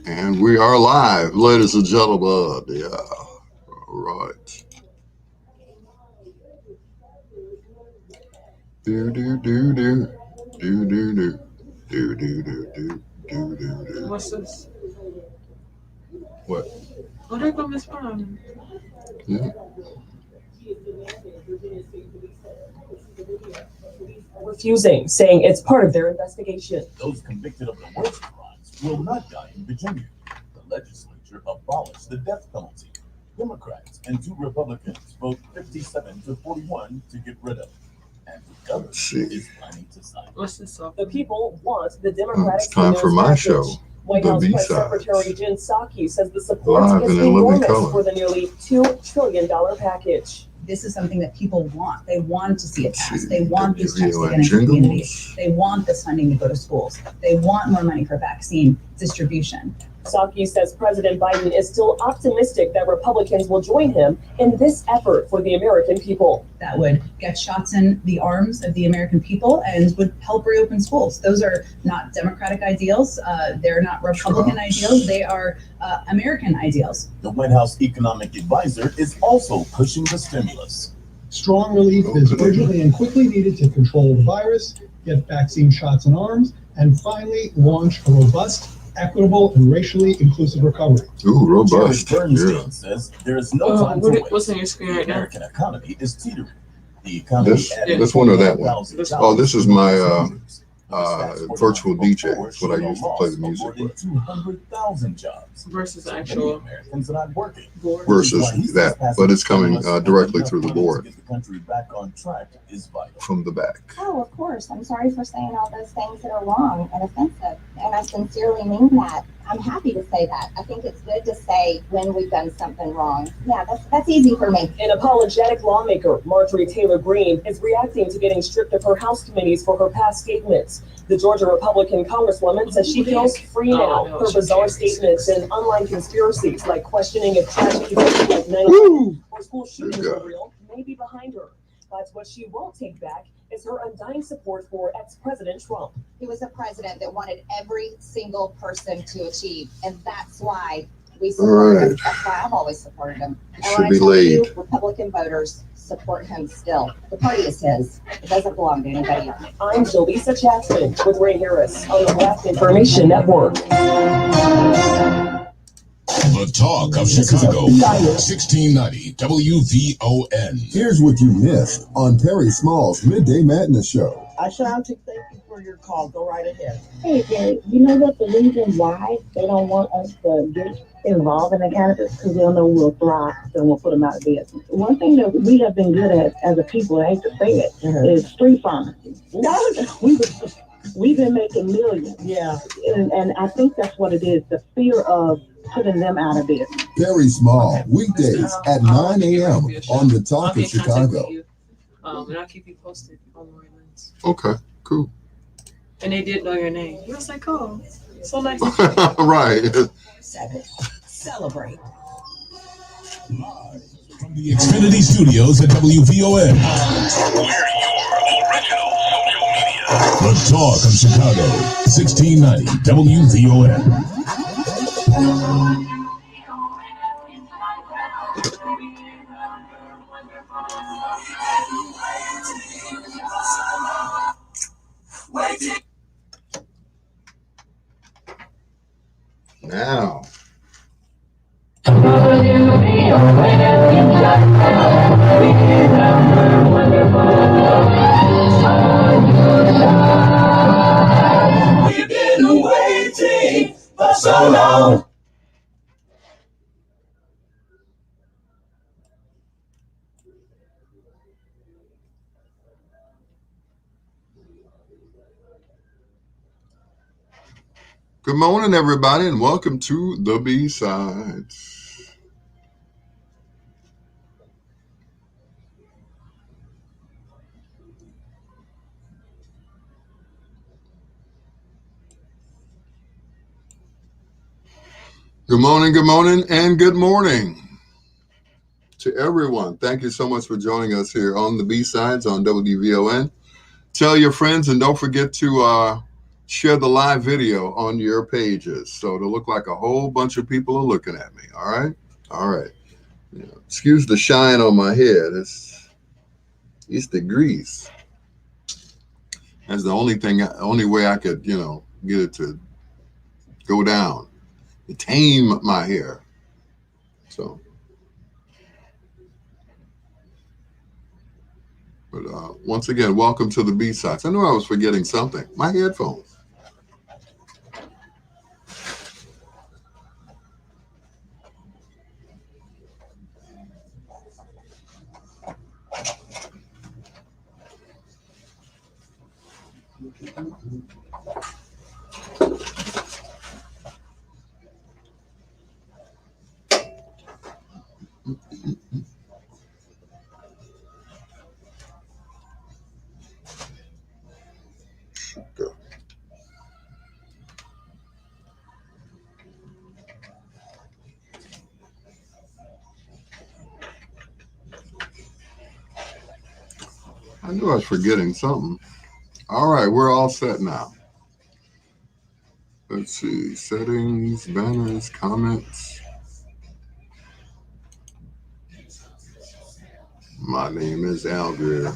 And we are live, ladies and gentlemen. Yeah, all right. Do do do do do do do do do do do do do. What's this? What? Oh, there go Miss Brown. Yeah. Refusing, saying it's part of their investigation. Those convicted of the worst crimes will not die in Virginia. The legislature abolished the death penalty. Democrats and 2 Republicans vote 57-41 to get rid of it. And the governor is planning to sign. What's this off? The people want the Democratic It's time for my package. show. White The House Press B-sides. Secretary Jen Psaki says the support Live is and in living enormous color. for the nearly $2 trillion package. This is something that people want. They want to see it Let's pass. see. They want these checks to WVON get into jingles. communities. They want this funding to go to schools. They want more money for vaccine distribution. Psaki says President Biden is still optimistic that Republicans will join him in this effort for the American people. That would get shots in the arms of the American people and would help reopen schools. Those are not Democratic ideals. They're not Republican Trump's. ideals. They are American ideals. The White House economic advisor is also pushing the stimulus. Strong relief is urgently and quickly needed to control the virus, get vaccine shots in arms, and finally launch a robust, equitable, and racially inclusive recovery. Ooh, robust. Jared Bernstein Yeah. says there is no time to wait. What's on your screen The right now? American economy is teetering. The economy This one or that one? Oh, this is my virtual DJ. It's what I use to play the music with. 200,000 jobs. Versus Many actual Americans are not working. board. Versus that, but it's coming directly through the board To get the country back on track is vital. from the back. Oh, of course. I'm sorry for saying all those things that are wrong and offensive. And I sincerely mean that. I'm happy to say that. I think it's good to say when we've done something wrong. Yeah, that's easy for me. An apologetic lawmaker, Marjorie Taylor Greene, is reacting to getting stripped of her House committees for her past statements. The Georgia Republican Congresswoman says she feels free now. Her bizarre statements and online conspiracies like questioning if tragedies like 9/11 or school shootings are real may be behind her. But what she won't take back is her undying support for ex-President Trump. He was a president that wanted every single person to achieve. And that's why we support him. That's why I've always supported him. And Should when I be tell you, laid. Republican voters support him still. The party is his. It doesn't belong to anybody else. I'm Jaleesa Chapman with Ray Harris on the Black Information Network. The Talk of Chicago, 1690 WVON. Here's what you missed on Perry Small's Midday Madness Show. Ashanti, thank you for your call. Go right ahead. Hey, Gary, you know what the reason why they don't want us to get involved in the cannabis? Because they'll know we'll thrive and we'll put them out of business. One thing that we have been good at as a people, I hate to say it, is street pharmacy. We've been making millions. Yeah. And I think that's what it is, the fear of putting them out of business. Perry Small, weekdays at 9 a.m. on The Talk of Chicago. And I'll keep you posted on more events. Okay, cool. And they did know your name. I was like, oh, so nice. Right. 7. Celebrate. Live from the Xfinity Studios at WVON. We're your original social media. The Talk of Chicago, 1690 WVON. Now. We've been waiting for so long. Good morning, everybody, and welcome to the B-Sides. Good morning, and good morning to everyone. Thank you so much for joining us here on the B-Sides on WVON. Tell your friends, and don't forget to share the live video on your pages. So it'll look like a whole bunch of people are looking at me. All right. All right. Yeah. Excuse the shine on my head. It's the grease. That's the only way I could, get it to go down, to tame my hair. So, but once again, welcome to the B-Sides. I knew I was forgetting something. My headphones. I knew I was forgetting something. All right, we're all set now. Let's see, settings, banners, comments. My name is Al Greer.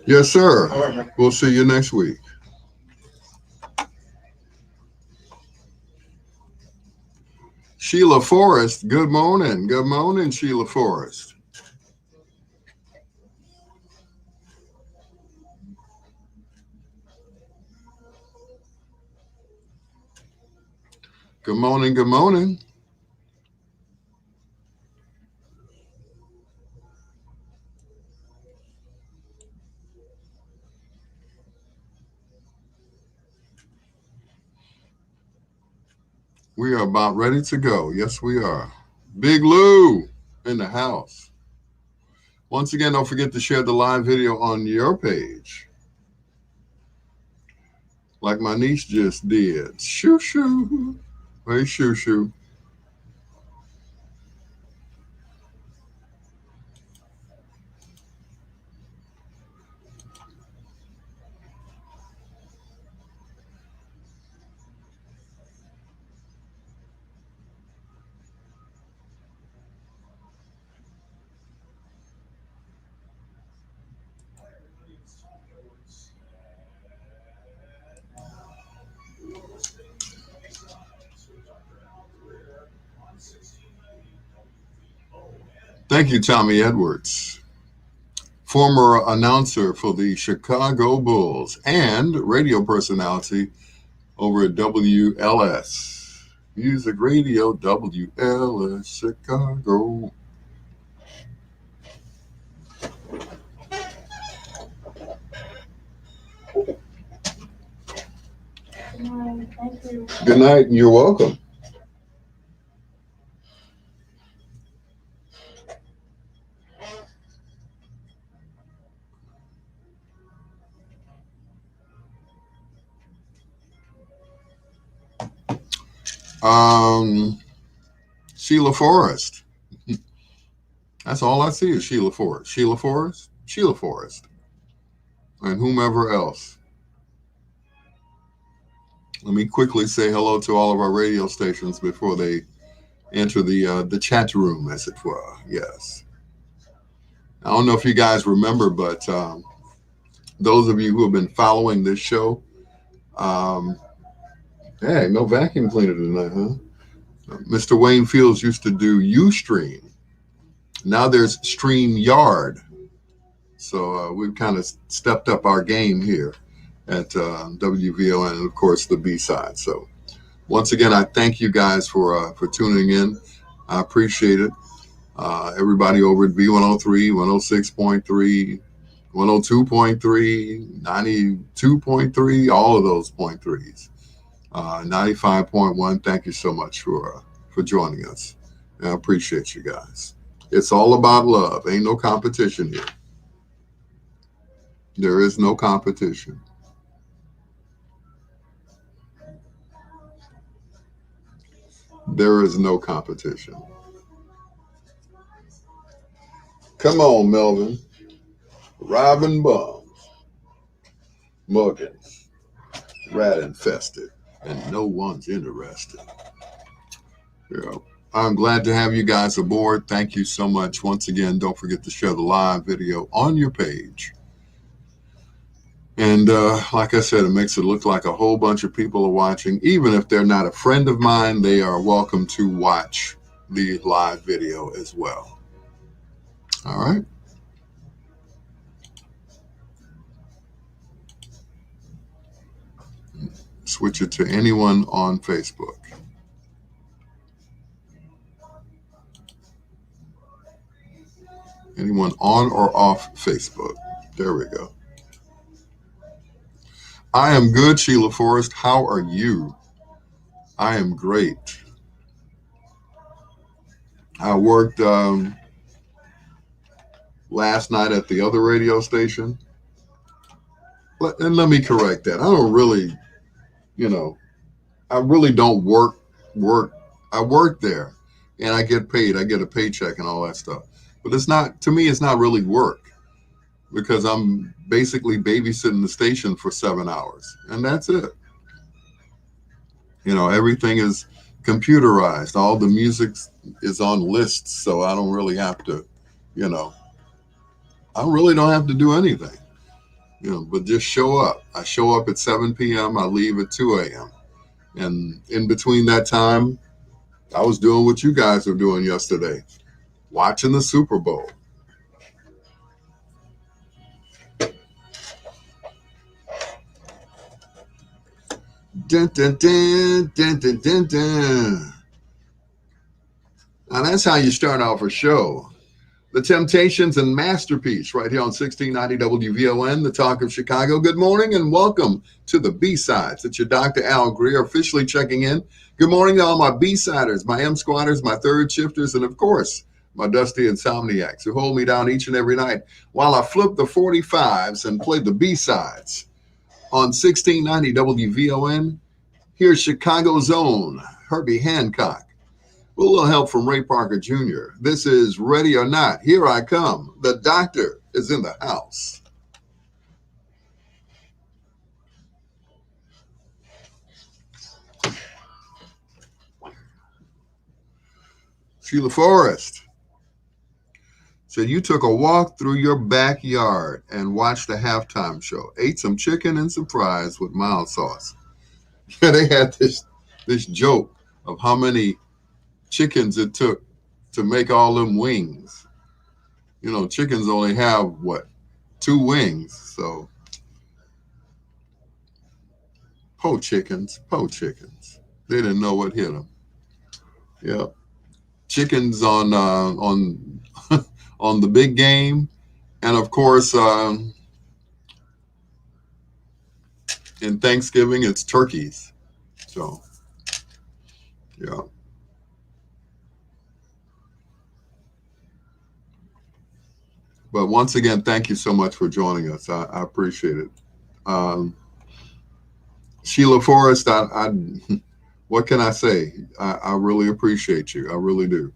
Yes, sir. We'll see you next week. Sheila Forrest, good morning. Good morning, Sheila Forrest. Good morning, good morning. We are about ready to go. Yes, we are. Big Lou in the house. Once again, don't forget to share the live video on your page. Like my niece just did. Shoo shoo. Hey, shoo shoo. Thank you, Tommy Edwards, former announcer for the Chicago Bulls and radio personality over at WLS. Music Radio, WLS, Chicago. Good night, and you're welcome. Sheila Forrest. That's all I see is Sheila Forrest. Sheila Forrest, Sheila Forrest, and whomever else. Let me quickly say hello to all of our radio stations before they enter the chat room, as it were. Yes. I don't know if you guys remember, but those of you who have been following this show, hey, no vacuum cleaner tonight, huh? Mr. Wayne Fields used to do Ustream. Now there's StreamYard. So we've kind of stepped up our game here at WVON, and of course the B-side. So once again, I thank you guys for tuning in. I appreciate it. Everybody over at V103, 106.3, 102.3, 92.3, all of those point threes. 95.1. Thank you so much for joining us. I appreciate you guys. It's all about love. Ain't no competition here. There is no competition. There is no competition. Come on, Melvin. Robin Bums. muggins, rat infested, and no one's interested. Yeah. I'm glad to have you guys aboard. Thank you so much. Once again, don't forget to share the live video on your page. And like I said, it makes it look like a whole bunch of people are watching. Even if they're not a friend of mine, they are welcome to watch the live video as well. All right. Switch it to anyone on Facebook. Anyone on or off Facebook. There we go. I am good, Sheila Forrest. How are you? I am great. I worked last night at the other radio station. And let me correct that. I don't really, I really don't work. I work there and I get paid. I get a paycheck and all that stuff. But it's not, to me, it's not really work because I'm basically babysitting the station for 7 hours and that's it. Everything is computerized. All the music is on lists. So I don't really have to, I really don't have to do anything, but just show up. I show up at 7 p.m. I leave at 2 a.m. And in between that time, I was doing what you guys were doing yesterday, watching the Super Bowl. Dun, dun, dun, dun, dun, dun, dun. Now that's how you start off a show. The Temptations and Masterpiece right here on 1690 WVON, the Talk of Chicago. Good morning and welcome to the B-Sides. It's your Dr.Al Greer officially checking in. Good morning to all my B-Siders, my M-Squatters, my third shifters, and of course, my dusty insomniacs who hold me down each and every night while I flip the 45s and play the B-Sides. On 1690 WVON, here's Chicago's own Herbie Hancock. With a little help from Ray Parker Jr. This is Ready or Not. Here I come. The doctor is in the house. Sheila Forrest said you took a walk through your backyard and watched the halftime show. Ate some chicken and some fries with mild sauce. Yeah, they had this joke of how many chickens it took to make all them wings. Chickens only have 2 wings. So po chickens. They didn't know what hit them. Yeah, chickens on on the big game, and of course in Thanksgiving it's turkeys. So yeah. But once again, thank you so much for joining us. I appreciate it. Sheila Forrest, I what can I say? I really appreciate you. I really do.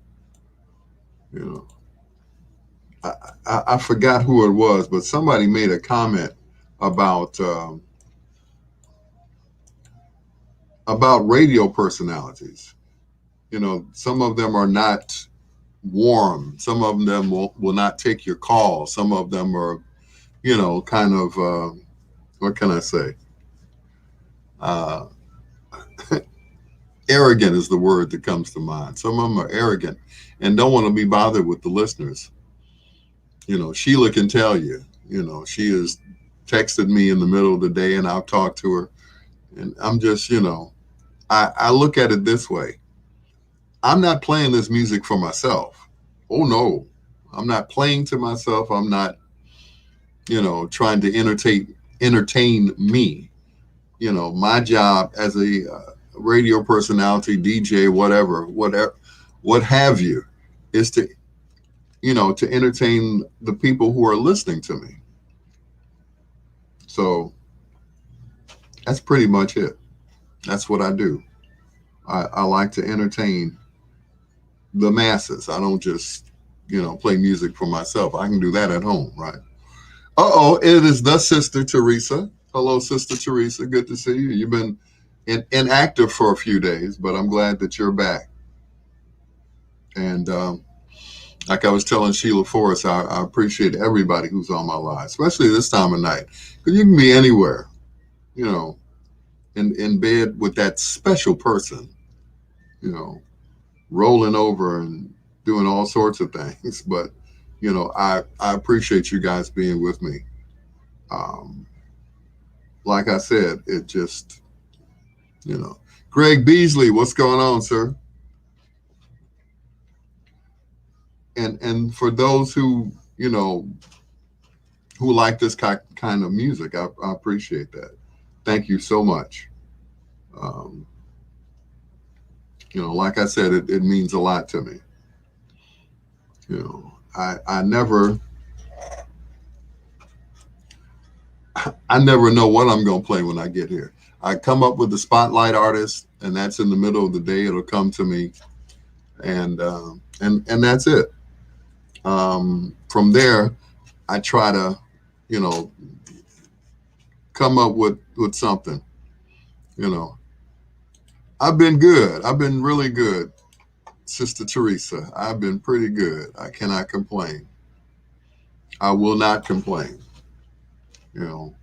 I forgot who it was, but somebody made a comment about radio personalities. Some of them are not warm. Some of them will not take your call. Some of them are, kind of, what can I say? Arrogant is the word that comes to mind. Some of them are arrogant and don't want to be bothered with the listeners. Sheila can tell you, she has texted me in the middle of the day and I'll talk to her. And I'm just, I look at it this way. I'm not playing this music for myself. Oh no, I'm not playing to myself. I'm not, trying to entertain me. My job as a radio personality, DJ, whatever, what have you, is to, to entertain the people who are listening to me. So that's pretty much it. That's what I do. I like to entertain the masses. I don't just, play music for myself. I can do that at home, right? Uh-oh, it is the Sister Teresa. Hello, Sister Teresa. Good to see you. You've been inactive for a few days, but I'm glad that you're back. And like I was telling Sheila Forrest, I appreciate everybody who's on my live, especially this time of night, because you can be anywhere, you know, in bed with that special person, you know, rolling over and doing all sorts of things. But, you know, I appreciate you guys being with me. Like I said, it just, you know, Greg Beasley, what's going on, sir? And for those who, you know, who like this kind of music, I appreciate that. Thank you so much. You know, like I said, it means a lot to me. You know, I never know what I'm going to play when I get here. I come up with the spotlight artist, and that's in the middle of the day. It'll come to me, and that's it. From there, I try to, you know, come up with something. You know, I've been good. I've been really good, Sister Teresa. I've been pretty good. I cannot complain. I will not complain. You know,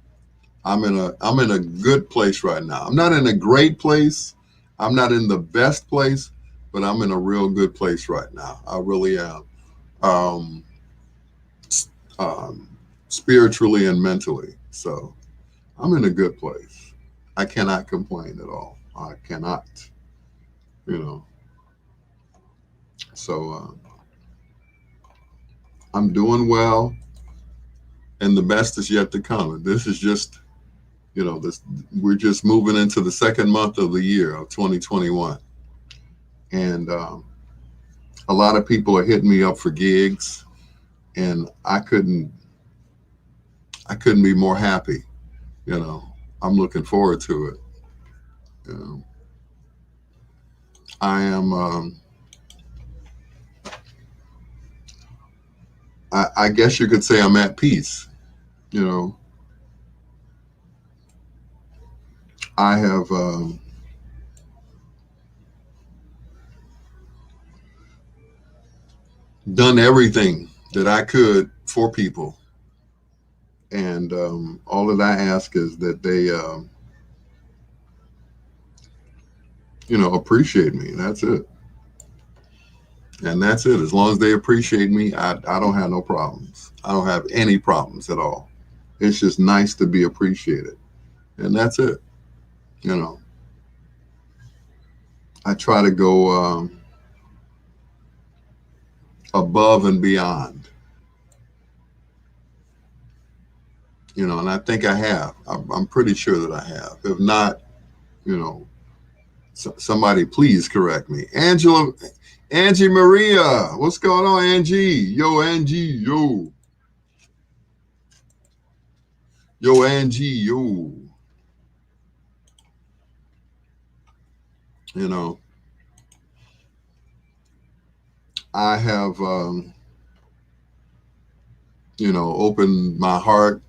I'm in a good place right now. I'm not in a great place. I'm not in the best place, but I'm in a real good place right now. I really am. Spiritually and mentally. So I'm in a good place. I cannot complain at all. I cannot, you know. So I'm doing well, and the best is yet to come. And this is just, you know, we're just moving into the second month of the year of 2021. And a lot of people are hitting me up for gigs, and I couldn't be more happy. You know, I'm looking forward to it. You know, I am, I guess you could say I'm at peace. You know, I have done everything that I could for people. And all that I ask is that they, you know, appreciate me. That's it. And that's it. As long as they appreciate me, I don't have no problems. I don't have any problems at all. It's just nice to be appreciated. And that's it. You know, I try to go above and beyond. You know, and I think I have. I'm pretty sure that I have. If not, you know, somebody please correct me. Angie Maria, what's going on, Angie? Yo, Angie, yo. Yo, Angie, yo. You know, I have, you know, opened my heart,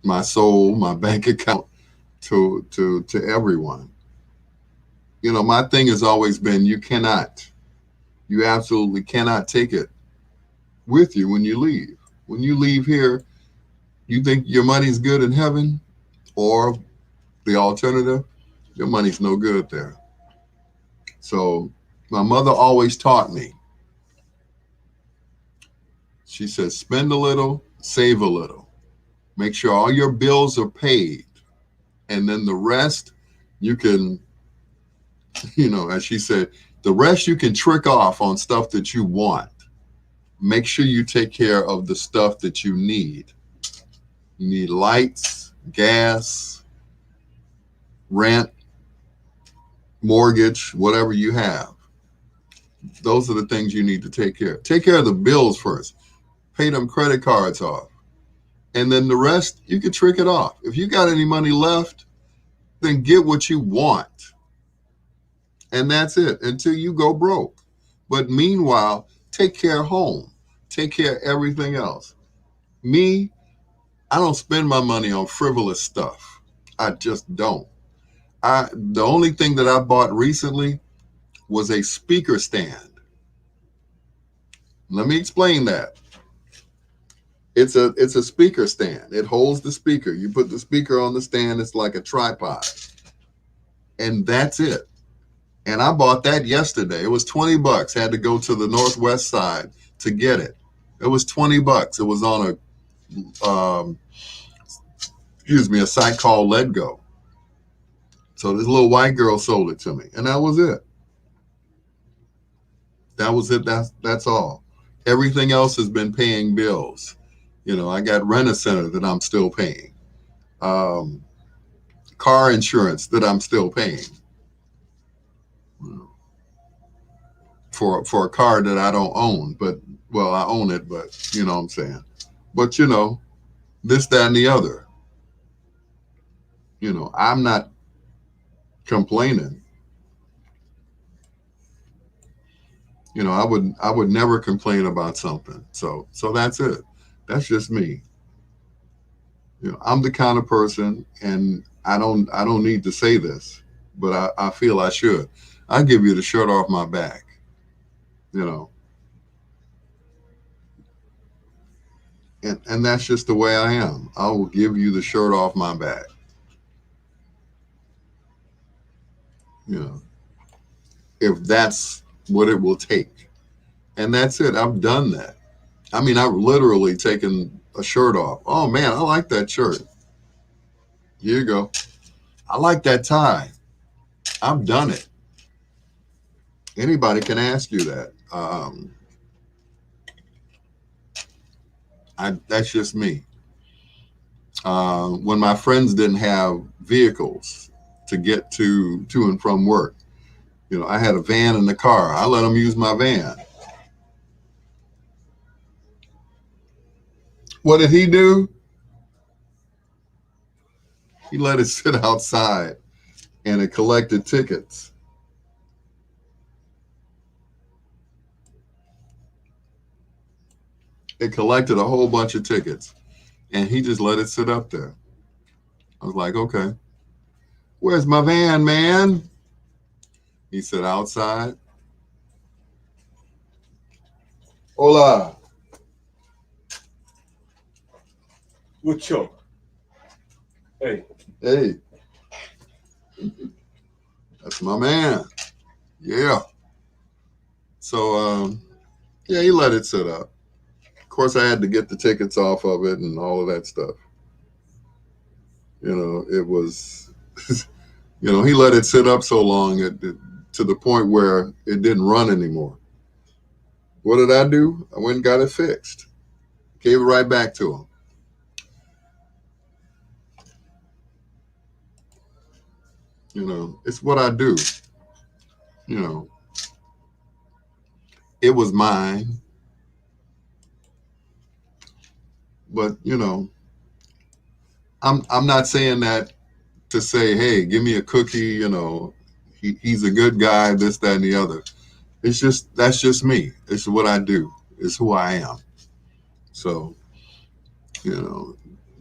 my soul, my bank account to everyone. You know, my thing has always been, you absolutely cannot take it with you when you leave. When you leave here, you think your money's good in heaven, or the alternative, your money's no good there. So my mother always taught me. She says, spend a little, save a little. Make sure all your bills are paid. And then the rest, you can, you know, as she said, the rest you can trick off on stuff that you want. Make sure you take care of the stuff that you need. You need lights, gas, rent, mortgage, whatever you have. Those are the things you need to take care of. Take care of the bills first. Pay them credit cards off. And then the rest, you can trick it off. If you got any money left, then get what you want. And that's it until you go broke. But meanwhile, take care of home. Take care of everything else. Me, I don't spend my money on frivolous stuff. I just don't. The only thing that I bought recently was a speaker stand. Let me explain that. It's a speaker stand. It holds the speaker. You put the speaker on the stand, it's like a tripod. And that's it. And I bought that yesterday. It was $20. Had to go to the Northwest side to get it. It was $20. It was on a site called Let Go. So this little white girl sold it to me, and that was it. That was it. That's all. Everything else has been paying bills. I got Rent-A-Center that I'm still paying. Car insurance that I'm still paying. For a car that I don't own, but I own it, but you know what I'm saying. But this, that, and the other. I'm not complaining. I would never complain about something. So that's it. That's just me. I'm the kind of person, and I don't need to say this, but I feel I should. I give you the shirt off my back. And that's just the way I am. I will give you the shirt off my back. If that's what it will take. And that's it. I've done that. I mean, I've literally taken a shirt off. Oh man, I like that shirt. Here you go. I like that tie. I've done it. Anybody can ask you that. That's just me. When my friends didn't have vehicles to get to and from work, I had a van in the car. I let them use my van. What did he do? He let it sit outside, and it collected tickets. It collected a whole bunch of tickets, and he just let it sit up there. I was like, okay, where's my van, man? He said, outside. Hola. What's up? Hey. Hey. That's my man. Yeah. So, yeah, he let it sit up. Of course, I had to get the tickets off of it and all of that stuff. It was, he let it sit up so long to the point where it didn't run anymore. What did I do? I went and got it fixed. Gave it right back to him. It's what I do. It was mine. But, I'm not saying that to say, hey, give me a cookie, he's a good guy, this, that, and the other. That's just me. It's what I do. It's who I am. So,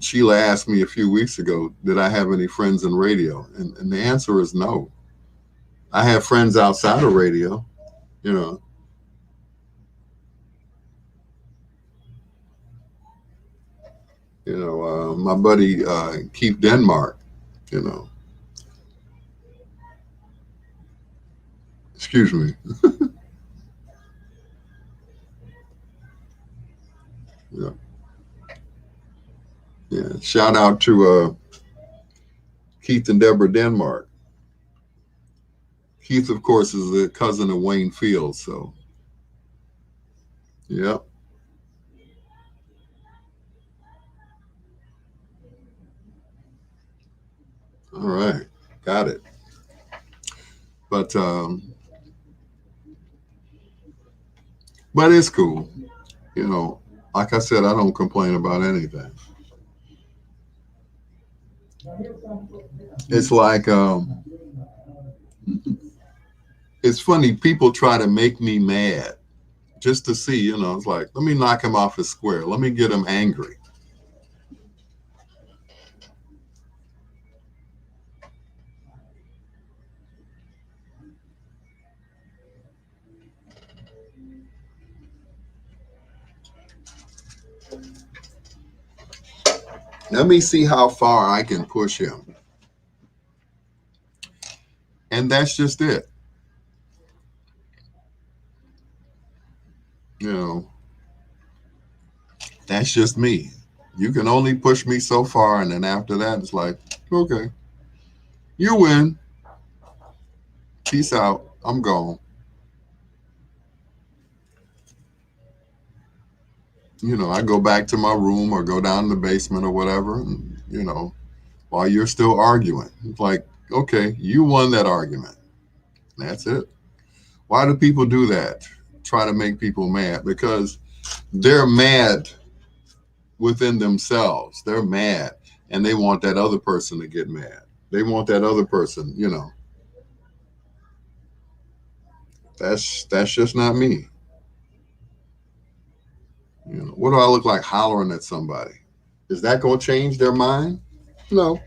Sheila asked me a few weeks ago, did I have any friends in radio? And the answer is no. I have friends outside of radio, my buddy Keith Denmark, excuse me. Yeah. Yeah. Shout out to Keith and Deborah Denmark. Keith, of course, is the cousin of Wayne Fields. So, yeah. All right. Got it. But it's cool. Like I said, I don't complain about anything. It's like, it's funny, people try to make me mad just to see, it's like, let me knock him off his square. Let me get him angry. Let me see how far I can push him. And that's just it. You know, that's just me. You can only push me so far, and then after that, it's like, okay, you win. Peace out. I'm gone. You know, I go back to my room or go down in the basement or whatever, and, you know, while you're still arguing. It's like, okay, you won that argument. That's it. Why do people do that? Try to make people mad because they're mad within themselves. They're mad and they want that other person to get mad. They want that other person, you know. That's just not me. You know, what do I look like hollering at somebody? Is that going to change their mind? No.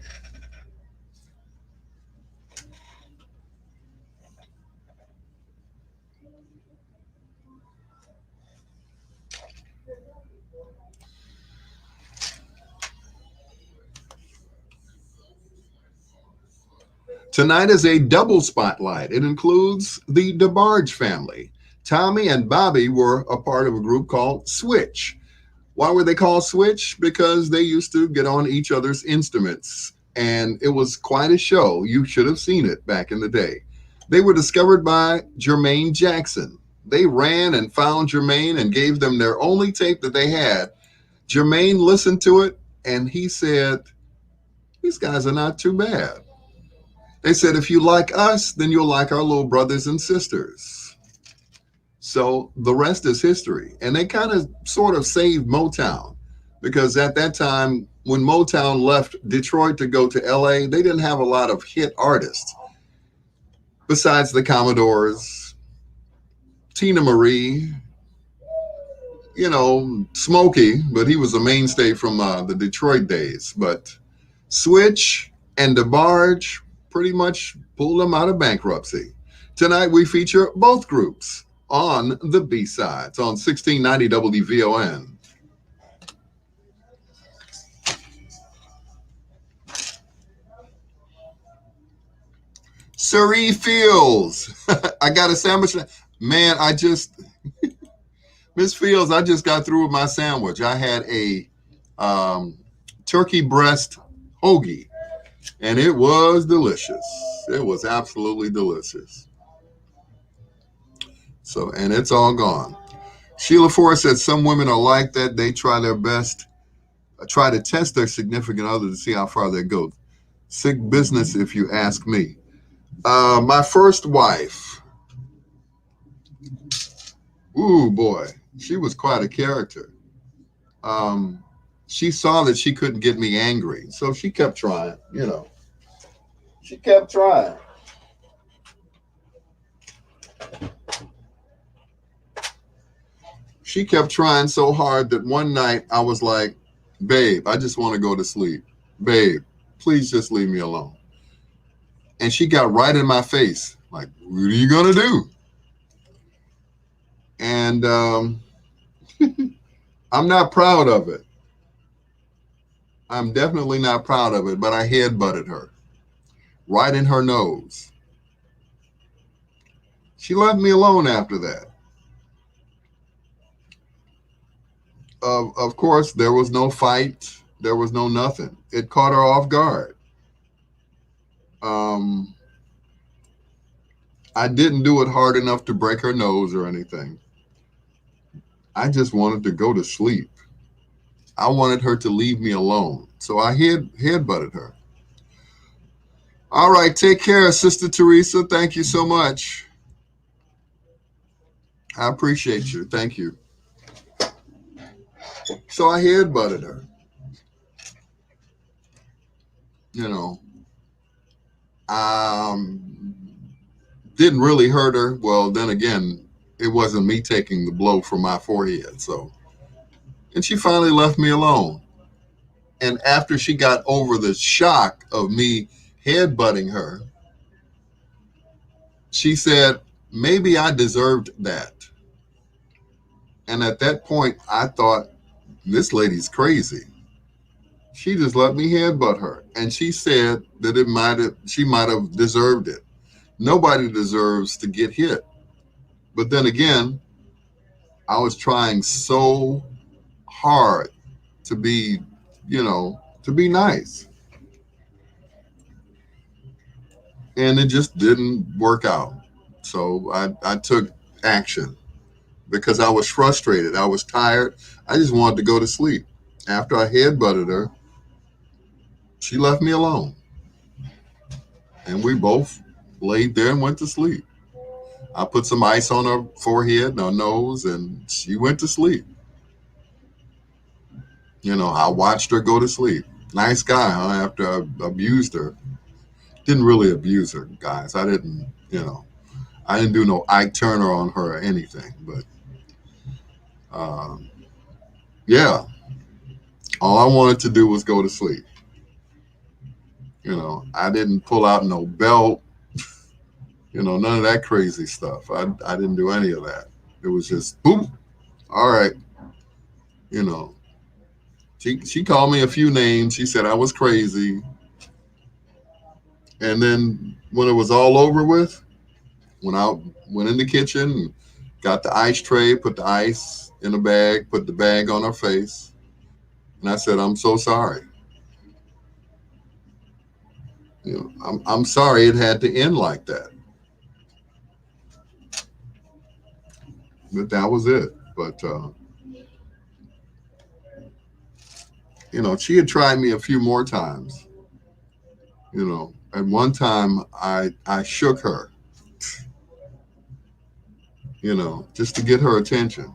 Tonight is a double spotlight. It includes the DeBarge family. Tommy and Bobby were a part of a group called Switch. Why were they called Switch? Because they used to get on each other's instruments, and it was quite a show. You should have seen it back in the day. They were discovered by Jermaine Jackson. They ran and found Jermaine and gave them their only tape that they had. Jermaine listened to it, and he said, these guys are not too bad. They said, if you like us, then you'll like our little brothers and sisters. So the rest is history. And they kind of sort of saved Motown because at that time, when Motown left Detroit to go to LA, they didn't have a lot of hit artists. Besides the Commodores, Tina Marie, you know, Smokey, but he was a mainstay from the Detroit days. But Switch and DeBarge pretty much pulled them out of bankruptcy. Tonight we feature both groups on the B-sides on 1690 WVON. Surrey Fields. I got a sandwich. Man, Miss Fields, I just got through with my sandwich. I had a turkey breast hoagie, and it was delicious. It was absolutely delicious. So, and it's all gone. Sheila Forrest said some women are like that. They try their best, try to test their significant other to see how far they go. Sick business, if you ask me. My first wife, ooh boy, she was quite a character. She saw that she couldn't get me angry, so she kept trying, you know. She kept trying. She kept trying so hard that one night I was like, babe, I just want to go to sleep. Babe, please just leave me alone. And she got right in my face, like, what are you going to do? And I'm not proud of it. I'm definitely not proud of it, but I headbutted her right in her nose. She left me alone after that. Of course, there was no fight. There was no nothing. It caught her off guard. I didn't do it hard enough to break her nose or anything. I just wanted to go to sleep. I wanted her to leave me alone. So I headbutted her. All right, take care, Sister Teresa. Thank you so much. I appreciate you. Thank you. So I headbutted her. You know, didn't really hurt her. Well, then again, it wasn't me taking the blow from my forehead. So, and she finally left me alone. And after she got over the shock of me headbutting her, she said, maybe I deserved that. And at that point, I thought, this lady's crazy. She just let me headbutt her. And she said that she might have deserved it. Nobody deserves to get hit. But then again, I was trying so hard to be, to be nice. And it just didn't work out. So I took action because I was frustrated. I was tired. I just wanted to go to sleep. After I headbutted her, she left me alone. And we both laid there and went to sleep. I put some ice on her forehead and her nose, and she went to sleep. I watched her go to sleep. Nice guy, huh? After I abused her. Didn't really abuse her, guys. I didn't do no Ike Turner on her or anything. But yeah, all I wanted to do was go to sleep. I didn't pull out no belt, none of that crazy stuff. I didn't do any of that. It was just, boom, all right. She called me a few names. She said I was crazy. And then when it was all over with, when I went in the kitchen, got the ice tray, put the ice in a bag, put the bag on her face, and I said, I'm so sorry. I'm sorry it had to end like that. But that was it. But she had tried me a few more times. At one time I shook her, just to get her attention.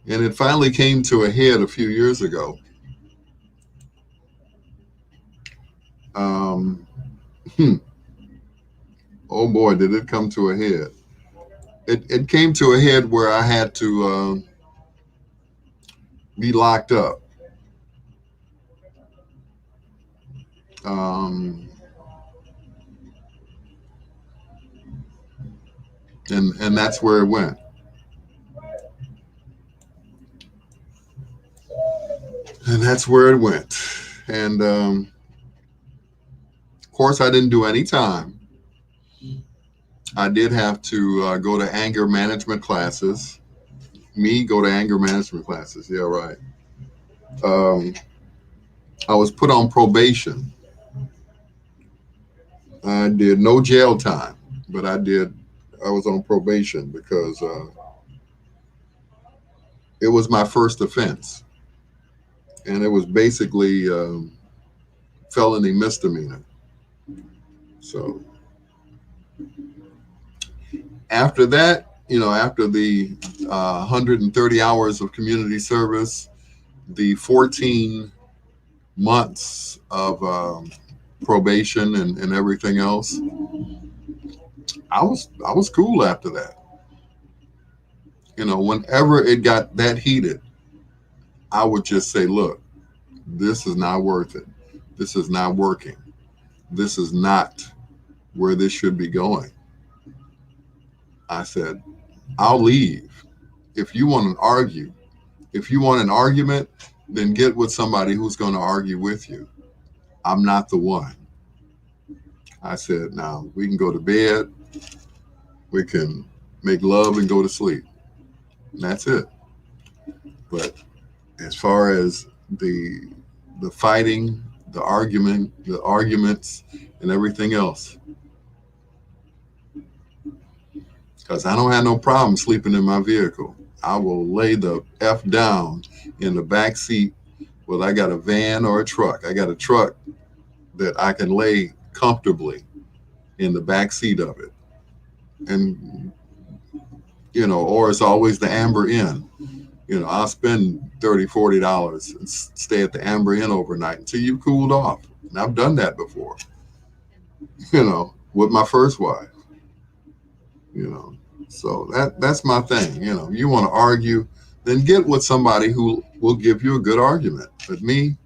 And it finally came to a head a few years ago. Oh boy, did it come to a head. It came to a head where I had to be locked up. And that's where it went. And that's where it went. And of course, I didn't do any time. I did have to go to anger management classes. Go to anger management classes. Yeah, right. I was put on probation. I did no jail time, but I was on probation because it was my first offense. And it was basically felony misdemeanor. So after that, after the 130 hours of community service, the 14 months of probation and everything else, I was cool after that. Whenever it got that heated, I would just say, look, this is not worth it. This is not working. This is not where this should be going. I said, I'll leave. If you want an argument, then get with somebody who's going to argue with you. I'm not the one. I said, now we can go to bed. We can make love and go to sleep. And that's it. But as far as the fighting, the arguments, and everything else, because I don't have no problem sleeping in my vehicle. I will lay the F down in the back seat, whether I got a van or a truck. I got a truck that I can lay comfortably in the back seat of it. And, or it's always the Amber Inn. I'll spend $30, $40 and stay at the Amber Inn overnight until you cooled off. And I've done that before, with my first wife, So that's my thing. You want to argue, then get with somebody who will give you a good argument. But me,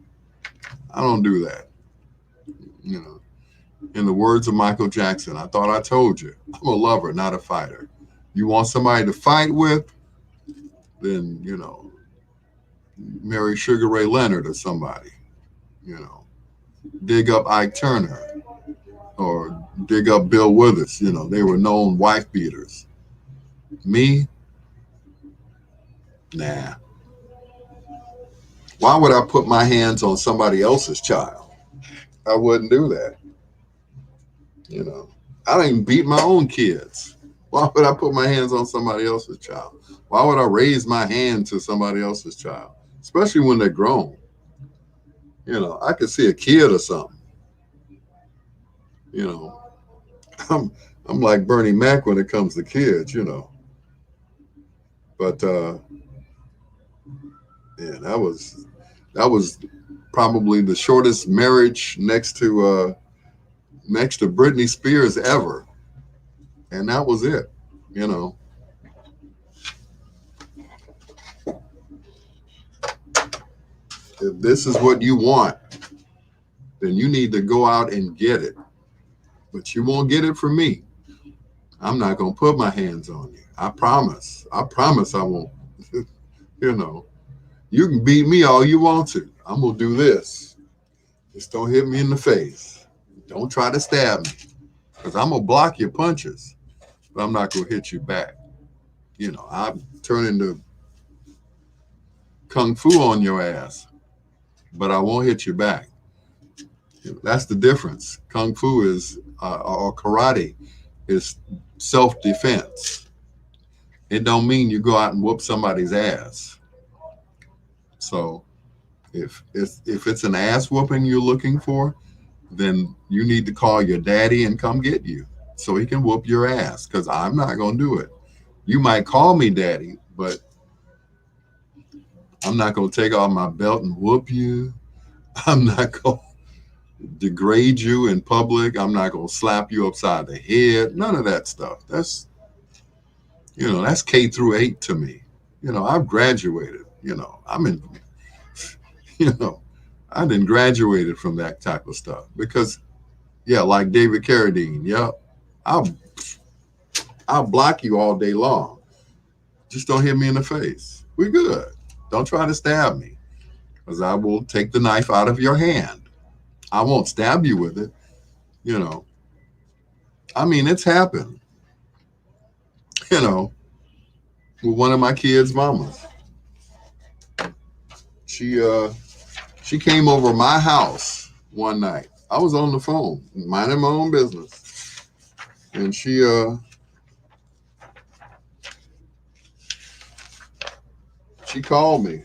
I don't do that. In the words of Michael Jackson, I thought I told you, I'm a lover, not a fighter. You want somebody to fight with, then, marry Sugar Ray Leonard or somebody, you know, dig up Ike Turner or dig up Bill Withers. You know, they were known wife beaters. Me, nah. Why would I put my hands on somebody else's child? I wouldn't do that. You know, I don't even beat my own kids. Why would I put my hands on somebody else's child? Why would I raise my hand to somebody else's child, especially when they're grown? You know, I could see a kid or something. You know, I'm like Bernie Mac when it comes to kids. You know, but yeah, that was probably the shortest marriage next to Britney Spears ever, and that was it. You know. If this is what you want, then you need to go out and get it. But you won't get it from me. I'm not going to put my hands on you. I promise. I promise I won't. You know, you can beat me all you want to. I'm going to do this. Just don't hit me in the face. Don't try to stab me. Because I'm going to block your punches. But I'm not going to hit you back. You know, I'm turning to kung fu on your ass. But I won't hit you back. That's the difference. Kung fu is, or karate is self-defense. It don't mean you go out and whoop somebody's ass. So if it's an ass whooping you're looking for, then you need to call your daddy and come get you so he can whoop your ass, because I'm not going to do it. You might call me daddy, but I'm not going to take off my belt and whoop you. I'm not going to degrade you in public. I'm not going to slap you upside the head. None of that stuff. That's, you know, that's K through 8 to me. You know, I've graduated. You know, I'm in, you know, I didn't graduated from that type of stuff because, yeah, like David Carradine. Yeah, I'll block you all day long. Just don't hit me in the face. We're good. Don't try to stab me, because I will take the knife out of your hand. I won't stab you with it. You know, I mean, it's happened. You know, with one of my kids' mamas. She came over my house one night. I was on the phone, minding my own business. And she called me.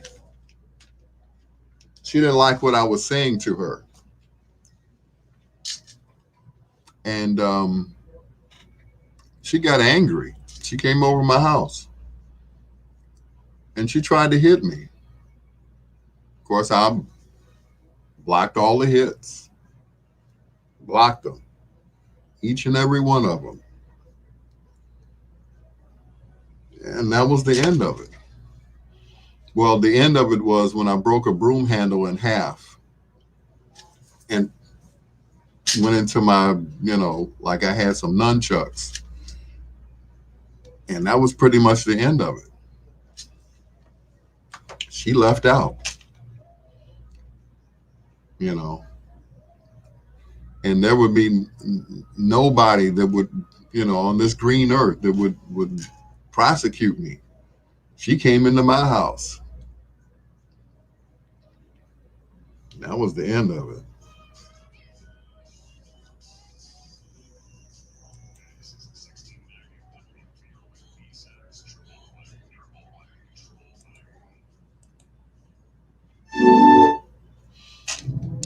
She didn't like what I was saying to her. And she got angry. She came over my house. And she tried to hit me. Of course, I blocked all the hits. Blocked them. Each and every one of them. And that was the end of it. Well, the end of it was when I broke a broom handle in half and went into my, you know, like I had some nunchucks. And that was pretty much the end of it. She left out, you know, and there would be nobody that would, you know, on this green earth that would prosecute me. She came into my house. That was the end of it.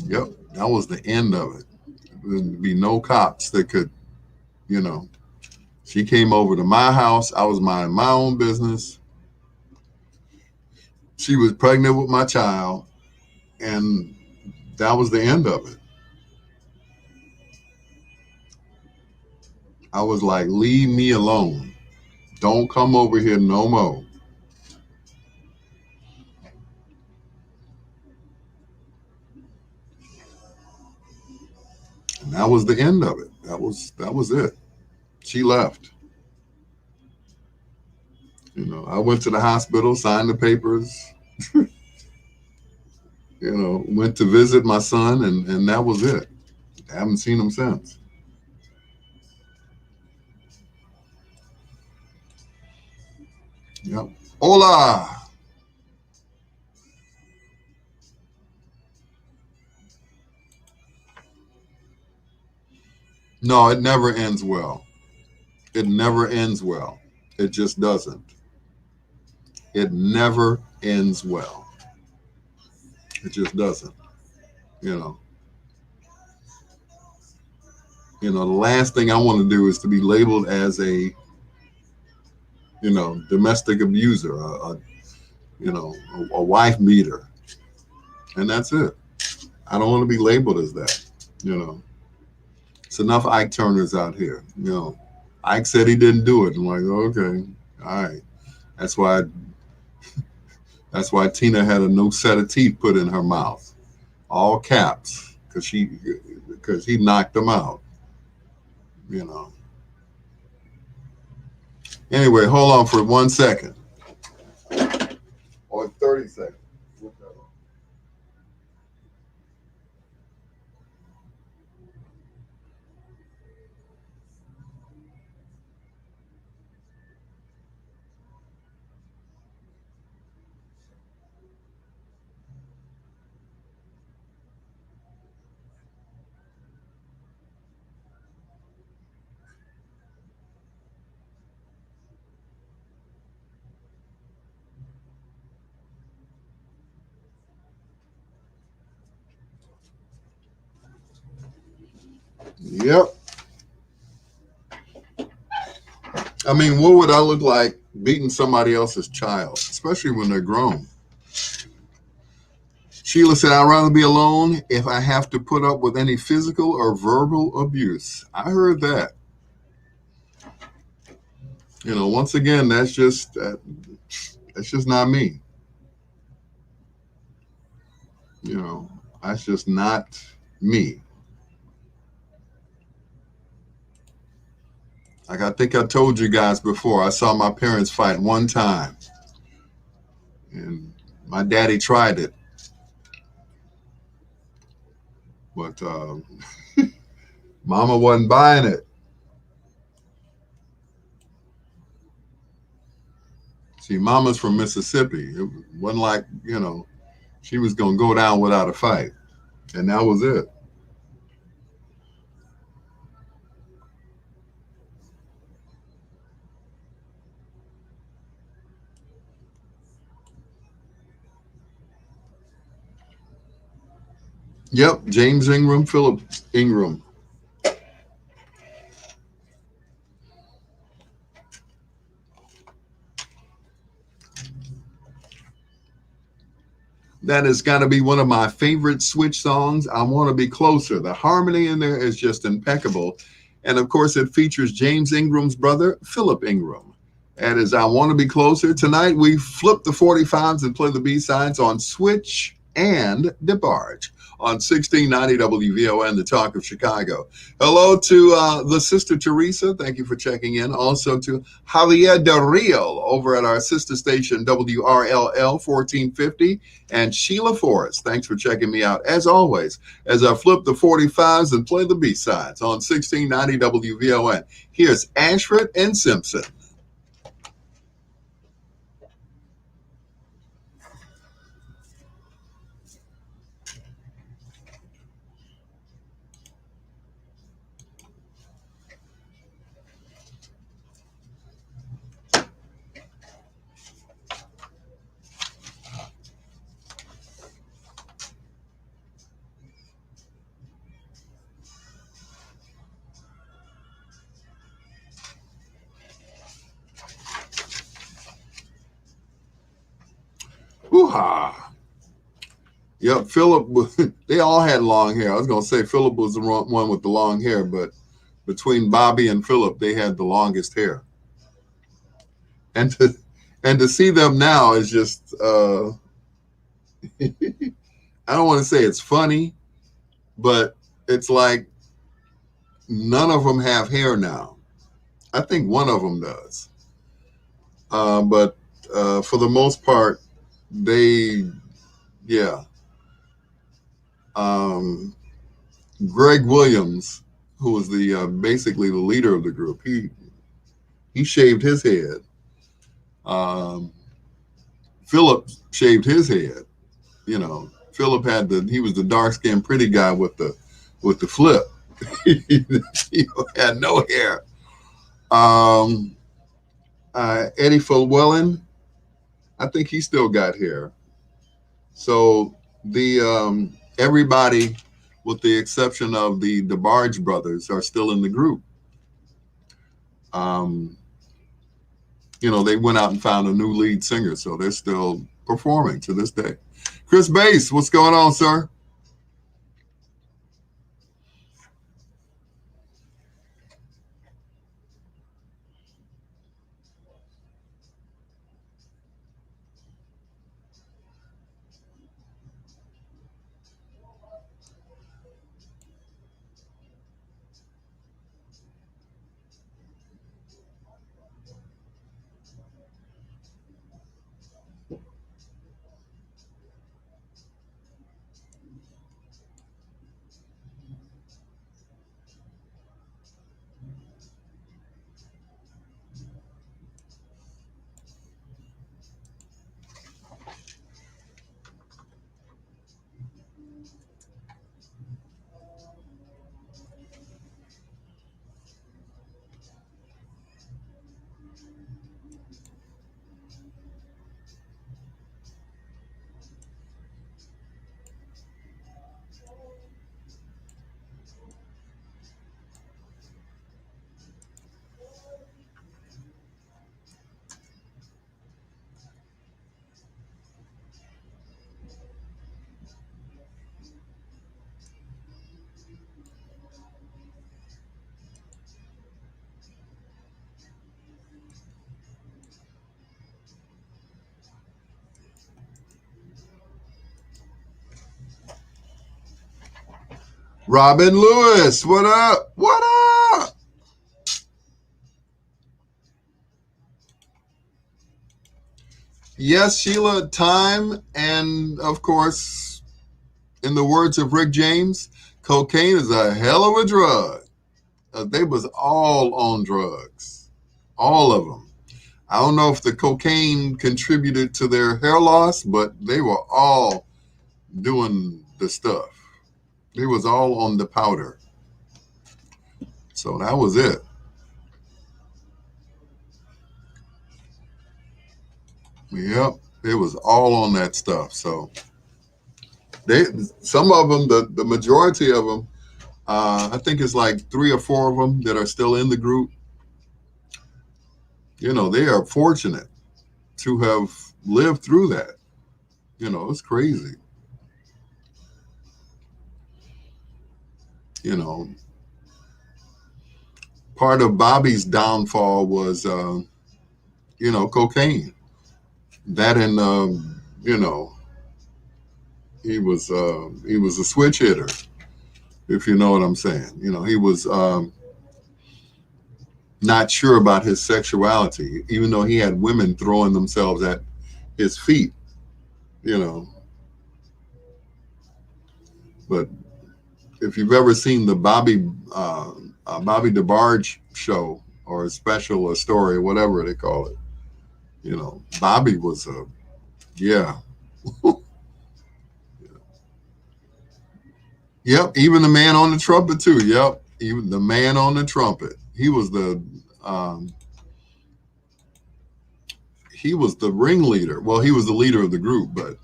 Yep, that was the end of it. There would be no cops that could, you know. She came over to my house. I was minding my own business. She was pregnant with my child, and that was the end of it. I was like, leave me alone. Don't come over here no more. And that was the end of it. That was it. She left. You know, I went to the hospital, signed the papers. went to visit my son, and that was it. I haven't seen him since. Yep. Hola. No, it never ends well. It never ends well. It just doesn't. It never ends well. It just doesn't. You know. The last thing I want to do is to be labeled as a, domestic abuser, a wife beater, and that's it. I don't want to be labeled as that. It's enough Ike Turners out here. Ike said he didn't do it. I'm like, okay, all right. That's why Tina had a new set of teeth put in her mouth, all caps, because he knocked them out. Anyway, hold on for 1 second. Or 30 seconds. Yep. I mean, what would I look like beating somebody else's child, especially when they're grown? Sheila said, I'd rather be alone if I have to put up with any physical or verbal abuse. I heard that. Once again, that's just not me. That's just not me. Like I think I told you guys before, I saw my parents fight one time, and my daddy tried it, but Mama wasn't buying it. See, Mama's from Mississippi. It wasn't like she was gonna go down without a fight, and that was it. Yep, James Ingram, Philip Ingram. That has got to be one of my favorite Switch songs. I Want to Be Closer. The harmony in there is just impeccable. And of course, it features James Ingram's brother, Philip Ingram. That is I Want to Be Closer. Tonight, we flip the 45s and play the B-sides on Switch and DeBarge on 1690 WVON, the Talk of Chicago. Hello to the sister Teresa. Thank you for checking in. Also to Javier Del Rio over at our sister station WRLL 1450 and Sheila Forrest. Thanks for checking me out as always as I flip the 45s and play the B-sides on 1690 WVON. Here's Ashford and Simpson. Hoo-ha. Yep, Philip, they all had long hair. I was going to say Philip was the one with the long hair, but between Bobby and Philip, they had the longest hair. And to see them now is just, I don't want to say it's funny, but it's like none of them have hair now. I think one of them does. But for the most part, yeah. Greg Williams, who was the basically the leader of the group, he shaved his head. Philip shaved his head. You know, Philip he was the dark skinned pretty guy with the flip. He had no hair. Eddie Fulwellen, I think he still got hair. So the everybody, with the exception of the DeBarge brothers, are still in the group. You know, they went out and found a new lead singer, so they're still performing to this day. Chris Bass, what's going on, sir? Robin Lewis, what up? What up? Yes, Sheila, time, and of course, in the words of Rick James, cocaine is a hell of a drug. They was all on drugs, all of them. I don't know if the cocaine contributed to their hair loss, but they were all doing the stuff. They was all on the powder. So that was it. Yep, it was all on that stuff. So some of them, the majority of them, I think it's like 3 or 4 of them that are still in the group. You know, they are fortunate to have lived through that. You know, it's crazy. You know, part of Bobby's downfall was, you know, cocaine. That and, you know, he was a switch hitter, if you know what I'm saying. You know, he was not sure about his sexuality, even though he had women throwing themselves at his feet, you know. But if you've ever seen the Bobby DeBarge show or a special or story, whatever they call it, you know, Bobby was yeah. Yep, even the man on the trumpet too. Yep, even the man on the trumpet. He was the ringleader. Well, he was the leader of the group, but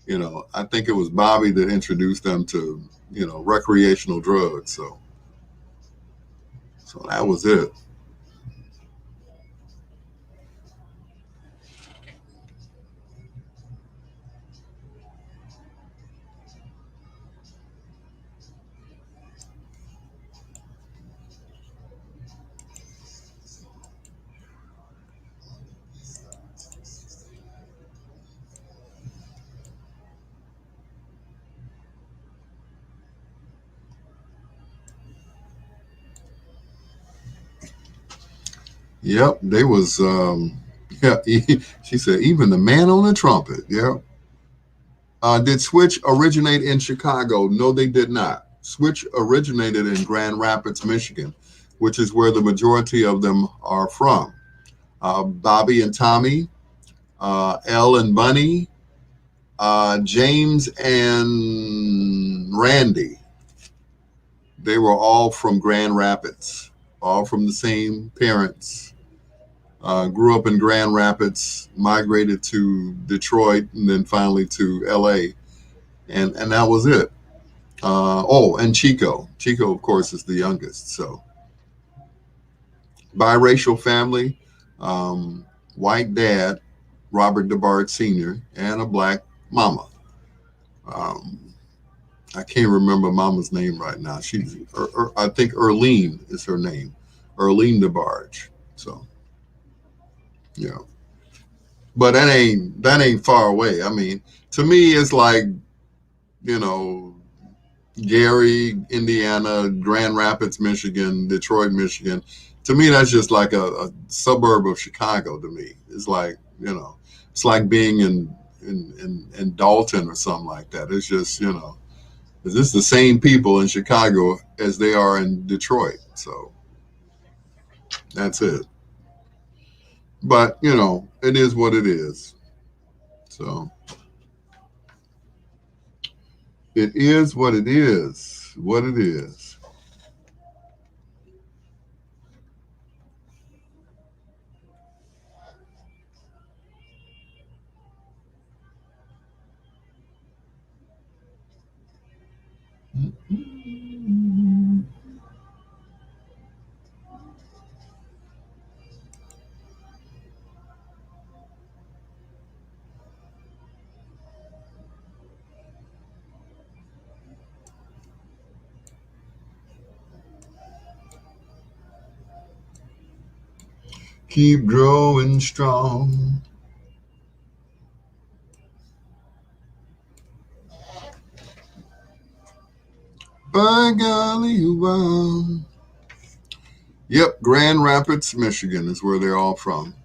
you know, I think it was Bobby that introduced them to, you know, recreational drugs. So that was it. Yep, they was yeah, she said even the man on the trumpet. Yep. Did Switch originate in Chicago? No, they did not. Switch originated in Grand Rapids, Michigan, which is where the majority of them are from. Bobby and Tommy, Elle and Bunny, James and Randy. They were all from Grand Rapids, all from the same parents. Grew up in Grand Rapids, migrated to Detroit, and then finally to LA. And that was it. And Chico. Chico, of course, is the youngest. So, biracial family, white dad, Robert DeBart Sr., and a black mama. I can't remember mama's name right now. She's, I think Erlene is her name, Erlene DeBarge. So, yeah. But that ain't far away. I mean, to me, it's like, Gary, Indiana, Grand Rapids, Michigan, Detroit, Michigan. To me, that's just like a suburb of Chicago. To me, it's like it's like being in Dalton or something like that. It's just is this the same people in Chicago as they are in Detroit? So that's it. But it is what it is. So it is what it is. What it is. Keep growing strong. By golly, wow. Yep, Grand Rapids, Michigan is where they're all from.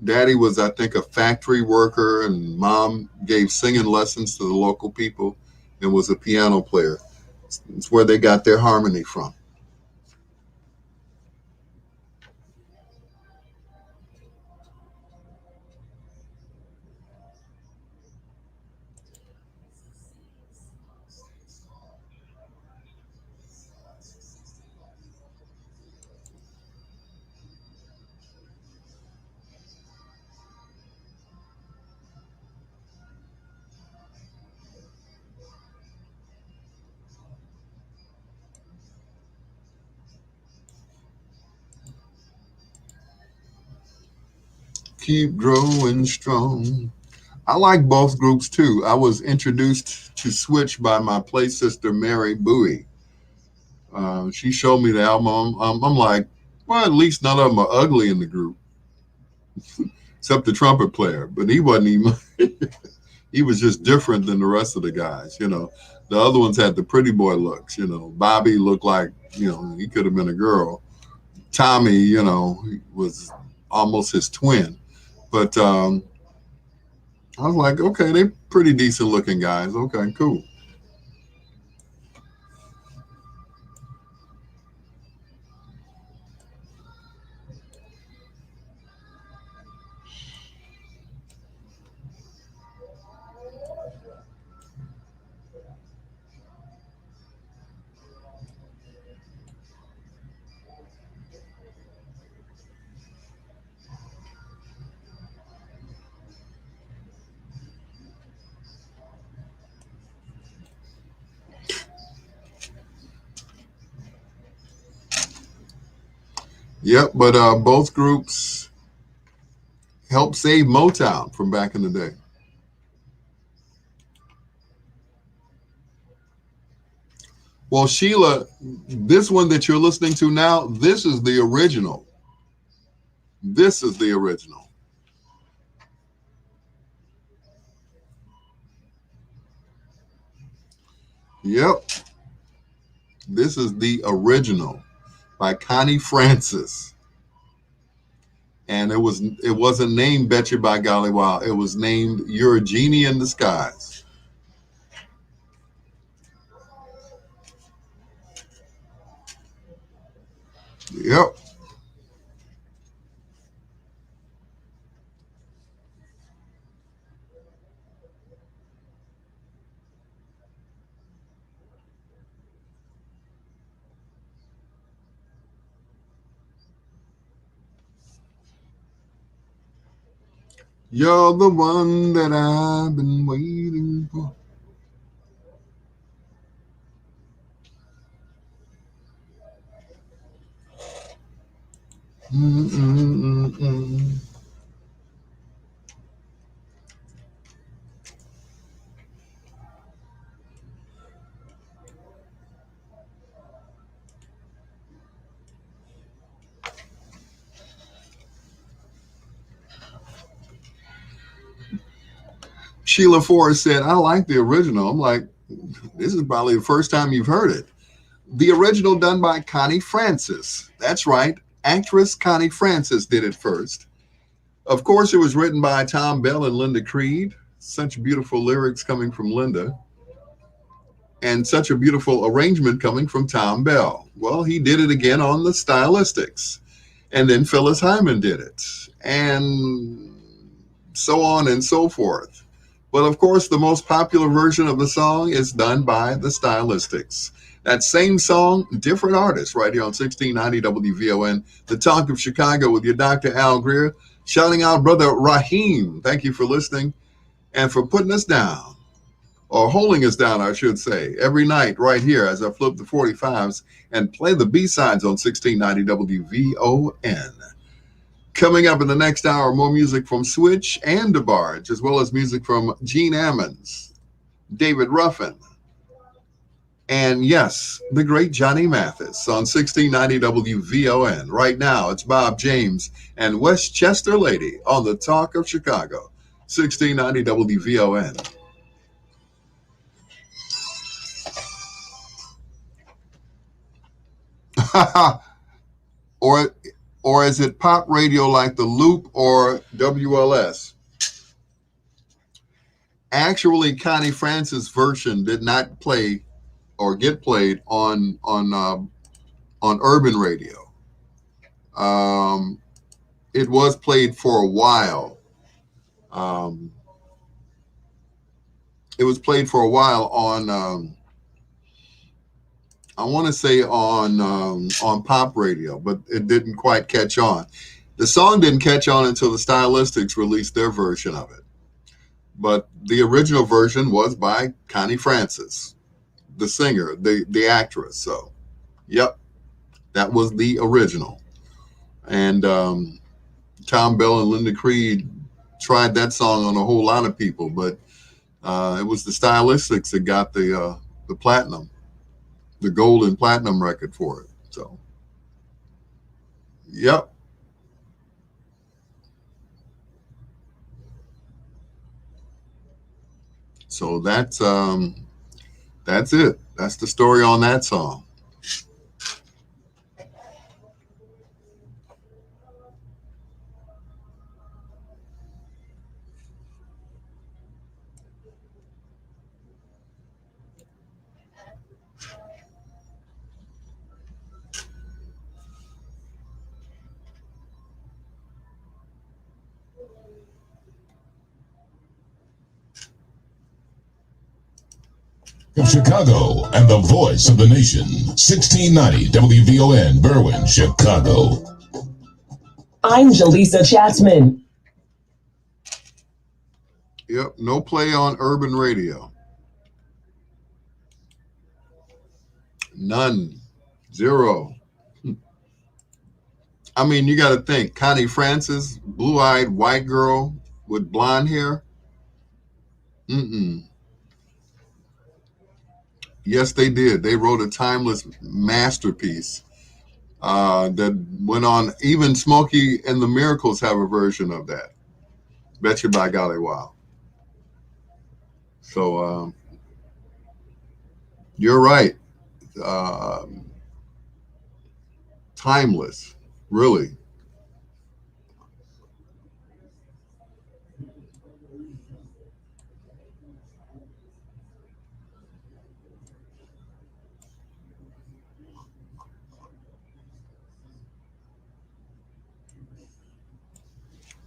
Daddy was, I think, a factory worker, and mom gave singing lessons to the local people and was a piano player. It's where they got their harmony from. Keep growing strong. I like both groups too. I was introduced to Switch by my play sister, Mary Bowie. She showed me the album. I'm like, well, at least none of them are ugly in the group, except the trumpet player. But he wasn't even, he was just different than the rest of the guys. The other ones had the pretty boy looks. Bobby looked like, he could have been a girl. Tommy, he was almost his twin. But I was like, okay, they're pretty decent looking guys. Okay, cool. Yep, but both groups helped save Motown from back in the day. Well, Sheila, this one that you're listening to now, this is the original. This is the original. Yep. This is the original by Connie Francis. And it wasn't named Betcha by Golly Wow. It was named You're a Genie in Disguise. Yep. You're the one that I've been waiting for. Mm-mm-mm-mm. Sheila Forrest said, I like the original. I'm like, this is probably the first time you've heard it. The original done by Connie Francis. That's right. Actress Connie Francis did it first. Of course, it was written by Tom Bell and Linda Creed. Such beautiful lyrics coming from Linda. And such a beautiful arrangement coming from Tom Bell. Well, he did it again on the Stylistics. And then Phyllis Hyman did it. And so on and so forth. But of course, the most popular version of the song is done by the Stylistics. That same song, different artists, right here on 1690 WVON, the Talk of Chicago with your Dr. Al Greer, shouting out Brother Raheem. Thank you for listening and for putting us down, or holding us down, I should say, every night right here as I flip the 45s and play the B-sides on 1690 WVON. Coming up in the next hour, more music from Switch and DeBarge, as well as music from Gene Ammons, David Ruffin, and yes, the great Johnny Mathis on 1690 WVON. Right now, it's Bob James and Westchester Lady on the Talk of Chicago, 1690 WVON. or is it pop radio like the Loop or WLS? Actually, Connie Francis' version did not play or get played on urban radio. It was played for a while. It was played for a while on I want to say on pop radio, but it didn't quite catch on. The song didn't catch on until the Stylistics released their version of it. But the original version was by Connie Francis, the singer, the actress. So, yep, that was the original. And Tom Bell and Linda Creed tried that song on a whole lot of people, but it was the Stylistics that got the platinum, the gold and platinum record for it. So, yep. So that's it. That's the story on that song. Of Chicago and the voice of the nation, 1690 WVON, Berwyn, Chicago. I'm Jaleesa Chatsman. Yep, no play on urban radio. None. Zero. I mean, you got to think, Connie Francis, blue-eyed white girl with blonde hair. Yes, they did. They wrote a timeless masterpiece that went on. Even Smokey and the Miracles have a version of that. Betcha by golly wow. So you're right. Timeless, really.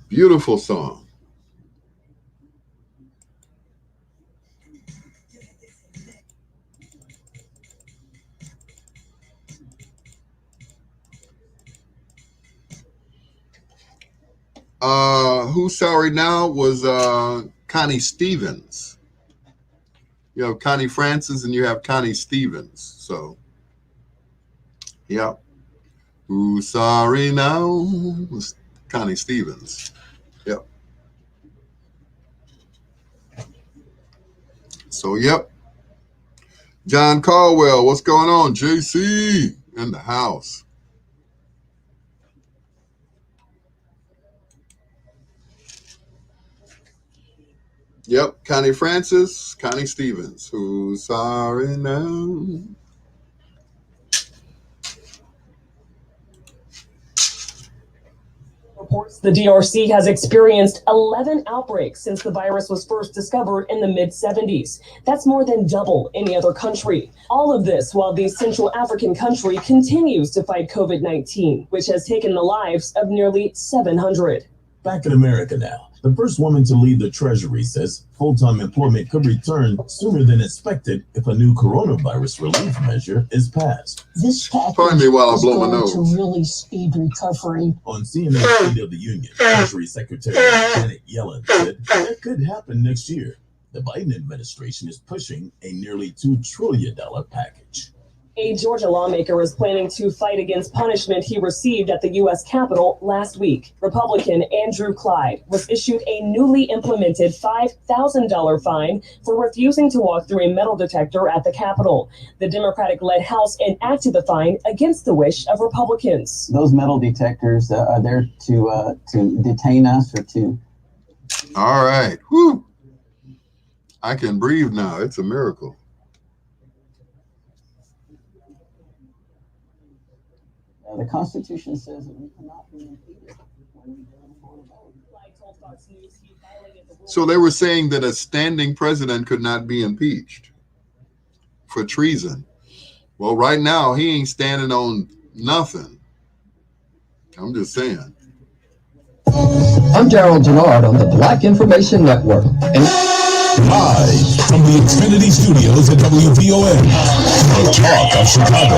Beautiful song. Who's sorry now was Connie Stevens. You have Connie Francis and you have Connie Stevens. So, yeah. Who's sorry now was Connie Stevens. Yep. So, yep. John Caldwell, what's going on? JC in the house. Yep, Connie Francis, Connie Stevens. Who's sorry now? Reports the DRC has experienced 11 outbreaks since the virus was first discovered in the mid-70s. That's more than double any other country. All of this while the Central African country continues to fight COVID-19, which has taken the lives of nearly 700. Back in America now, the first woman to lead the Treasury says full-time employment could return sooner than expected if a new coronavirus relief measure is passed. This package Pardon me while I is blow my going nose. to really speed recovery. On CNN's State of the Union, Treasury Secretary Janet Yellen said that could happen next year. The Biden administration is pushing a nearly $2 trillion package. A Georgia lawmaker is planning to fight against punishment he received at the U.S. Capitol last week. Republican Andrew Clyde was issued a newly implemented $5,000 fine for refusing to walk through a metal detector at the Capitol. The Democratic-led House enacted the fine against the wish of Republicans. Those metal detectors are there to detain us or to... All right. Whew. I can breathe now. It's a miracle. The Constitution says that we cannot be impeded when we go before the vote. So they were saying that a standing president could not be impeached for treason. Well, right now, he ain't standing on nothing. I'm just saying. I'm Gerald Gennard on the Black Information Network. Live from the Xfinity Studios at WVON. The Talk of Chicago.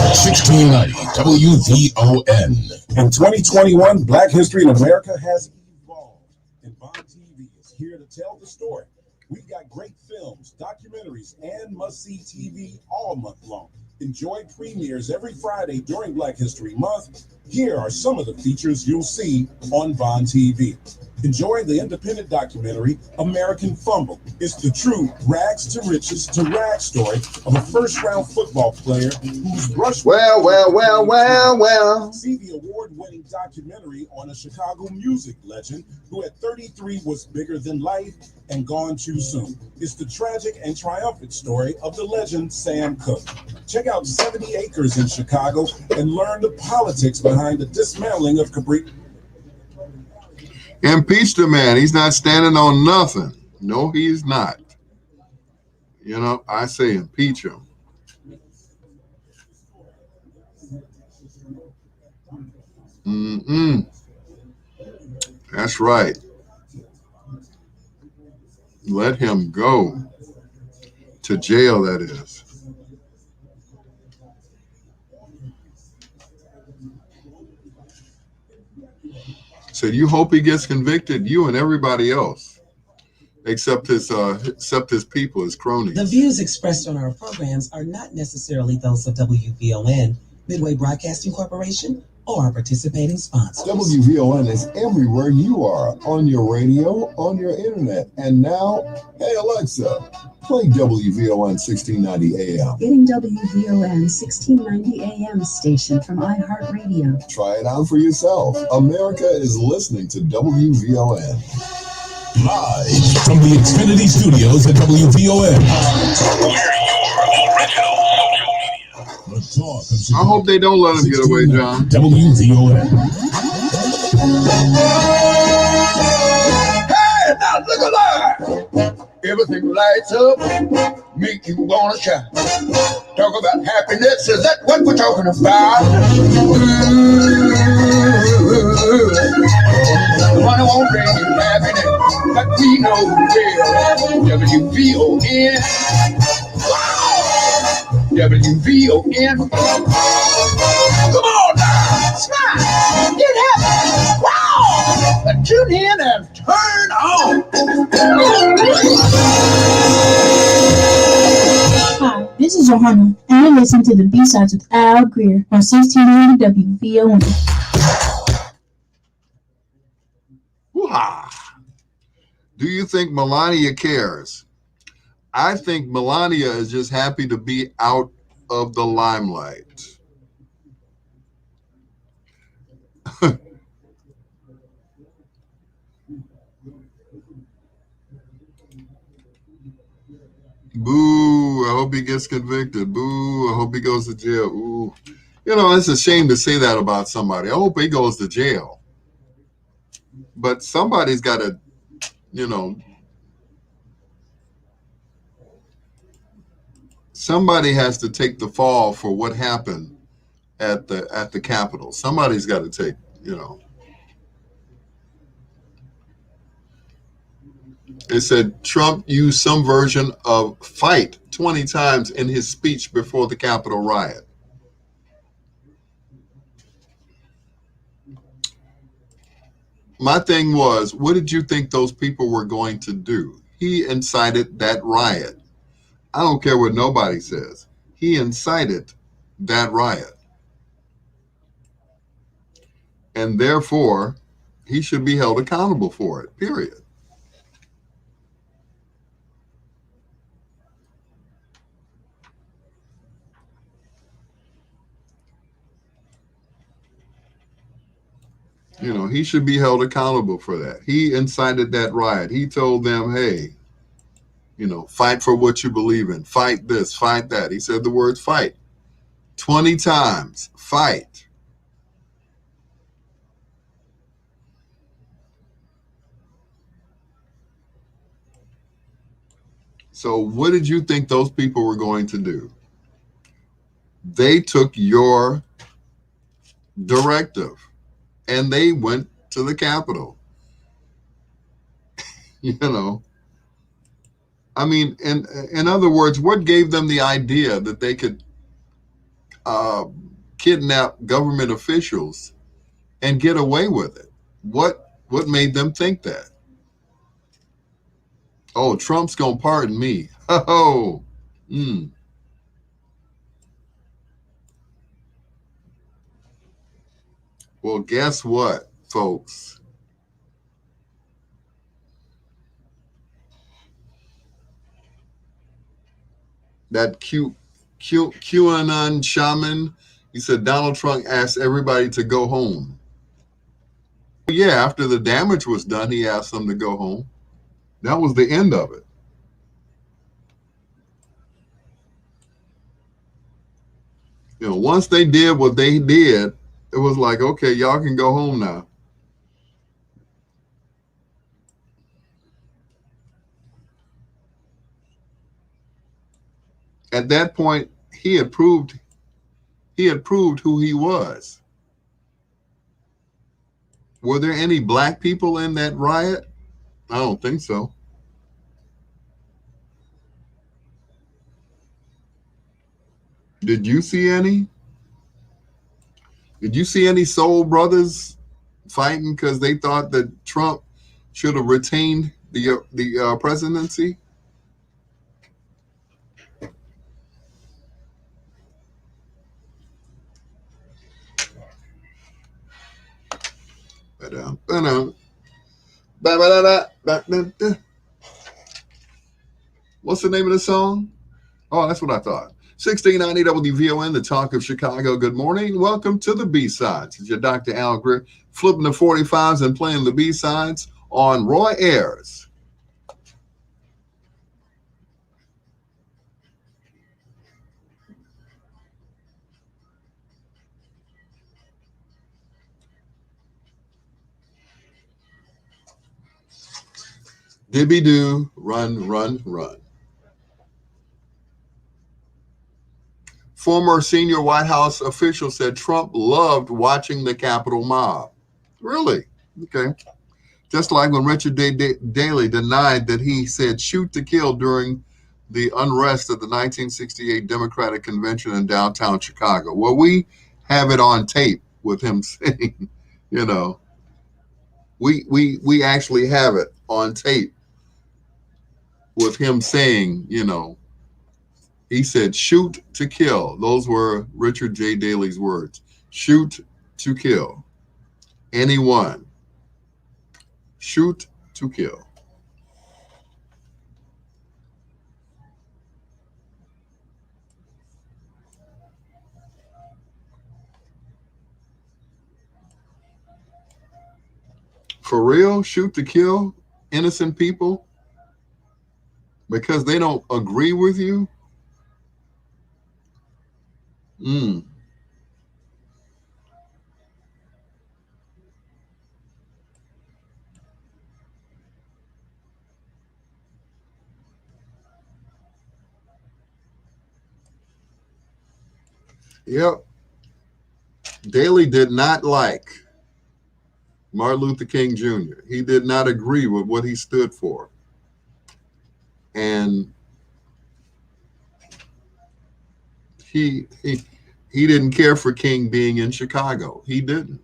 1690 WVON. In 2021, Black History in America has evolved, and Bond TV is here to tell the story. We've got great films, documentaries, and must-see TV all month long. Enjoy premieres every Friday during Black History Month. Here are some of the features you'll see on Bond TV. Enjoy the independent documentary, American Fumble. It's the true rags to riches to rags story of a first-round football player who's brushed... Well. See the award-winning documentary on a Chicago music legend who at 33 was bigger than life and gone too soon. It's the tragic and triumphant story of the legend Sam Cooke. Check out 70 Acres in Chicago and learn the politics behind the dismantling of Cabrini. Impeach the man. He's not standing on nothing. No, he's not. You know, I say impeach him. That's right. Let him go to jail, that is. So you hope he gets convicted, you and everybody else, except his people, his cronies. The views expressed on our programs are not necessarily those of WVON, Midway Broadcasting Corporation, or our participating sponsors. WVON is everywhere you are, on your radio, on your internet. And now, hey Alexa, play WVON 1690 AM. Getting WVON 1690 AM station from iHeartRadio. Try it out for yourself. America is listening to WVON. Live from the Xfinity Studios at WVON. We're your original social media. I hope they don't let him get away, John. WVON. Hey, now look alive. Everything lights up, make you wanna shine. Talk about happiness, is that what we're talking about? Money won't WVON. Come on now, smile, get happy, wow! Tune in and turn on. Hi, this is Johanna, and you listen to the B-Sides with Al Greer on 1690 WVON. Woo-ha. Do you think Melania cares? I think Melania is just happy to be out of the limelight. Boo, I hope he gets convicted. Boo, I hope he goes to jail. Ooh. You know, it's a shame to say that about somebody. I hope he goes to jail. But somebody's got to, you know, somebody has to take the fall for what happened at the Capitol. Somebody's got to take, you know. It said Trump used some version of fight 20 times in his speech before the Capitol riot. My thing was, what did you think those people were going to do? He incited that riot. I don't care what nobody says. He incited that riot. And therefore, he should be held accountable for it, period. You know, he should be held accountable for that. He incited that riot. He told them, hey, you know, fight for what you believe in. Fight this, fight that. He said the words fight 20 times. Fight. So what did you think those people were going to do? They took your directive and they went to the Capitol. You know, I mean, in other words, what gave them the idea that they could kidnap government officials and get away with it? What made them think that? Oh, Trump's gonna pardon me. Oh, Well, guess what, folks? That QAnon shaman, he said Donald Trump asked everybody to go home. Yeah, after the damage was done, he asked them to go home. That was the end of it. You know, once they did what they did, it was like, okay, y'all can go home now. At that point, he had proved who he was. Were there any black people in that riot? I don't think so. Did you see any? Did you see any soul brothers fighting because they thought that Trump should have retained the presidency? What's the name of the song? Oh, that's what I thought. 1690 WVON, the talk of Chicago. Good morning. Welcome to the B-Sides. It's your Dr. Al Greer, flipping the 45s and playing the B-Sides on Roy Ayers. Dibby-doo, run, run, run. Former senior White House official said Trump loved watching the Capitol mob. Really? Okay. Just like when Richard Daley denied that he said shoot to kill during the unrest at the 1968 Democratic Convention in downtown Chicago. Well, we have it on tape with him saying, you know, we actually have it on tape with him saying, you know, he said, shoot to kill. Those were Richard J. Daley's words. Shoot to kill. Anyone. Shoot to kill. For real? Shoot to kill innocent people because they don't agree with you? Mm. Yep. Daley did not like Martin Luther King Jr. He did not agree with what he stood for. And he didn't care for King being in Chicago. He didn't.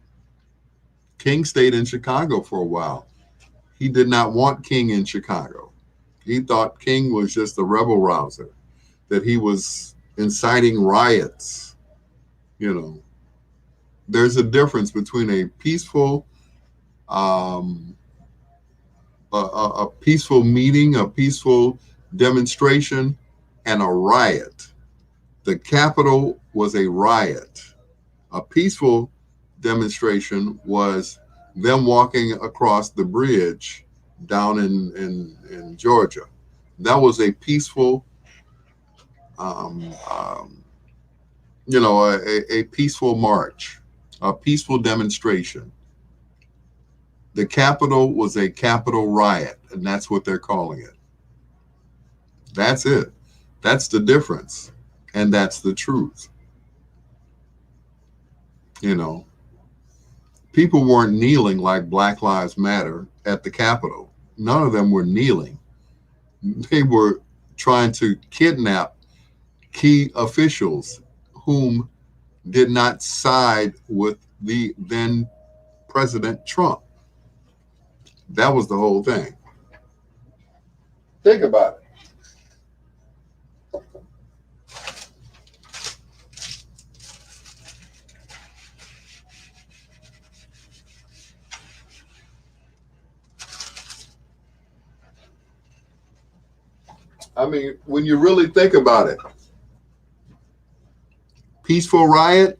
King stayed in Chicago for a while. He did not want King in Chicago. He thought King was just a rebel rouser, that he was inciting riots. You know, there's a difference between a peaceful a peaceful meeting, a peaceful demonstration, and a riot. The Capitol was a riot. A peaceful demonstration was them walking across the bridge down in Georgia. That was a peaceful, you know, a peaceful march, a peaceful demonstration. The Capitol was a Capitol riot, and that's what they're calling it. That's it. That's the difference, and that's the truth. You know, people weren't kneeling like Black Lives Matter at the Capitol. None of them were kneeling. They were trying to kidnap key officials whom did not side with the then President Trump. That was the whole thing. Think about it. I mean, when you really think about it, peaceful riot,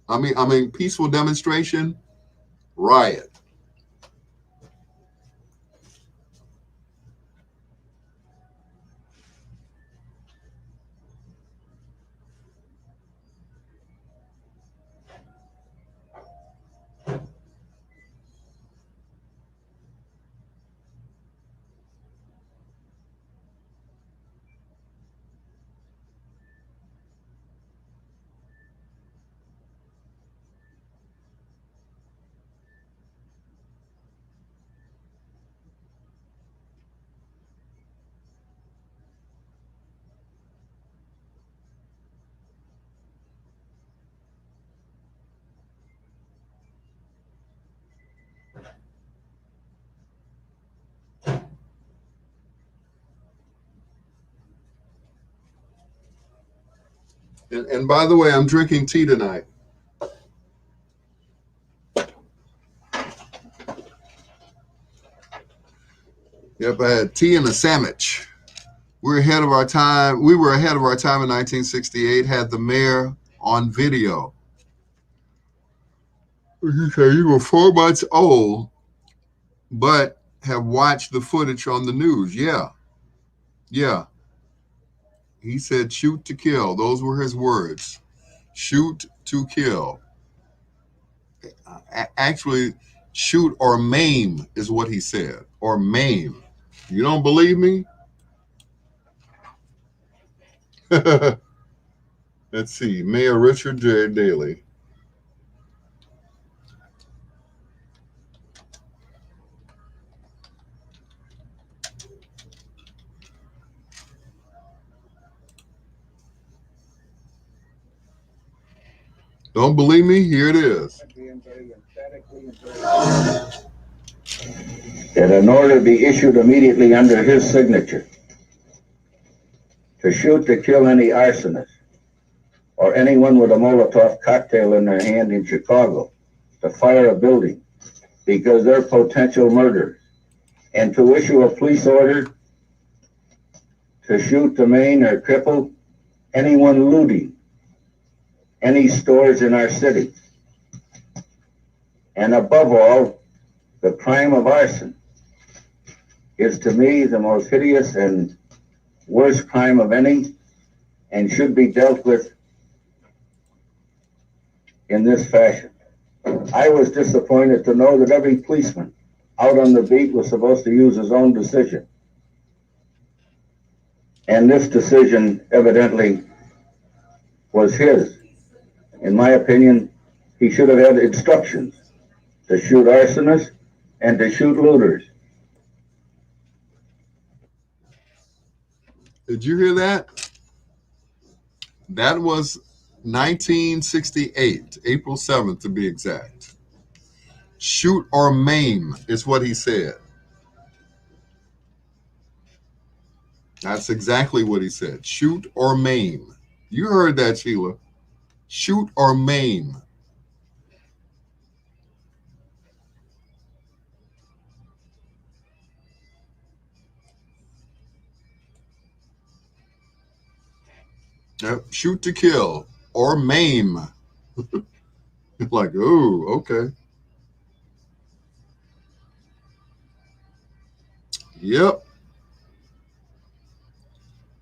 I mean, peaceful demonstration, riot. And by the way, I'm drinking tea tonight. Yep, I had tea and a sandwich. We're ahead of our time. We were ahead of our time in 1968, had the mayor on video. He said you were 4 months old, but have watched the footage on the news. Yeah. Yeah. He said shoot to kill. Those were his words. Shoot to kill. Actually, shoot or maim is what he said. Or maim. You don't believe me? Let's see. Mayor Richard J. Daley. Don't believe me? Here it is. That an order be issued immediately under his signature to shoot to kill any arsonist or anyone with a Molotov cocktail in their hand in Chicago, to fire a building because they're potential murderers, and to issue a police order to shoot, to maim, or cripple anyone looting any stores in our city. And above all, the crime of arson is to me the most hideous and worst crime of any, and should be dealt with in this fashion. I was disappointed to know that every policeman out on the beat was supposed to use his own decision. And this decision evidently was his. In my opinion, he should have had instructions to shoot arsonists and to shoot looters. Did you hear that? That was 1968, April 7th to be exact. Shoot or maim is what he said. That's exactly what he said. Shoot or maim. You heard that, Sheila. Shoot or maim. Yep. Shoot to kill or maim. Like, oh, okay. Yep.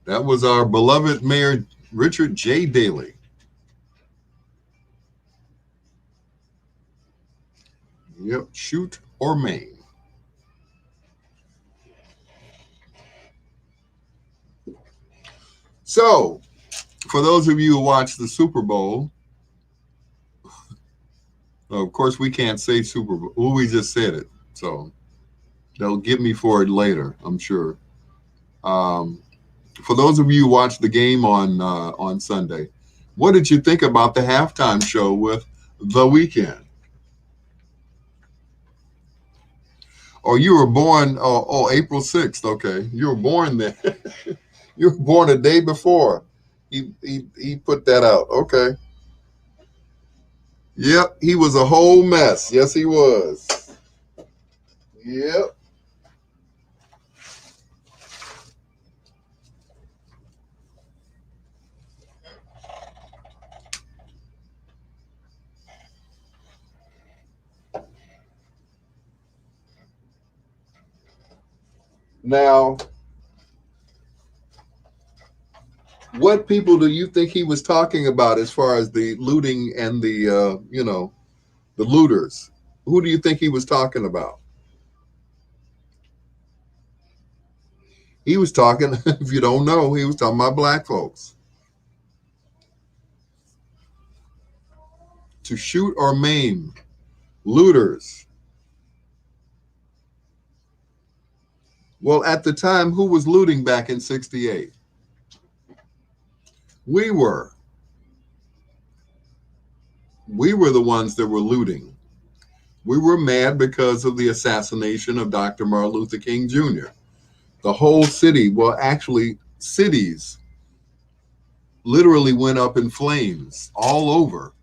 That was our beloved Mayor Richard J. Daley. Yep. Shoot or maim. So, for those of you who watch the Super Bowl, of course, we can't say Super Bowl. Well, we just said it. So, they'll get me for it later, I'm sure. For those of you who watched the game on Sunday, what did you think about the halftime show with The Weeknd? Oh, you were born, April 6th. Okay. You were born then. You were born a day before. He put that out. Okay. Yep. He was a whole mess. Yes, he was. Yep. Now, what people do you think he was talking about as far as the looting and the, the looters? Who do you think he was talking about? He was talking, if you don't know, he was talking about black folks. To shoot or maim looters. Well, at the time, who was looting back in 68? We were. We were the ones that were looting. We were mad because of the assassination of Dr. Martin Luther King Jr. The whole city, well, actually, cities literally went up in flames all over.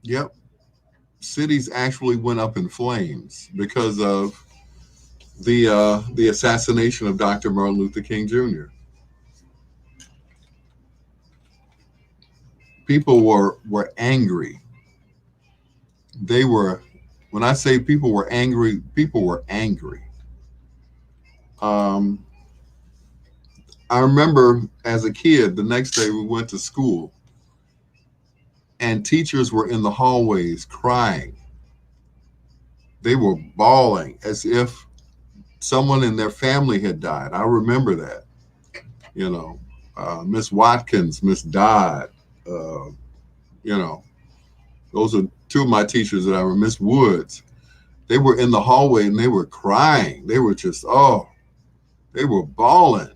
Yep. Cities actually went up in flames because of the assassination of Dr. Martin Luther King Jr. People were angry. They were, when I say people were angry, people were angry. I remember as a kid, the next day we went to school and teachers were in the hallways crying. They were bawling as if someone in their family had died. I remember that. Miss Watkins, Miss Dodd, those are two of my teachers that I remember. Miss Woods. They were in the hallway and they were crying. They were just, they were bawling.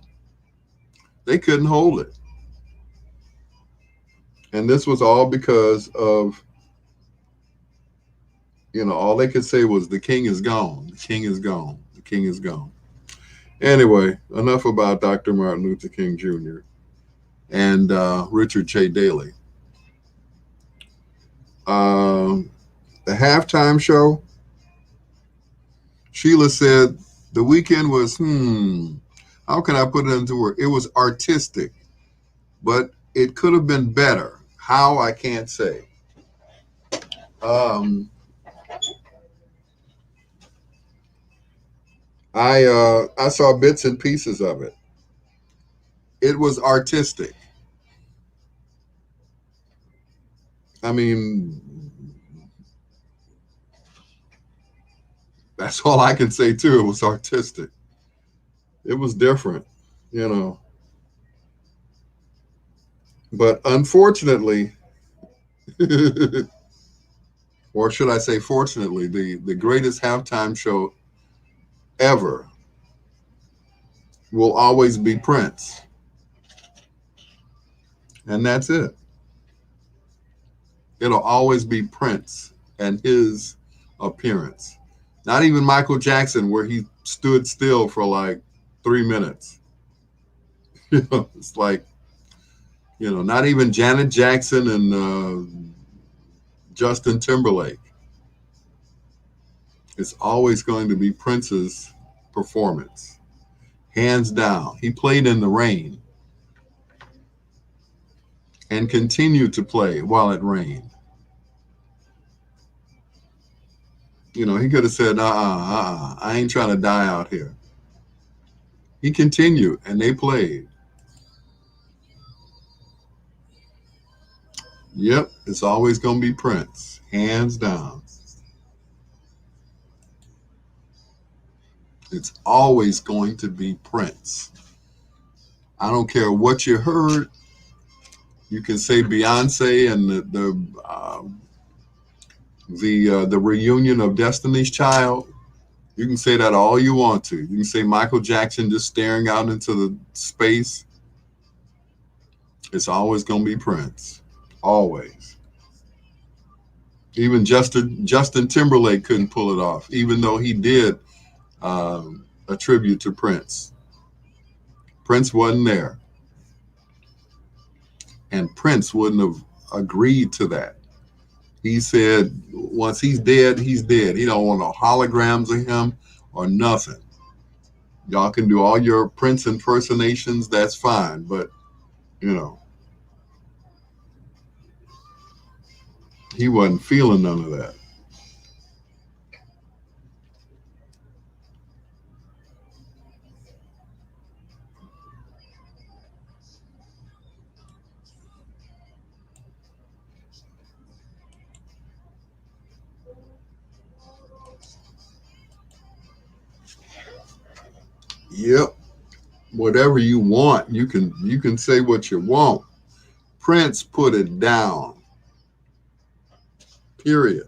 They couldn't hold it. And this was all because of, all they could say was the king is gone. The king is gone. The king is gone. Anyway, enough about Dr. Martin Luther King Jr. and Richard J. Daley. The halftime show, Sheila said the weekend was, how can I put it into words? It was artistic, but it could have been better. How, I can't say. I saw bits and pieces of it. It was artistic. I mean, that's all I can say too. It was artistic. It was different, But unfortunately, or should I say fortunately, the greatest halftime show ever will always be Prince. And that's it. It'll always be Prince and his appearance. Not even Michael Jackson, where he stood still for like 3 minutes. It's like, not even Janet Jackson and Justin Timberlake. It's always going to be Prince's performance. Hands down. He played in the rain and continued to play while it rained. He could have said, I ain't trying to die out here. He continued, and they played. Yep, it's always going to be Prince, hands down. It's always going to be Prince. I don't care what you heard. You can say Beyonce and the reunion of Destiny's Child. You can say that all you want to. You can say Michael Jackson just staring out into the space. It's always going to be Prince. Always. Even Justin Timberlake couldn't pull it off, even though he did a tribute to Prince. Prince wasn't there. And Prince wouldn't have agreed to that. He said, once he's dead, he's dead. He don't want no holograms of him or nothing. Y'all can do all your Prince impersonations, that's fine. But, he wasn't feeling none of that. Yep. Whatever you want, you can say what you want. Prince put it down. Period.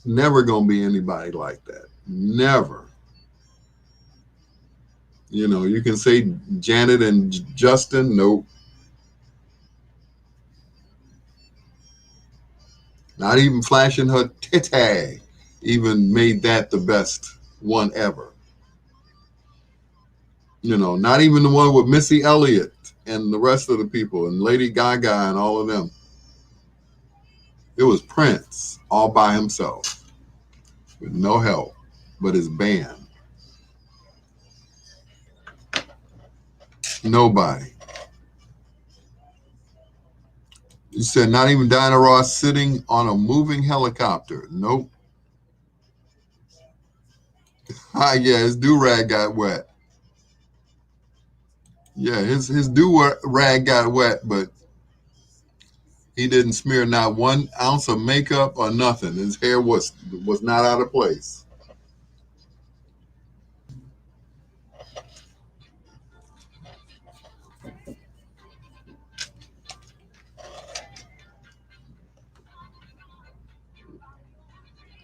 Never gonna be anybody like that. Never. You can say Janet and Justin. Nope. Not even flashing her titty even made that the best one ever. Not even the one with Missy Elliott and the rest of the people and Lady Gaga and all of them. It was Prince all by himself with no help but his band. Nobody. You said not even Diana Ross sitting on a moving helicopter. Nope. Yeah, his do-rag got wet. Yeah, his do-rag got wet, but he didn't smear not 1 ounce of makeup or nothing. His hair was not out of place.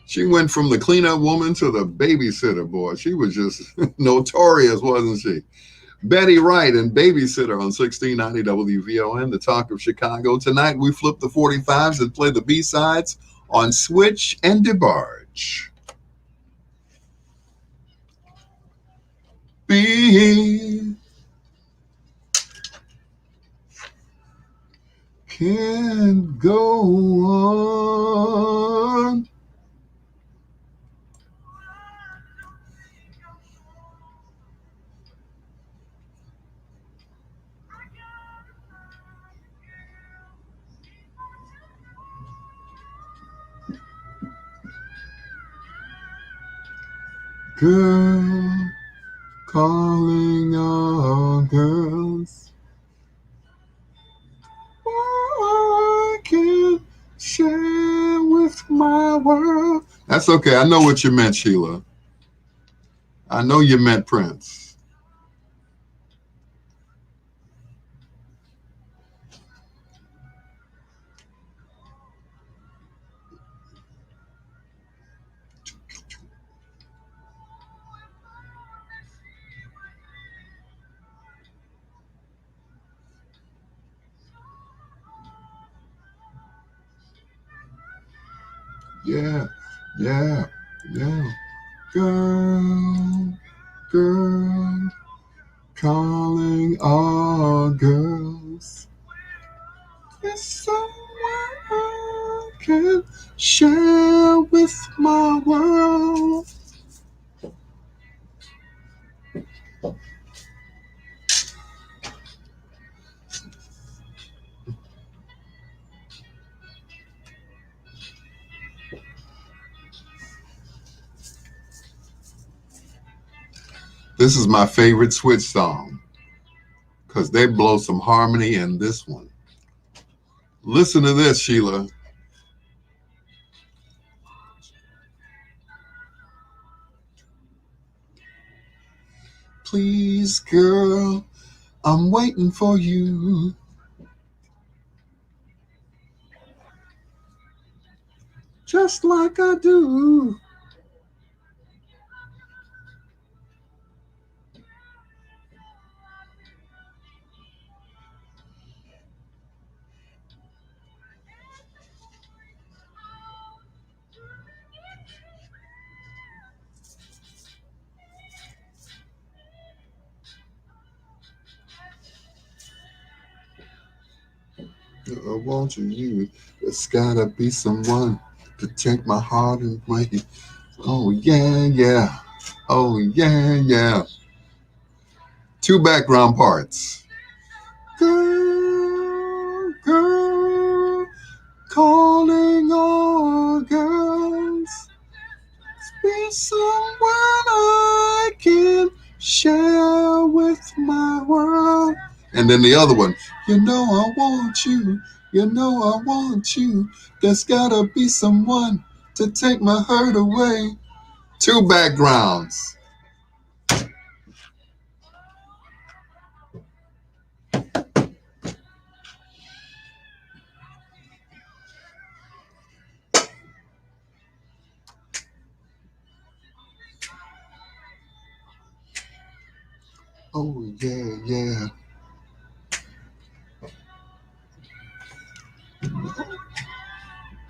She went from the cleanup woman to the babysitter, boy. She was just notorious, wasn't she? Betty Wright and Babysitter on 1690 WVON, the talk of Chicago. Tonight we flip the 45s and play the B-sides on Switch and DeBarge. B can't go on. Girl, calling all girls. I can't share with my world. That's okay. I know what you meant, Sheila. I know you meant Prince. Yeah, yeah, yeah. Girl, girl, calling all girls. It's someone I can share with my world. This is my favorite Switch song because they blow some harmony in this one. Listen to this, Sheila. Please, girl, I'm waiting for you. Just like I do. I want you. There's gotta be someone to take my heart away. Oh, yeah, yeah. Oh, yeah, yeah. Two background parts. Girl, girl, calling all girls. Be someone I can share with my world. And then the other one, you know I want you, you know I want you. There's gotta be someone to take my hurt away. Two backgrounds. Oh, yeah, yeah.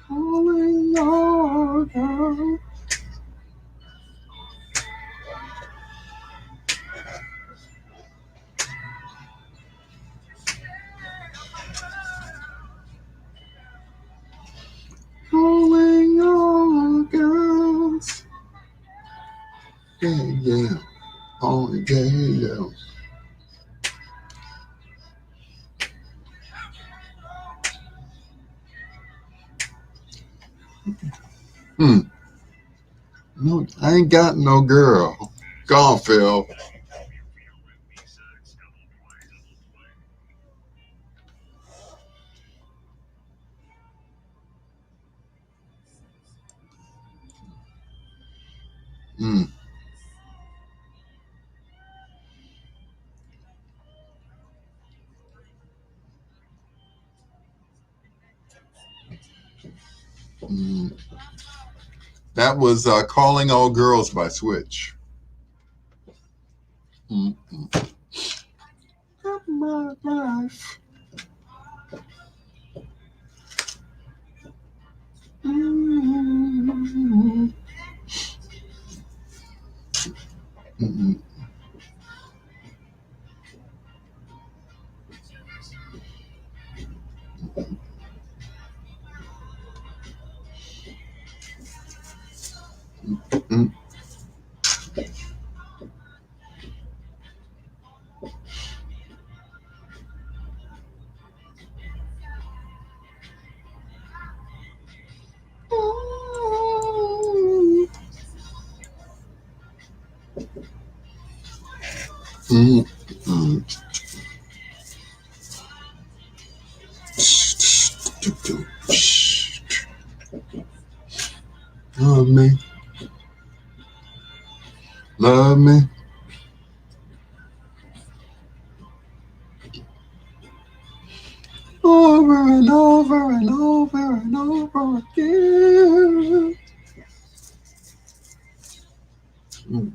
Calling all girls. Calling all girls. Yeah, yeah. Oh, yeah, yeah. No, I ain't got no girl. Go on, Phil. That was Calling All Girls by Switch. my life. Mm-hmm. Mm-hmm. Mm-hmm. Mm-hmm. Love me, love me. Over and over and over and over again. Mm.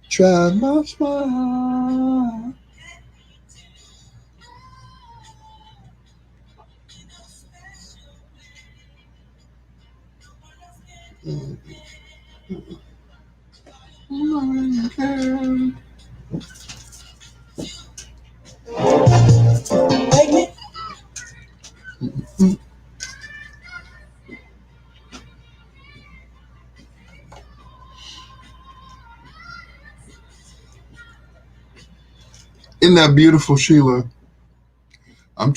Try my smile. Mm. Isn't that beautiful, Sheila? I'm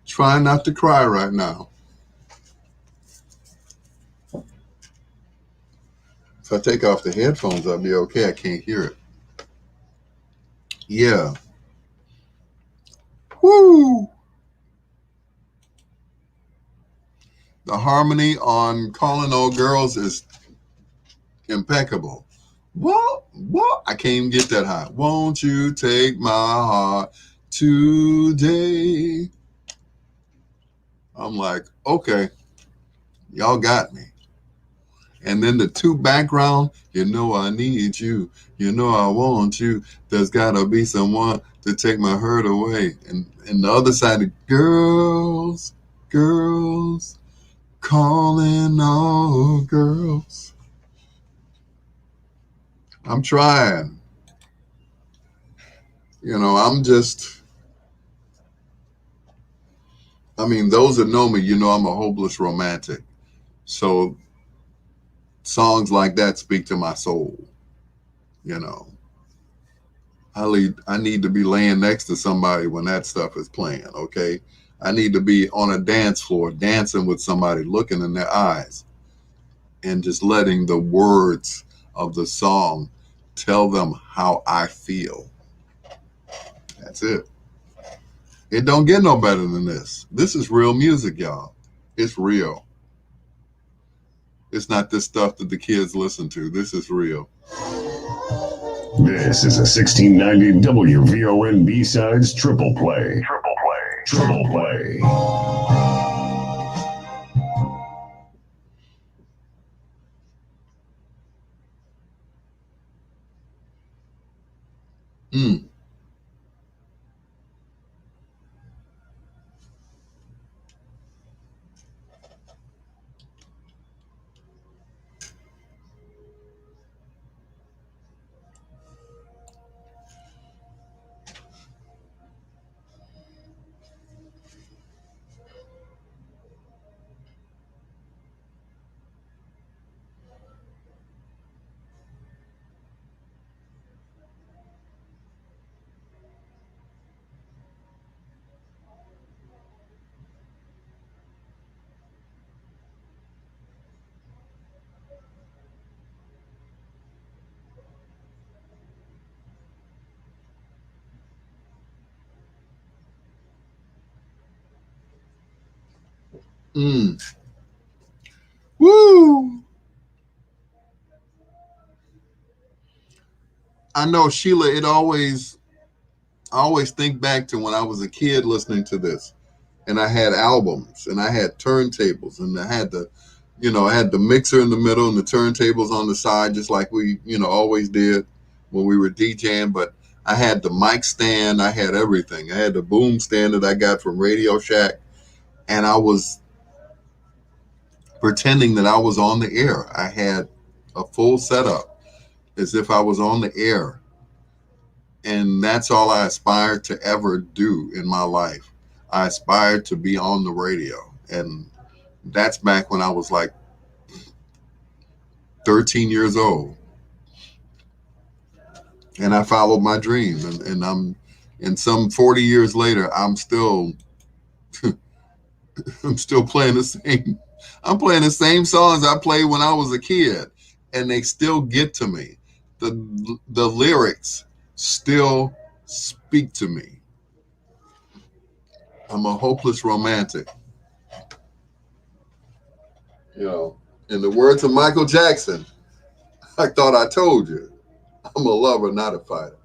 trying not to cry right now. If I take off the headphones, I'll be okay. I can't hear it. Yeah. Woo! The harmony on Calling All Girls is impeccable. What? I can't even get that high. Won't you take my heart today? I'm like, okay, y'all got me. And then the two background, you know I need you. You know I want you. There's gotta be someone to take my hurt away. And the other side, girls, girls, calling all girls. I'm trying. You know, those that know me, you know I'm a hopeless romantic. So songs like that speak to my soul, you know. I need to be laying next to somebody when that stuff is playing, okay? I need to be on a dance floor dancing with somebody, looking in their eyes and just letting the words of the song tell them how I feel. That's it. It don't get no better than this. This is real music, y'all. It's real. It's not this stuff that the kids listen to. This is real. This is a 1690 WVON B-Sides Triple Play. Triple Play. Mm. Mm. Woo! I know, Sheila, I always think back to when I was a kid listening to this. and I had albums, and I had turntables, and I had I had the mixer in the middle and the turntables on the side, just like we, always did when we were DJing. But I had the mic stand, I had everything. I had the boom stand that I got from Radio Shack, and I was pretending that I was on the air. I had a full setup as if I was on the air. And that's all I aspired to ever do in my life. I aspired to be on the radio. And that's back when I was like 13 years old. And I followed my dream. And some 40 years later, I'm still playing the same. I'm playing the same songs I played when I was a kid, and they still get to me. The lyrics still speak to me. I'm a hopeless romantic. In the words of Michael Jackson, I thought I told you, I'm a lover, not a fighter.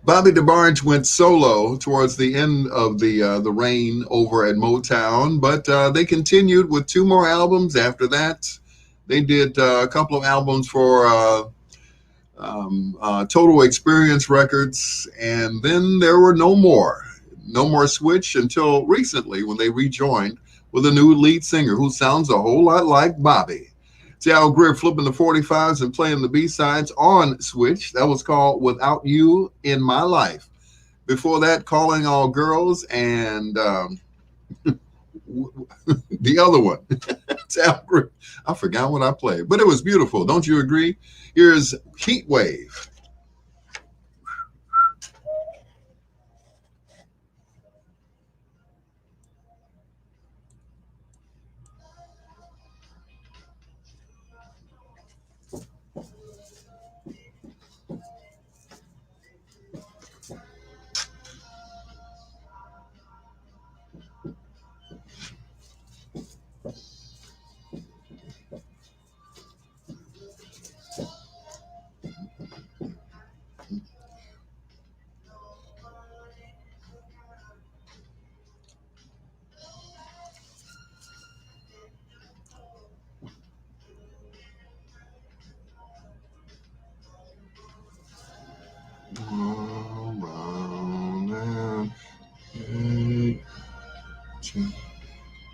Bobby DeBarge went solo towards the end of the reign over at Motown, but they continued with 2 more albums after that. They did a couple of albums for Total Experience Records, and then there were no more Switch until recently when they rejoined with a new lead singer who sounds a whole lot like Bobby. It's Al Greer flipping the 45s and playing the B-sides on Switch. That was called Without You in My Life. Before that, Calling All Girls and the other one. It's Al Greer. I forgot what I played, but it was beautiful. Don't you agree? Here's Heat Wave.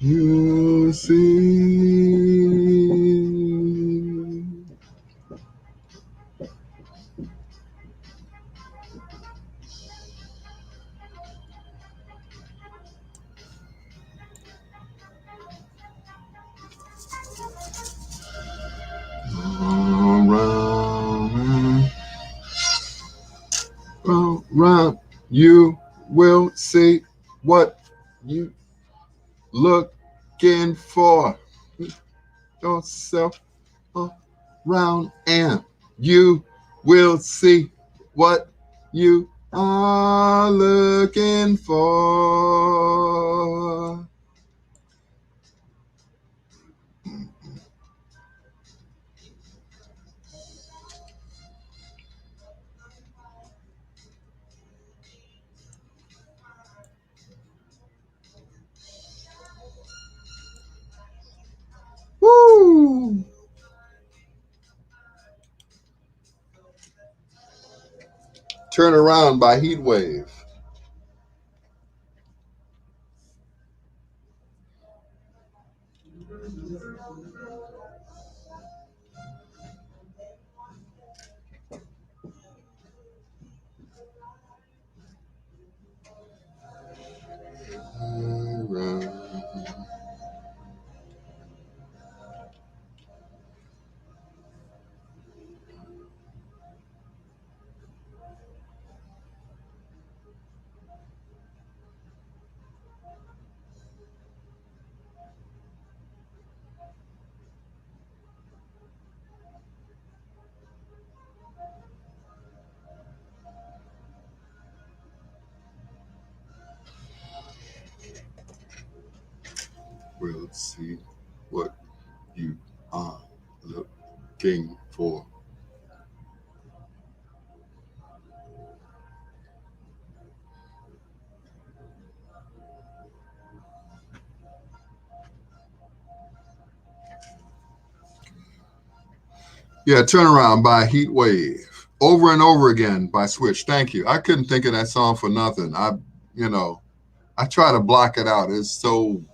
You see. Around, you will see what you looking for. Yourself around, and you will see what you are looking for. Turn Around by Heat Wave. Well, let's see what you are looking for. Yeah, Turn Around by Heat Wave. Over and Over Again by Switch. Thank you. I couldn't think of that song for nothing. I try to block it out. It's so,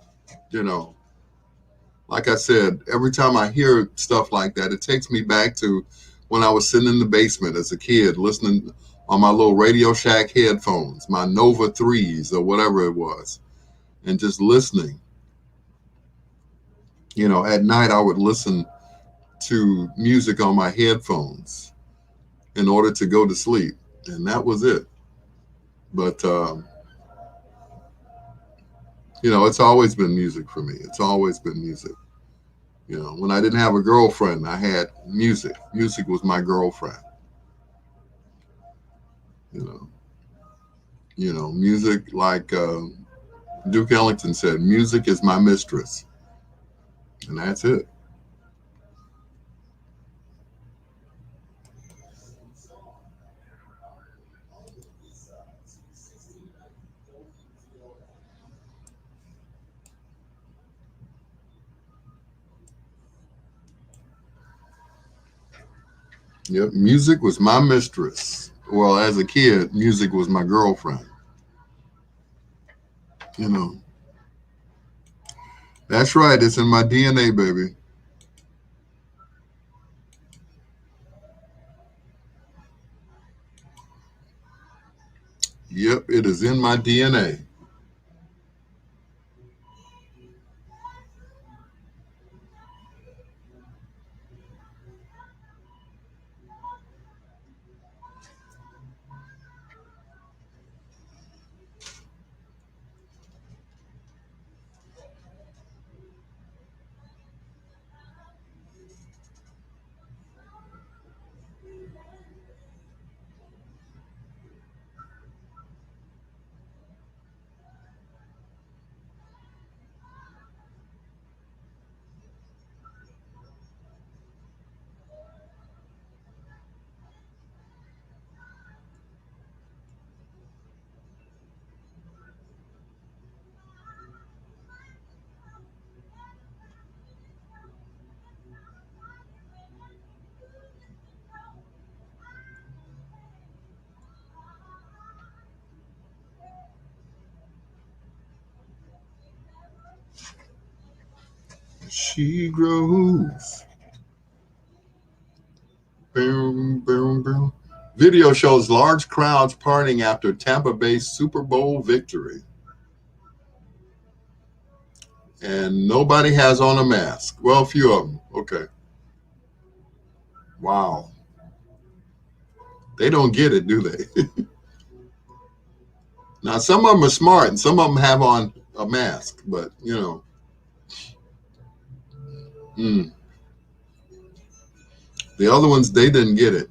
like I said, every time I hear stuff like that, it takes me back to when I was sitting in the basement as a kid listening on my little Radio Shack headphones, my Nova 3s or whatever it was, and just listening. At night I would listen to music on my headphones in order to go to sleep. And that was it. But, it's always been music for me. It's always been music. When I didn't have a girlfriend, I had music. Music was my girlfriend. Music, like Duke Ellington said, music is my mistress. And that's it. Yep, music was my mistress. Well, as a kid, music was my girlfriend. That's right. It's in my DNA, baby. Yep, it is in my DNA. She grows. Boom, boom, boom. Video shows large crowds partying after Tampa Bay's Super Bowl victory. And nobody has on a mask. Well, a few of them. Okay. Wow. They don't get it, do they? Now, some of them are smart and some of them have on a mask, but, The other ones, they didn't get it.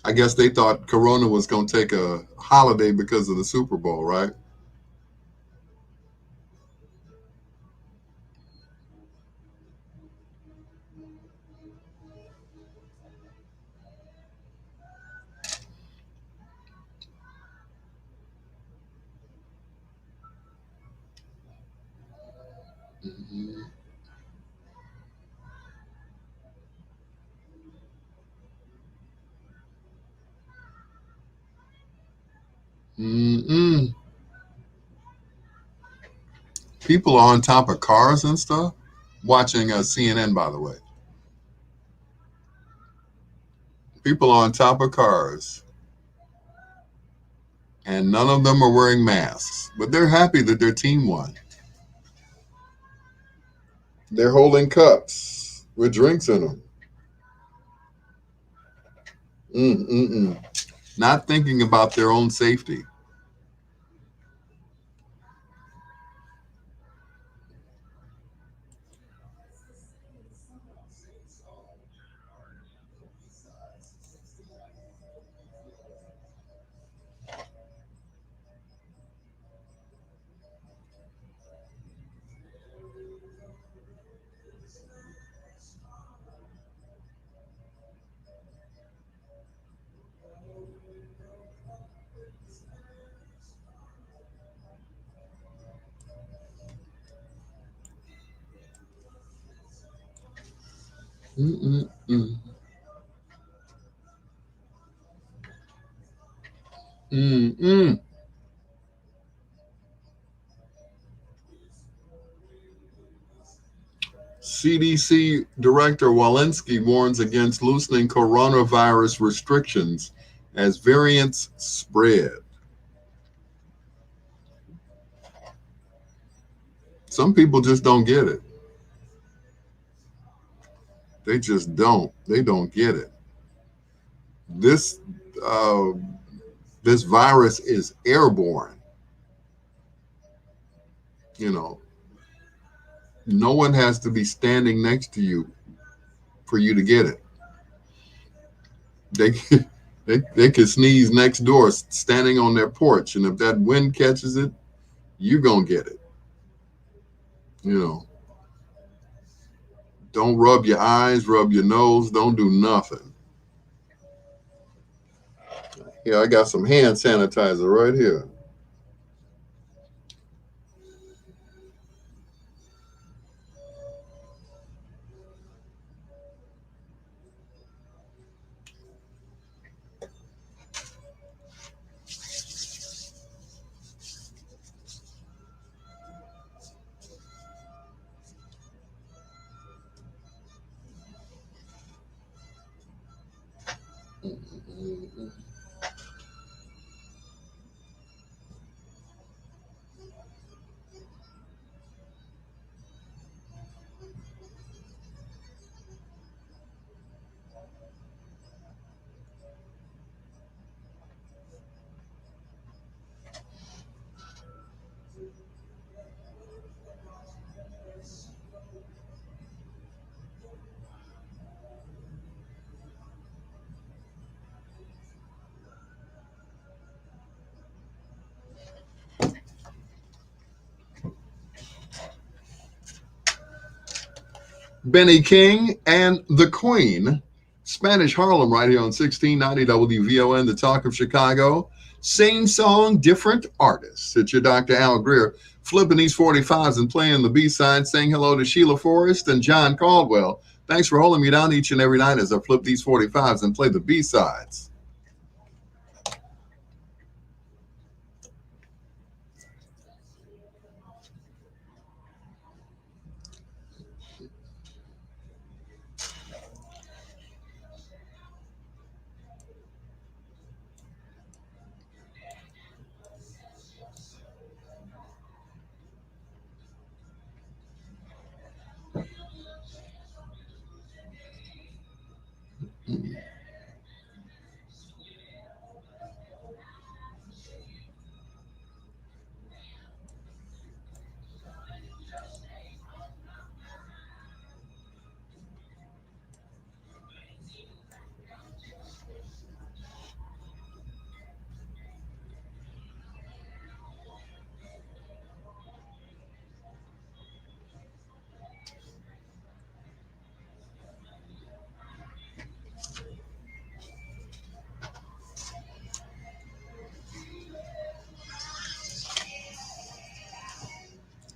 I guess they thought Corona was going to take a holiday because of the Super Bowl, right? Mm-hmm. People are on top of cars and stuff. Watching CNN, by the way. People are on top of cars. And none of them are wearing masks. But they're happy that their team won. They're holding cups with drinks in them. Not thinking about their own safety. CDC Director Walensky warns against loosening coronavirus restrictions as variants spread. Some people just don't get it. They just don't. They don't get it. This virus is airborne. You know, no one has to be standing next to you for you to get it. They could sneeze next door, standing on their porch, and if that wind catches it, you're gonna get it. You know, don't rub your eyes, rub your nose, don't do nothing. Yeah, I got some hand sanitizer right here. Benny King and the Queen, Spanish Harlem, right here on 1690 WVON, the Talk of Chicago. Same song, different artists. It's your Dr. Al Greer, flipping these 45s and playing the B-side, saying hello to Sheila Forrest and John Caldwell. Thanks for holding me down each and every night as I flip these 45s and play the B-sides.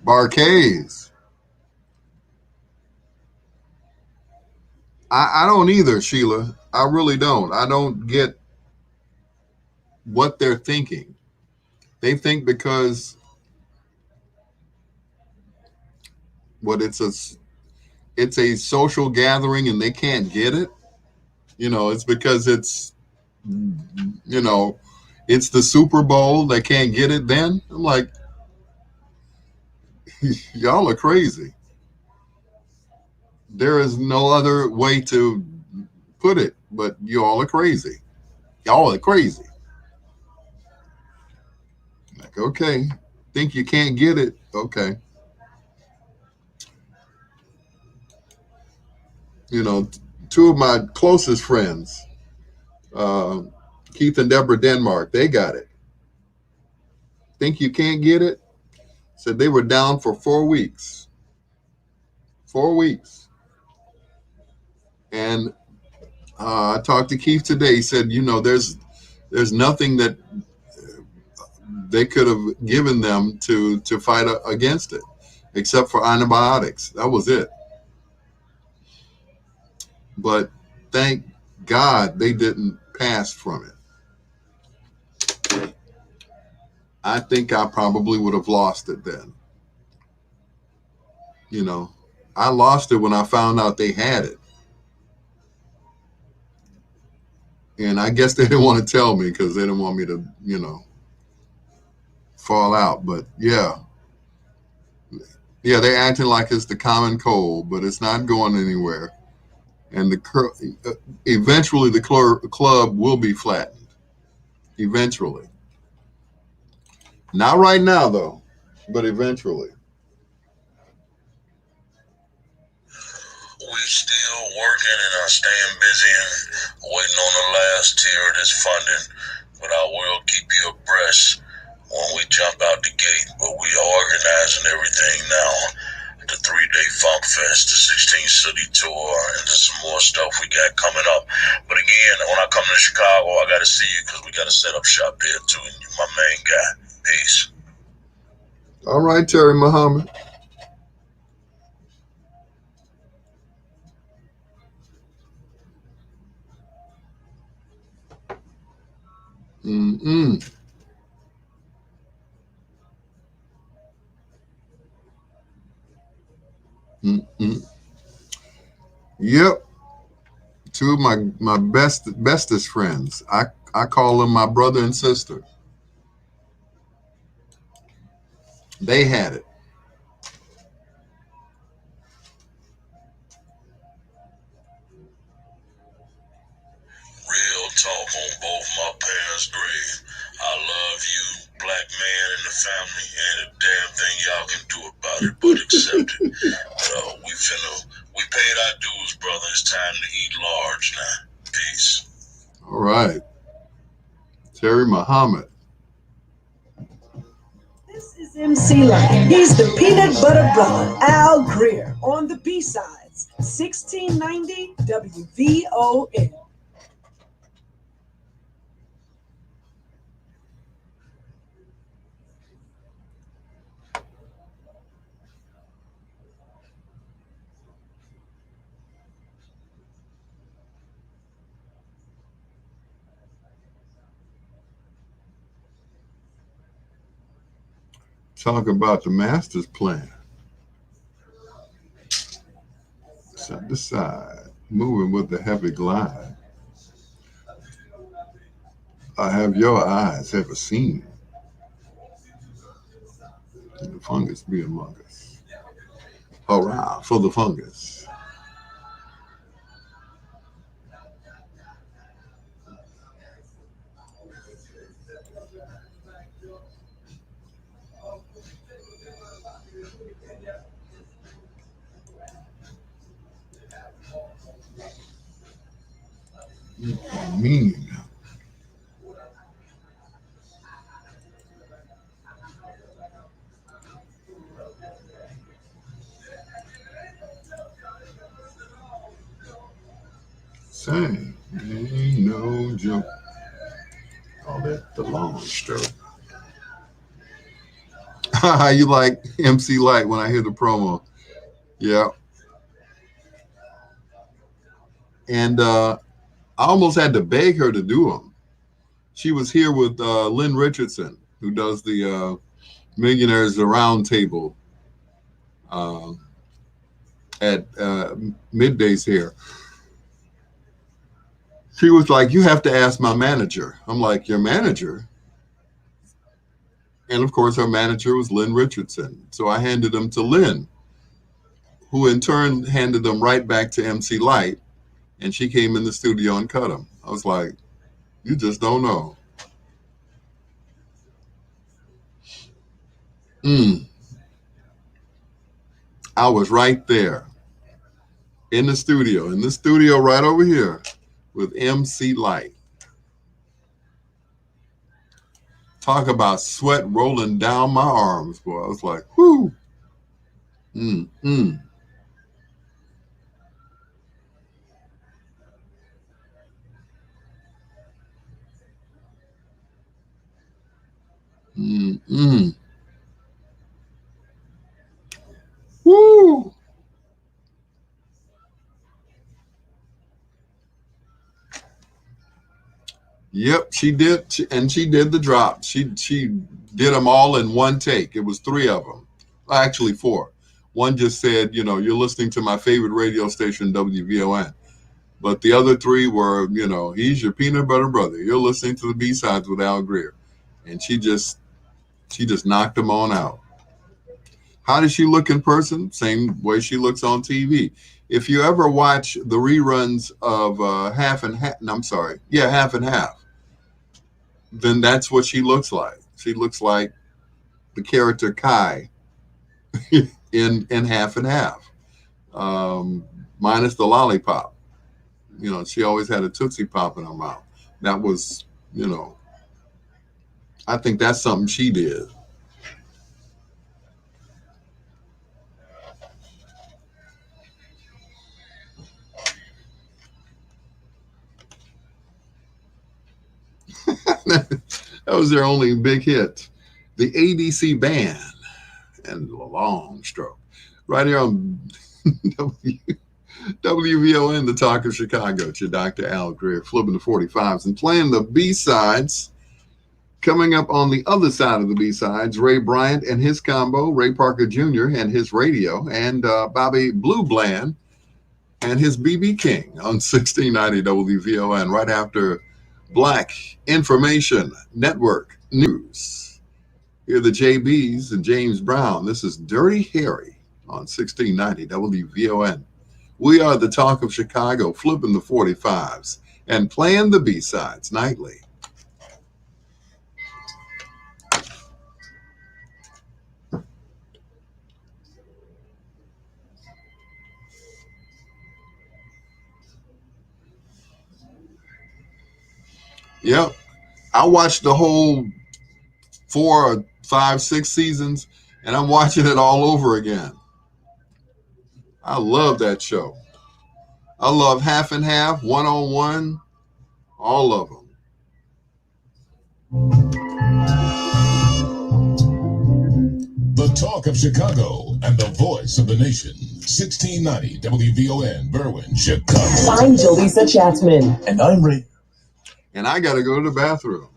Barcades. I don't either, Sheila. I really don't. I don't get what they're thinking. They think because what it's a social gathering and they can't get it. It's because it's it's the Super Bowl. They can't get it then. I'm like, y'all are crazy. There is no other way to put it, but y'all are crazy. Y'all are crazy. Like, okay, think you can't get it? Okay. Two of my closest friends, Keith and Deborah Denmark, they got it. Think you can't get it? Said they were down for 4 weeks. 4 weeks. And I talked to Keith today. He said, there's nothing that they could have given them to fight against it, except for antibiotics. That was it. But thank God they didn't pass from it. I think I probably would have lost it then. I lost it when I found out they had it. And I guess they didn't want to tell me because they didn't want me to, fall out. But yeah, they're acting like it's the common cold, but it's not going anywhere. And eventually the club will be flattened. Eventually. Not right now, though, but eventually. We still working and are staying busy and waiting on the last tier of this funding, but I will keep you abreast when we jump out the gate. But we are organizing everything now. The 3-day Funk Fest, the 16th City Tour, and there's some more stuff we got coming up. But again, when I come to Chicago, I got to see you because we got to set up shop there too. And you're my main guy. Peace. All right, Terry Muhammad. Mm-mm. Mm-mm. Yep. Two of my bestest friends. I call them my brother and sister. They had it. Real talk on both my parents' grave. I love you, black man, and the family. Ain't a damn thing y'all can do about it but accept it. We paid our dues, brother. It's time to eat large now. Peace. All right. Terry Muhammad. This is MC Light. He's the peanut butter brother, Al Greer, on the B-sides, 1690 WVON. Talk about the master's plan. Side to side, moving with the heavy glide. I have your eyes ever seen the fungus be among us. Hurrah for the fungus. Mean. Say, ain't no joke. Call that the long stroke. How you like MC Light when I hear the promo? Yeah. And I almost had to beg her to do them. She was here with Lynn Richardson, who does the Millionaires Roundtable at middays here. She was like, "You have to ask my manager." I'm like, "Your manager?" And of course, her manager was Lynn Richardson. So I handed them to Lynn, who in turn handed them right back to MC Light. And she came in the studio and cut them. I was like, "You just don't know." I was right there in the studio right over here with MC Light. Talk about sweat rolling down my arms, boy. I was like, whoo. Mm, mm. Mm, mm. Woo. Yep, she did, and she did the drop. She did them all in one take. It was 3 of them, actually 4. One just said, "You're listening to my favorite radio station, WVON." But the other 3 were, "He's your peanut butter brother. You're listening to the B-sides with Al Greer," and she just knocked them on out. How does she look in person? Same way she looks on TV. If you ever watch the reruns of Half and Half, no, I'm sorry, yeah, Half and Half, then that's what she looks like. She looks like the character Kai in Half and Half, minus the lollipop. She always had a Tootsie Pop in her mouth. That was, I think that's something she did. That was their only big hit. The ADC Band and the Long Stroke. Right here on WVON, the Talk of Chicago. It's your Dr. Al Greer, flipping the 45s and playing the B-sides. Coming up on the other side of the B-sides, Ray Bryant and his combo, Ray Parker Jr. and his radio, and Bobby Blue Bland and his BB King on 1690 WVON, right after Black Information Network News. Here are the JBs and James Brown. This is Dirty Harry on 1690 WVON. We are the Talk of Chicago, flipping the 45s and playing the B-sides nightly. Yep. I watched the whole 4, 5, 6 seasons, and I'm watching it all over again. I love that show. I love Half and Half, One on One, all of them. The Talk of Chicago and the voice of the nation. 1690 WVON, Berwyn, Chicago. I'm Jaleesa Chapman. And I'm Ray. And I got to go to the bathroom.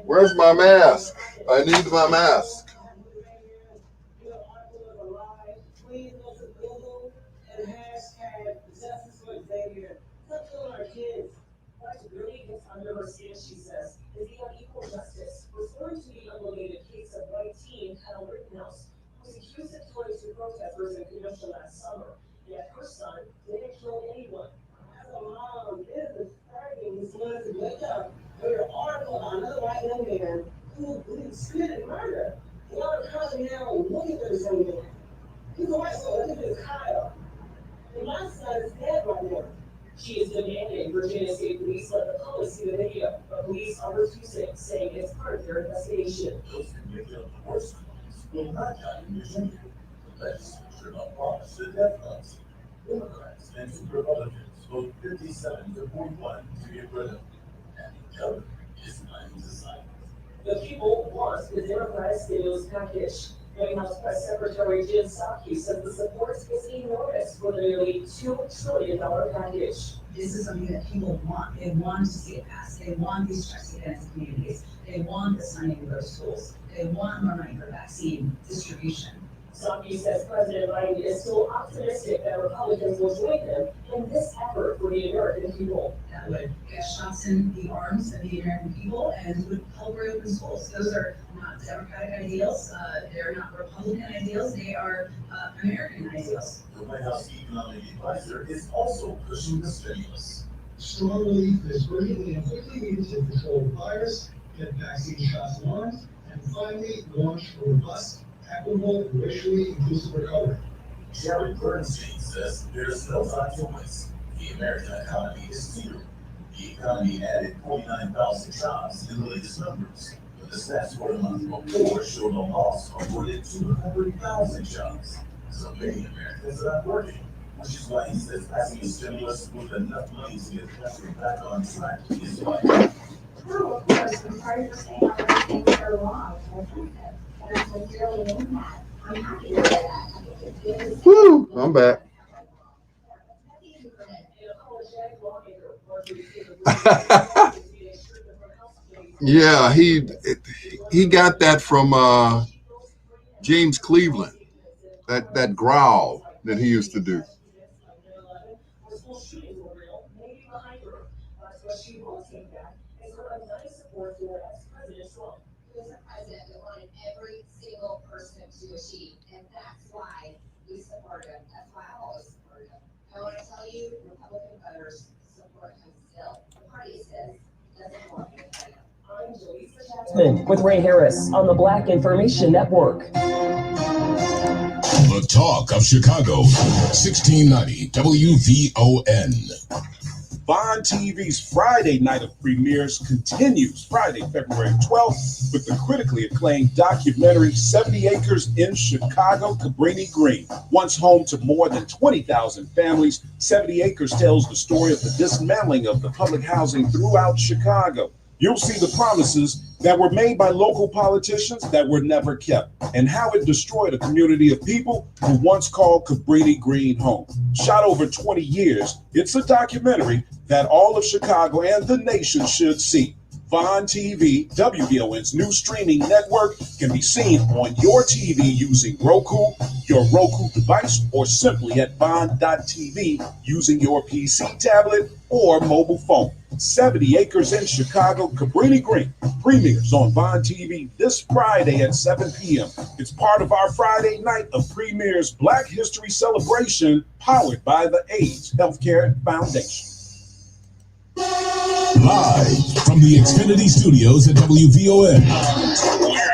Where's my mask? I need my mask. She is demanding Virginia State Police let the public see the video, but police are refusing, saying it's part of their investigation. Those convicted of the worst crimes will not die in Virginia. The legislature abolished the death penalty. Democrats and 2 Republicans vote 57 to 41 to get rid of it. And the government is undecided. The people want the Democratic stimulus package. White House Press Secretary Jen Psaki says the support is enormous for the nearly $2 trillion package. This is something that people want. They want to see it pass. They want these checks to get into communities. They want the signing of those schools. They want more money for vaccine distribution. Psaki says President Biden is still optimistic that Republicans will join him in this effort for the American people. That would get shots in the arms of the American people and would help reopen schools. Those are not Democratic ideals. They're not Republican ideals. They are American ideals. The White House economic advisor is also pushing the stimulus. Strong relief is urgently and quickly needed to control the virus, get vaccine shots and arms, and finally launch a robust, equitable, and racially inclusive recovery. Jared Bernstein says there's no time to waste. The American economy is teetering. The economy added 49,000 jobs in the latest numbers. But the stats for the month before showed a loss of more than 200,000 jobs. So many Americans are not working, which is why he says passing a stimulus with enough money to get the country back on track is vital. True, of course, I'm sorry for saying all those things that are wrong and offensive, and I sincerely mean that. I'm happy with that. Woo, I'm back. Yeah, he got that from James Cleveland, that growl that he used to do. Was a president that wanted every single person to achieve, and that's why we support him. That's why I always support him. I want to tell you, Republican voters support him still. The party says doesn't want him to. With Ray Harris on the Black Information Network. The Talk of Chicago, 1690 WVON. Vaughn TV's Friday night of premieres continues Friday, February 12th with the critically acclaimed documentary 70 Acres in Chicago, Cabrini Green. Once home to more than 20,000 families, 70 Acres tells the story of the dismantling of the public housing throughout Chicago. You'll see the promises that were made by local politicians that were never kept, and how it destroyed a community of people who once called Cabrini Green home. Shot over 20 years, it's a documentary that all of Chicago and the nation should see. Vaughn TV, WVON's new streaming network, can be seen on your TV using Roku, your Roku device, or simply at Vaughn.tv using your PC, tablet, or mobile phone. 70 Acres in Chicago, Cabrini Green premieres on Vaughn TV this Friday at 7 p.m. It's part of our Friday night of premieres Black History Celebration, powered by the AIDS Healthcare Foundation. Live from the Xfinity Studios at WVON. We're your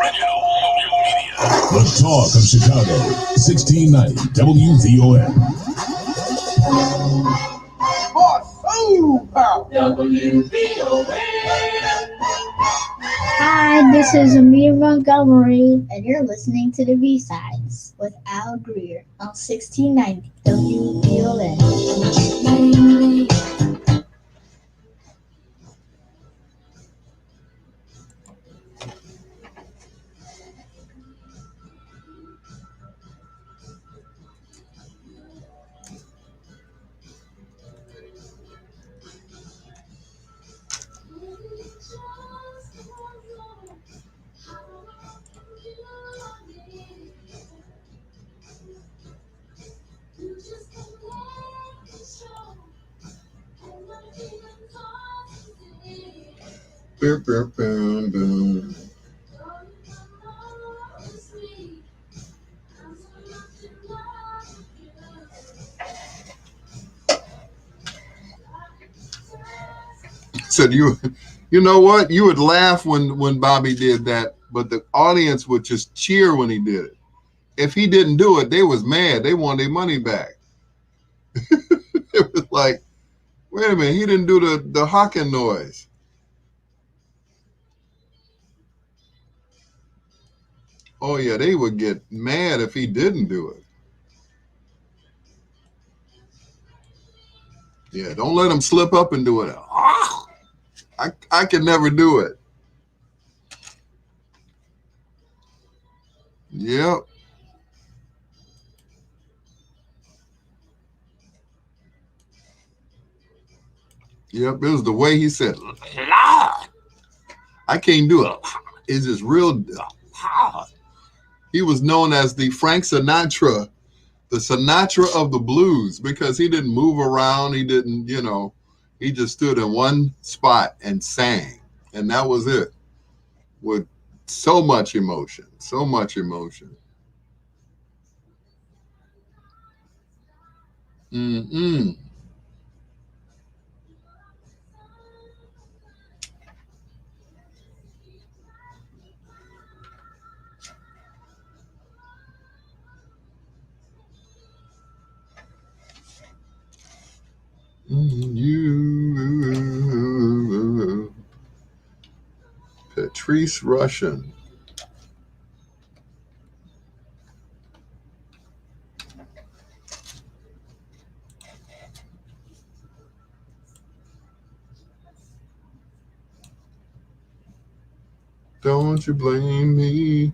original social media. The Talk of Chicago, 1690 WVON. Hi, this is Amir Montgomery, and you're listening to the B-Sides with Al Greer on 1690 WVON. Boom, boom, boom, boom. Said you know what? You would laugh when Bobby did that, but the audience would just cheer when he did it. If he didn't do it, they was mad. They wanted their money back. It was like, wait a minute, he didn't do the hawking noise. Oh yeah, they would get mad if he didn't do it. Yeah, don't let him slip up and do it. Ah, I can never do it. Yep. Yep. It was the way he said, "La." I can't do it. It's just real. He was known as the Frank Sinatra, the Sinatra of the blues, because he didn't move around. He didn't, he just stood in one spot and sang. And that was it, with so much emotion, so much emotion. Mm-mm. You, Patrice Rushen. Don't you blame me.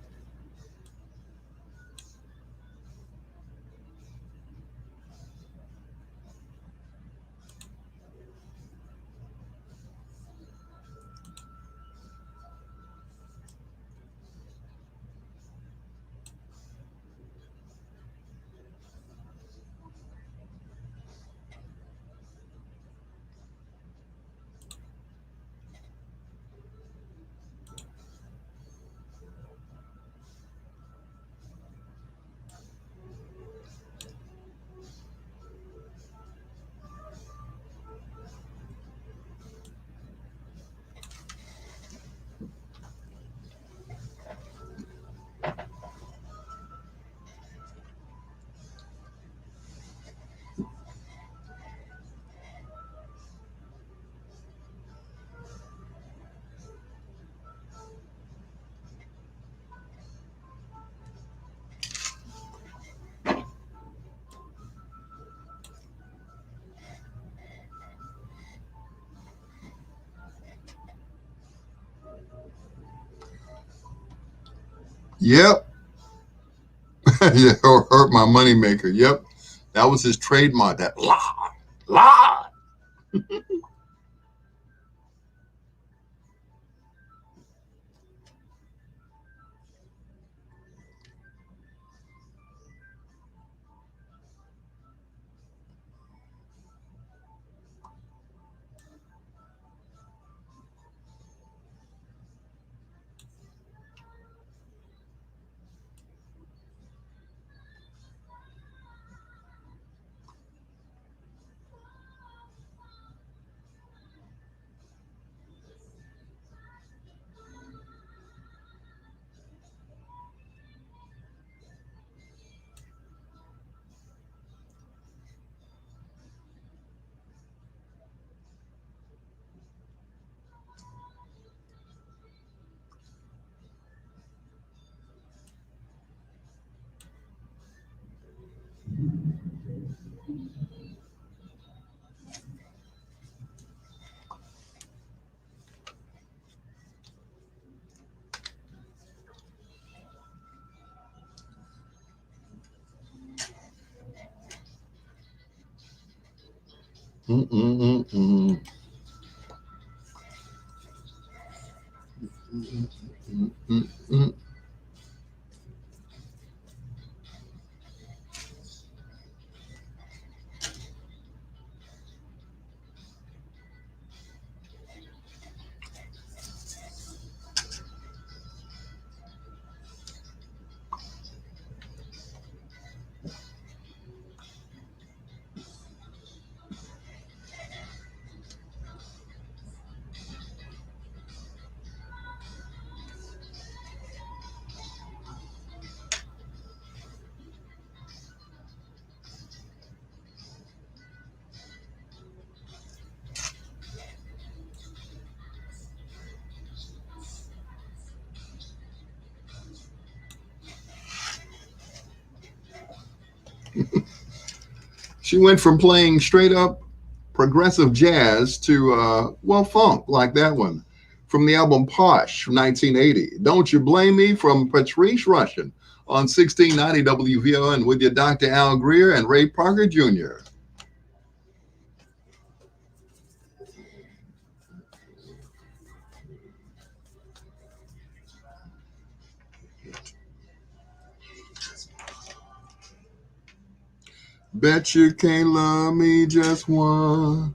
Yep. Yeah, hurt my moneymaker. Yep. That was his trademark. That la, la. Mm-mm-mm-mm. Mm-mm-mm-mm. She went from playing straight up progressive jazz to, funk, like that one. From the album Posh from 1980. Don't You Blame Me from Patrice Rushen on 1690 WVON with your Dr. Al Greer and Ray Parker Jr. Bet you can't love me just once.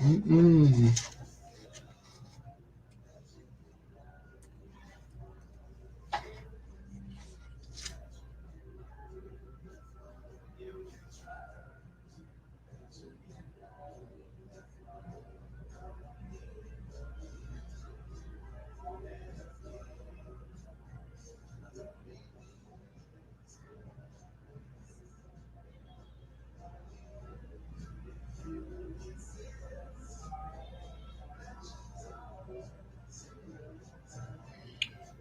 Mm-mm.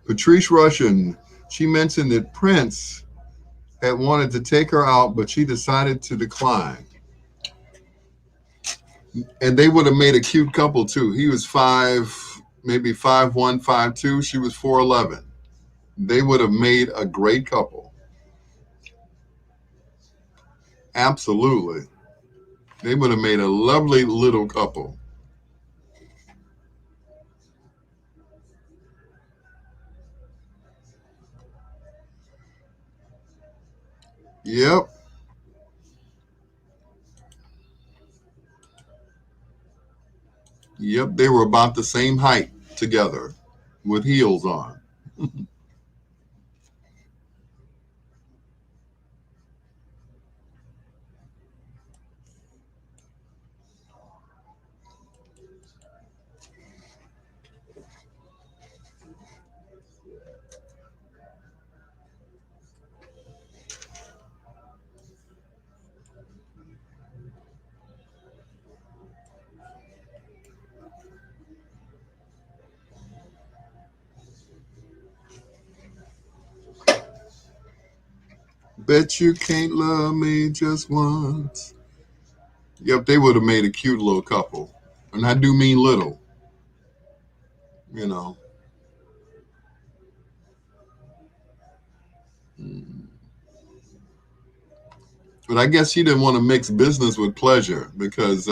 Patrice Rushen, she mentioned that Prince had wanted to take her out, but she decided to decline. And they would have made a cute couple too. He was maybe 5'1", 5'2". She was 4'11". They would have made a great couple. Absolutely. They would have made a lovely little couple. Yep. Yep. They were about the same height together with heels on. Bet you can't love me just once. Yep, they would have made a cute little couple. And I do mean little, you know. But I guess she didn't want to mix business with pleasure because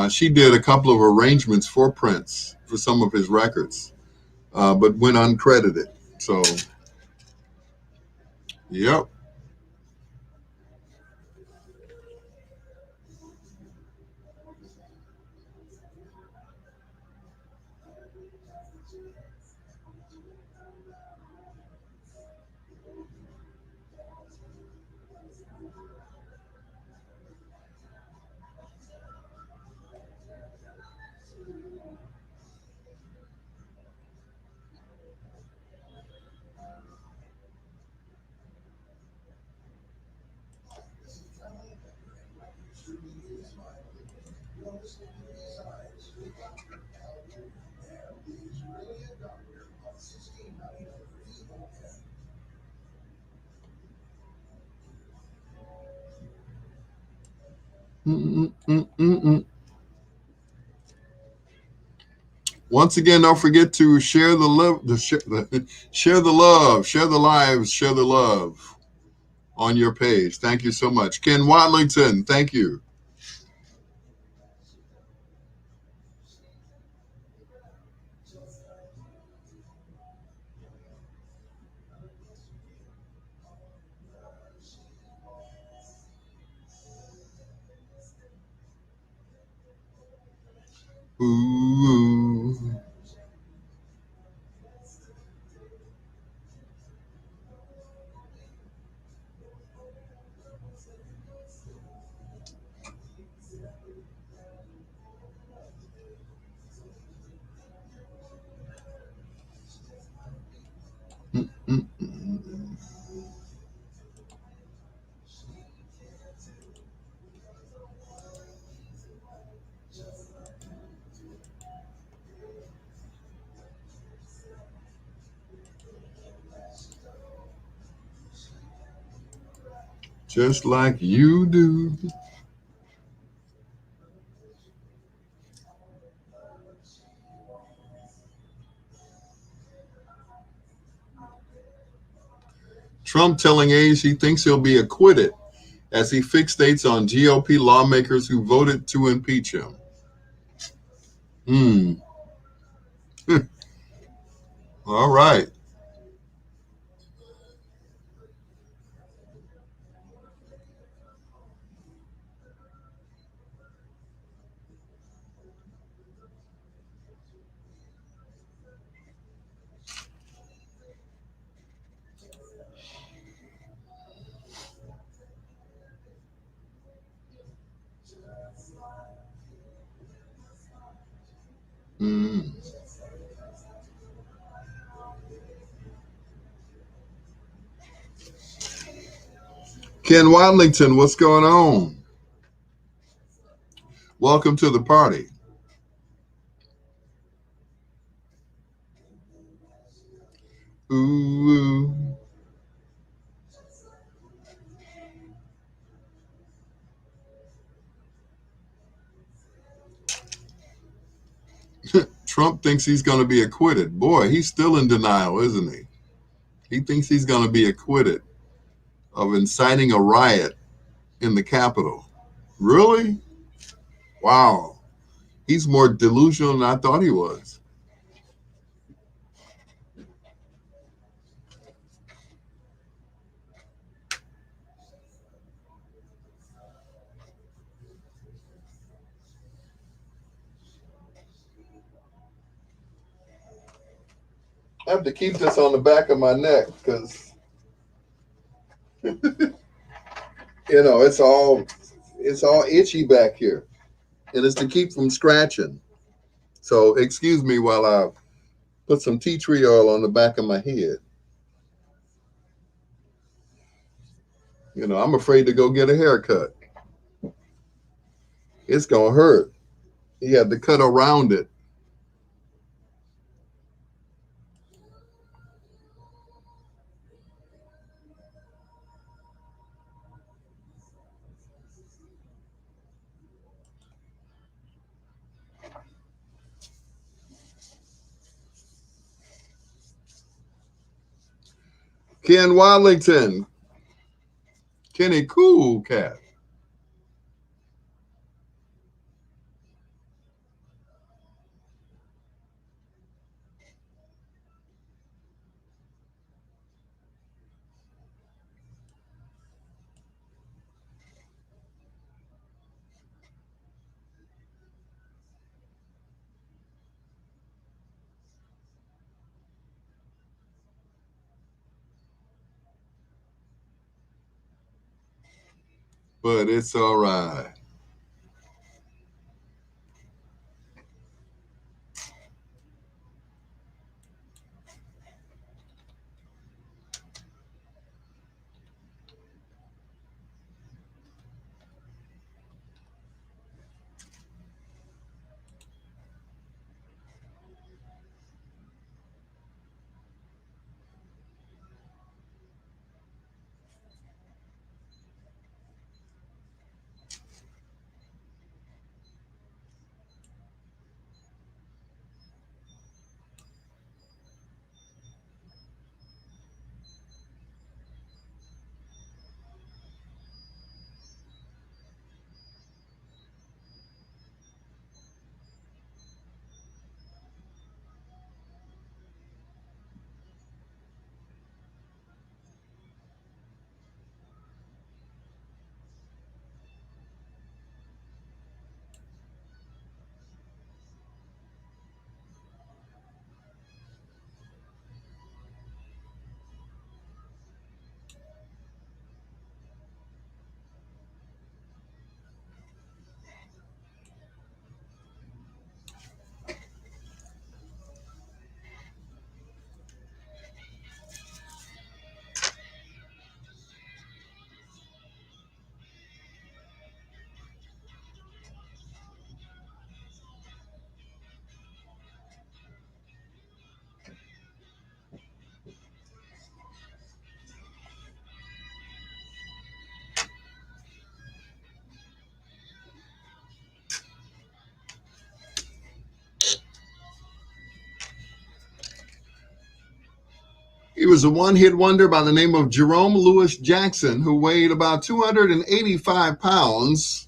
she did a couple of arrangements for Prince for some of his records, but went uncredited. So, yep. Mm-mm-mm-mm-mm. Once again, don't forget to share the love, share the love, share the lives, share the love on your page. Thank you so much. Ken Watlington, thank you. Ooh. Mm-mm-mm. Just like you do. Trump telling aides he thinks he'll be acquitted as he fixates on GOP lawmakers who voted to impeach him. All right. Ken Wadlington, what's going on? Welcome to the party. Ooh. Trump thinks he's going to be acquitted. Boy, he's still in denial, isn't he? He thinks he's going to be acquitted of inciting a riot in the Capitol. Really? Wow. He's more delusional than I thought he was. I have to keep this on the back of my neck because, it's all itchy back here. And it's to keep from scratching. So excuse me while I put some tea tree oil on the back of my head. I'm afraid to go get a haircut. It's going to hurt. He had to cut around it. Ken Wadlington. Kenny Cool Cat. But it's all right. He was a one-hit wonder by the name of Jerome Lewis Jackson, who weighed about 285 pounds,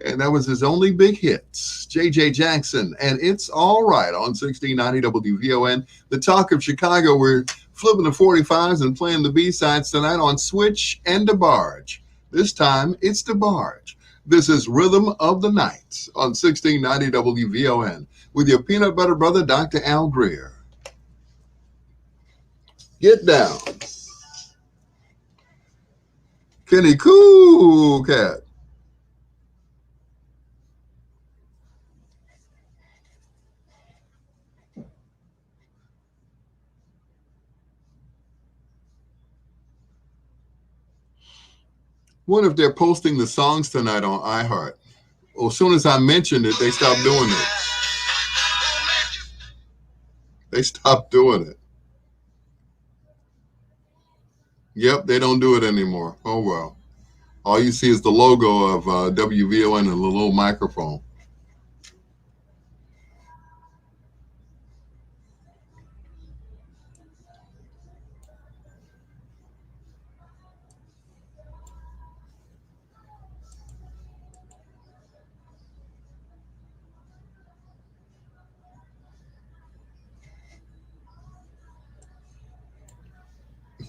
and that was his only big hit. J.J. Jackson, and It's All Right on 1690 WVON. The Talk of Chicago. We're flipping the 45s and playing the B-sides tonight on Switch and DeBarge. This time, it's DeBarge. This is Rhythm of the Night on 1690 WVON with your peanut butter brother, Dr. Al Greer. Get down. Kenny Cool Cat. What if they're posting the songs tonight on iHeart? Well, as soon as I mentioned it, they stopped doing it. They stopped doing it. Yep, they don't do it anymore. Oh, well. All you see is the logo of WVON and a little microphone.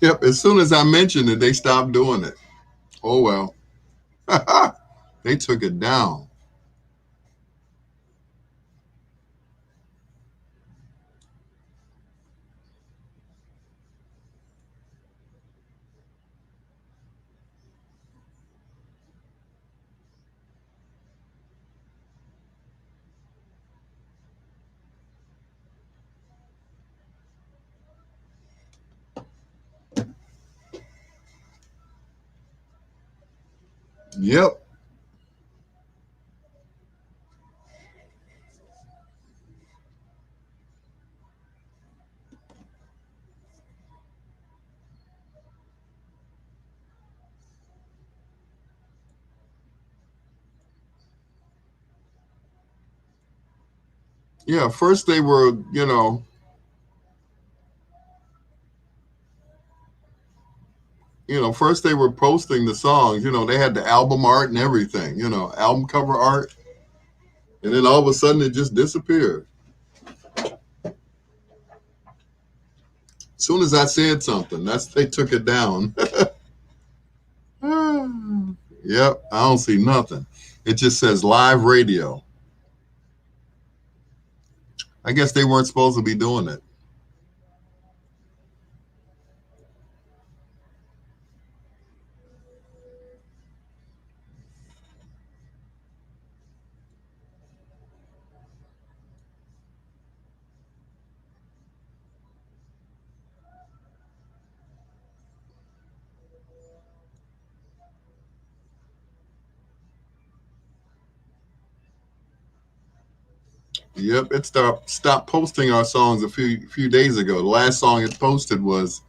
Yep, as soon as I mentioned it, they stopped doing it. Oh, well. They took it down. Yep. Yeah, first they were, first they were posting the songs. They had the album art and everything, album cover art. And then all of a sudden it just disappeared. As soon as I said something, they took it down. Yep, I don't see nothing. It just says live radio. I guess they weren't supposed to be doing it. Yep, it stopped posting our songs a few days ago. The last song it posted was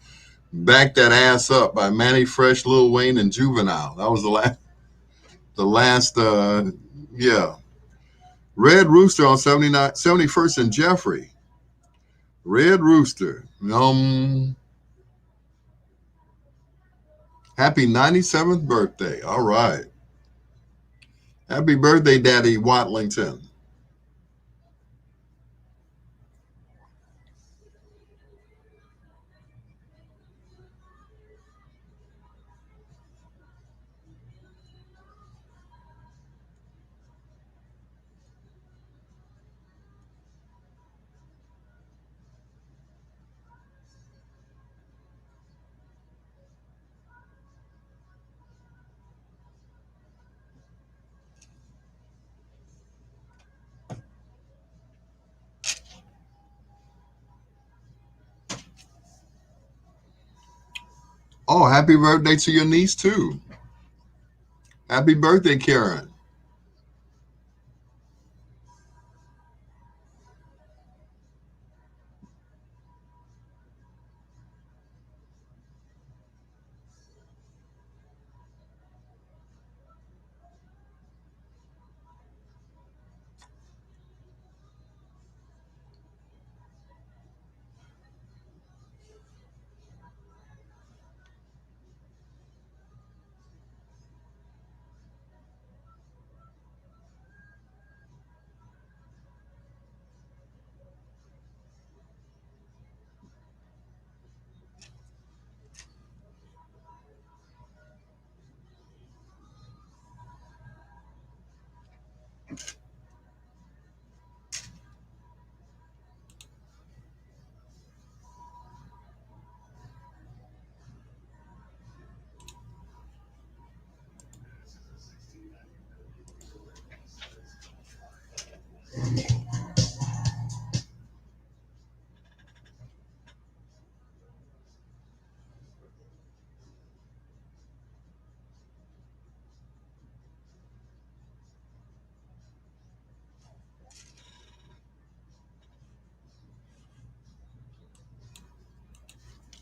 "Back That Ass Up" by Manny Fresh, Lil Wayne, and Juvenile. That was the last. Yeah, Red Rooster on 71st and Jeffrey. Red Rooster. Happy 97th birthday. All right. Happy birthday, Daddy Watlington. Oh, happy birthday to your niece, too. Happy birthday, Karen.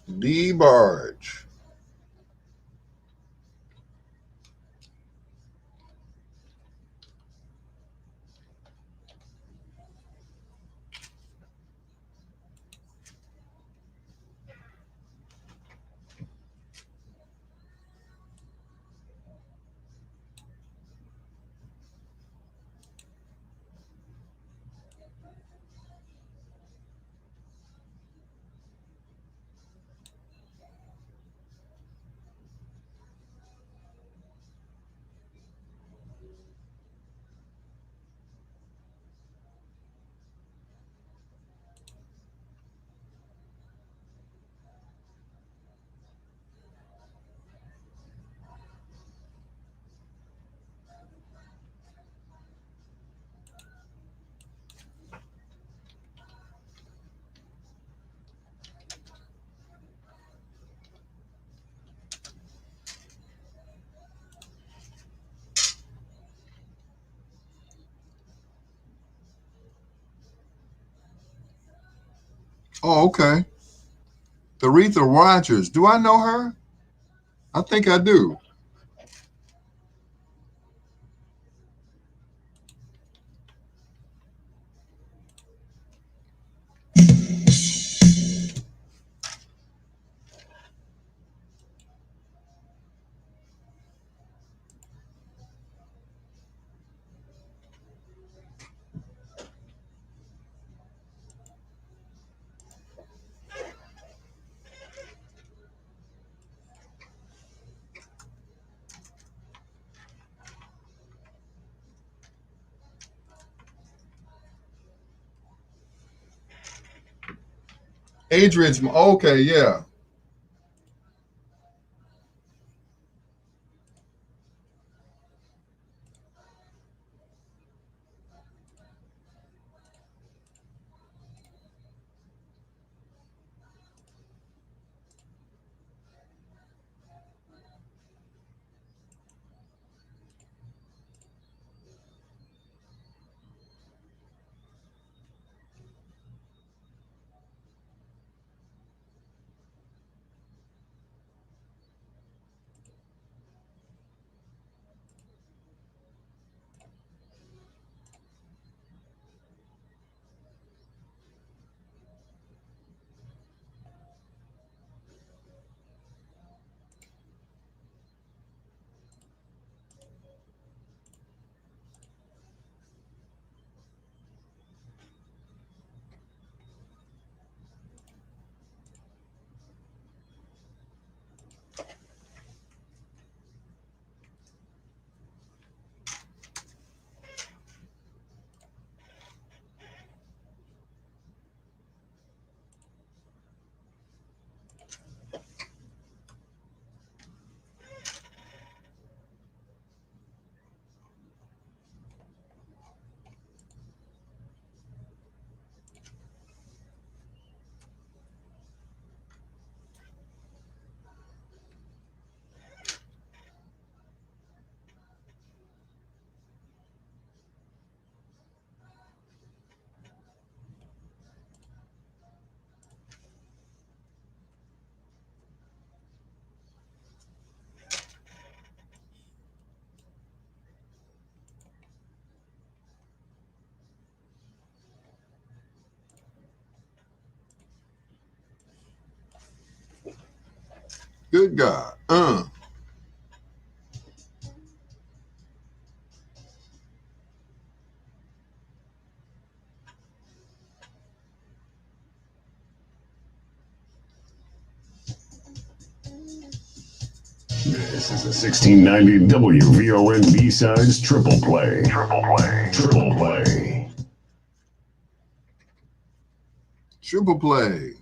DeBarge. Oh, okay. Aretha Rogers. Do I know her? I think I do. Adrian's. Okay, yeah. Good God. This is a 1690 WVON B-Sides Triple Play. Triple Play. Triple Play. Triple Play.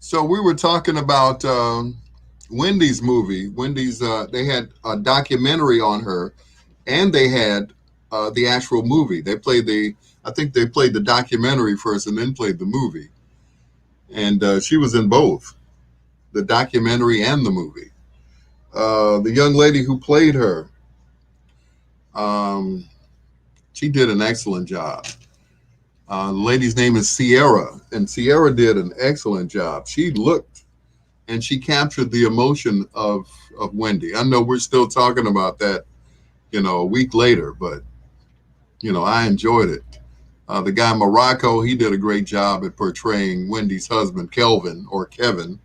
So we were talking about Wendy's movie. Wendy's they had a documentary on her, and they had the actual movie. I think they played the documentary first and then played the movie. And she was in both, the documentary and the movie. The young lady who played her, um, she did an excellent job. The lady's name is Sierra, and Sierra did an excellent job. She looked and she captured the emotion of Wendy. I know we're still talking about that, a week later, but I enjoyed it. The guy Morocco, he did a great job at portraying Wendy's husband, Kelvin or Kevin,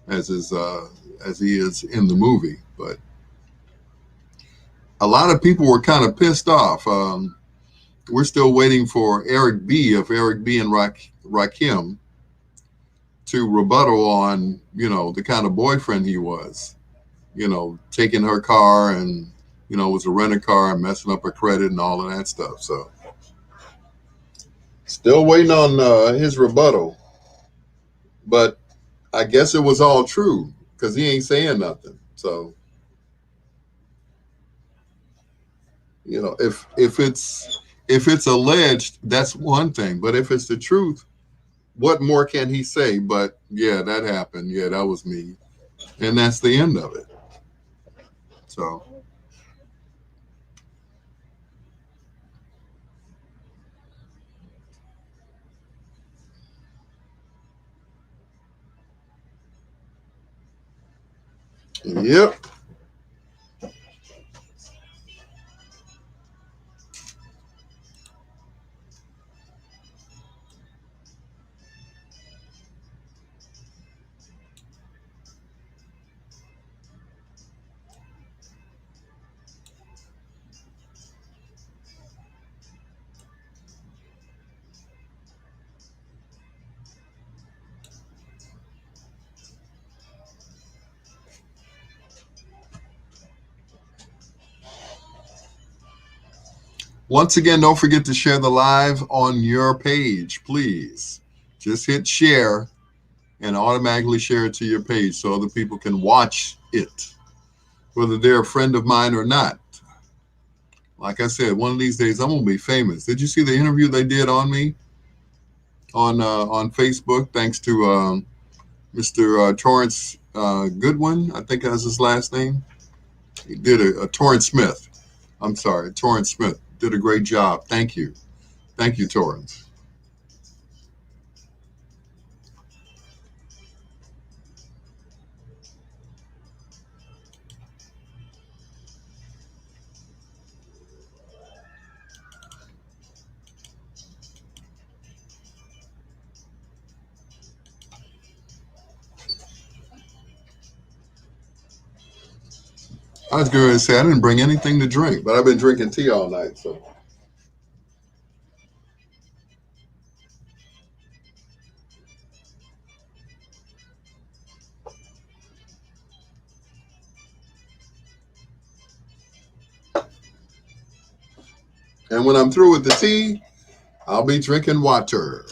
as he is in the movie. But a lot of people were kind of pissed off. We're still waiting for Eric B. And Rakim to rebuttal on, the kind of boyfriend he was, taking her car and, was a rented car and messing up her credit and all of that stuff. So still waiting on his rebuttal. But I guess it was all true because he ain't saying nothing. So, if it's alleged, that's one thing. But if it's the truth, what more can he say? But yeah, that happened. Yeah, that was me. And that's the end of it. So, yep. Once again, don't forget to share the live on your page, please. Just hit share and automatically share it to your page so other people can watch it, whether they're a friend of mine or not. Like I said, one of these days I'm gonna be famous. Did you see the interview they did on me on Facebook? Thanks to Mr. Torrance Goodwin, I think that's his last name. He did a Torrance Smith. I'm sorry, Torrance Smith did a great job. Thank you, Torrance. I was going to say I didn't bring anything to drink, but I've been drinking tea all night. So, and when I'm through with the tea, I'll be drinking water.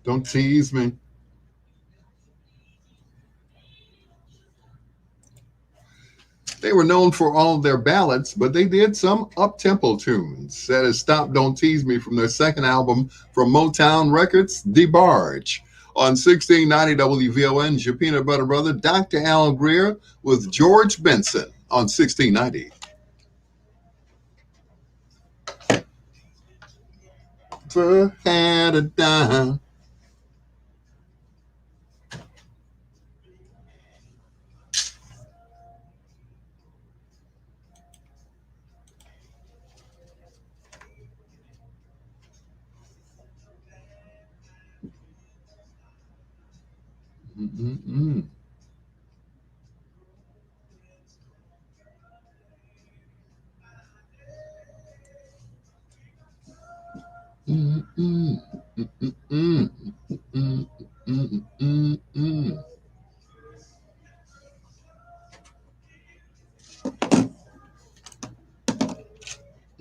Don't tease me. were known for all of their ballads, but they did some up-tempo tunes. That is Stop Don't Tease Me from their second album from Motown Records, DeBarge. On 1690 WVON, your peanut butter brother, Dr. Al Greer, with George Benson on 1690. Had a dime. Mm-mm-mm. Mm-mm. Mm-mm. Mm-mm.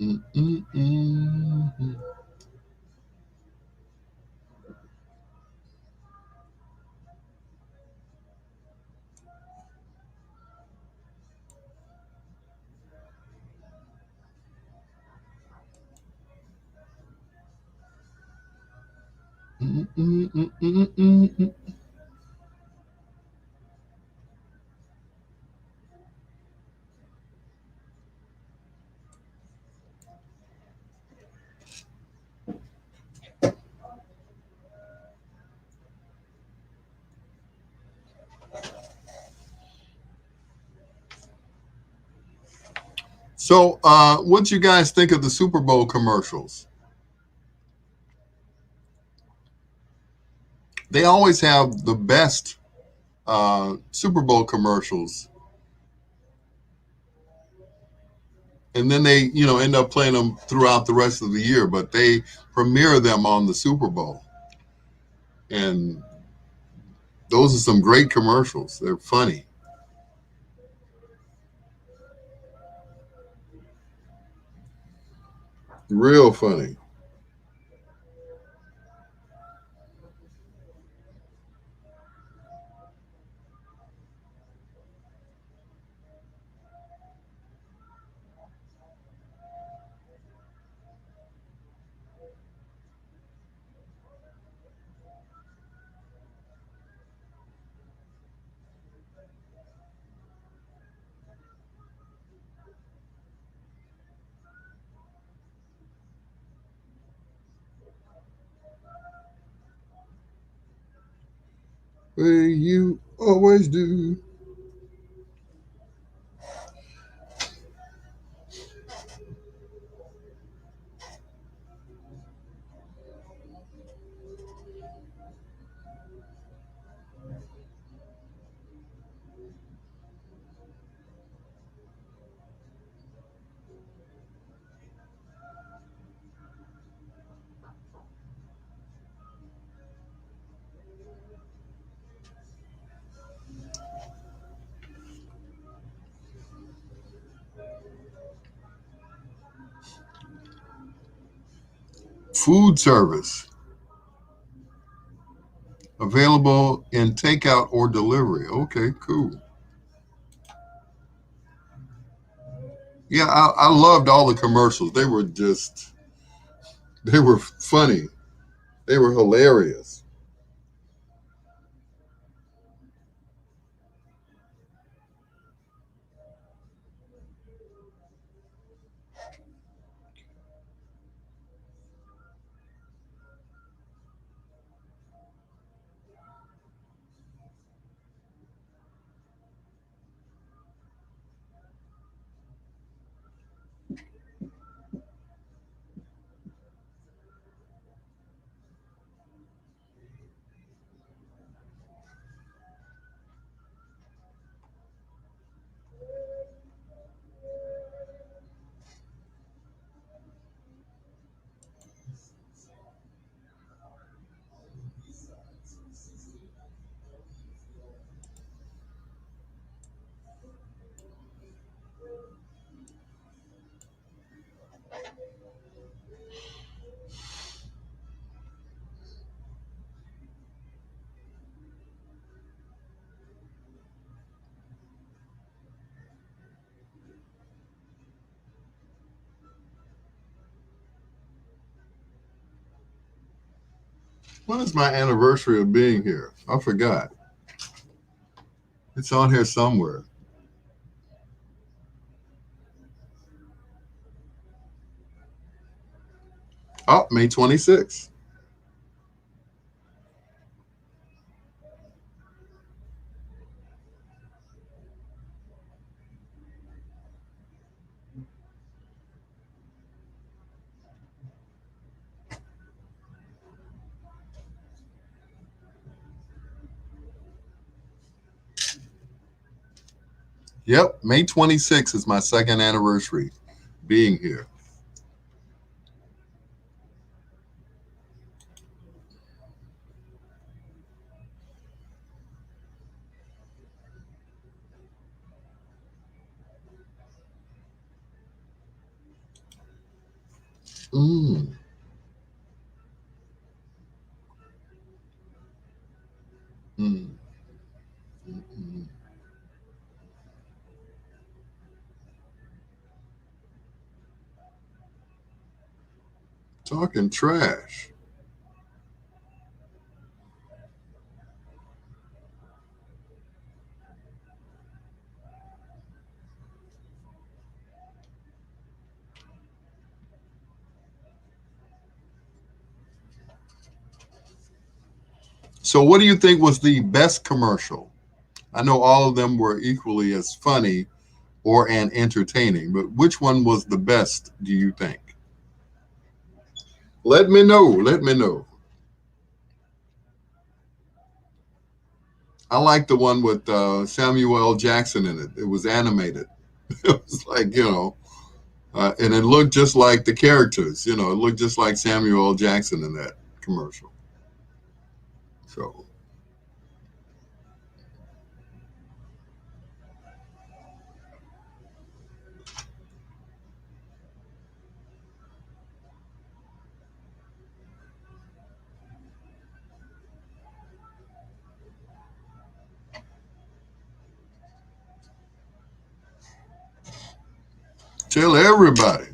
Mm-mm. Mm-mm. Mm-mm. So, what you guys think of the Super Bowl commercials? They always have the best Super Bowl commercials, and then they, end up playing them throughout the rest of the year. But they premiere them on the Super Bowl, and those are some great commercials. They're funny, real funny. Way you always do. Food service available in takeout or delivery. Okay, cool. Yeah, I loved all the commercials. They were funny. They were hilarious. When is my anniversary of being here? I forgot. It's on here somewhere. Oh, May 26th. Yep, May 26th is my second anniversary being here. Mm. Mm. Mm. Talking trash. So, what do you think was the best commercial? I know all of them were equally as funny or and entertaining, but which one was the best, do you think? Let me know. Let me know. I like the one with Samuel L. Jackson in it. It was animated. It was like, and it looked just like the characters. It looked just like Samuel L. Jackson in that commercial. So, tell everybody.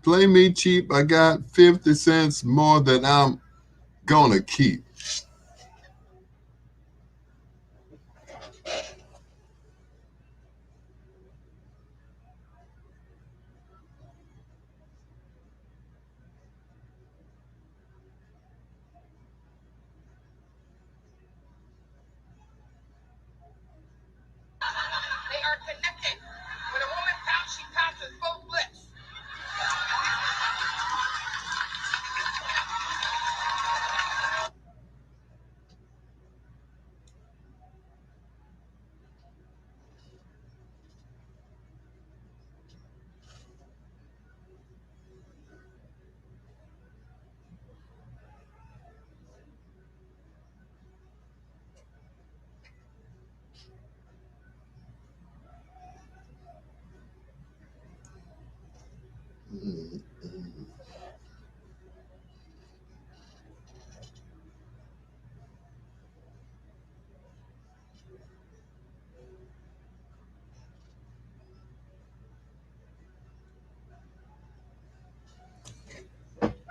Play me cheap. I got 50 cents more than I'm gonna keep. They are connected. When a woman pouts, she pouts with both lips.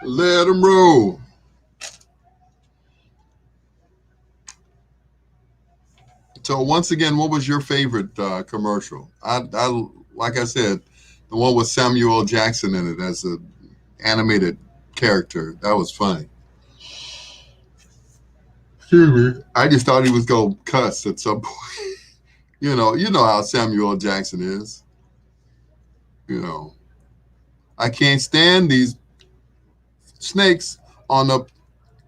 Let them roll. So once again, what was your favorite commercial? I like I said, the one with Samuel L. Jackson in it as an animated character. That was funny. Excuse me. I just thought he was gonna cuss at some point. You know how Samuel L. Jackson is. You know, I can't stand these snakes on the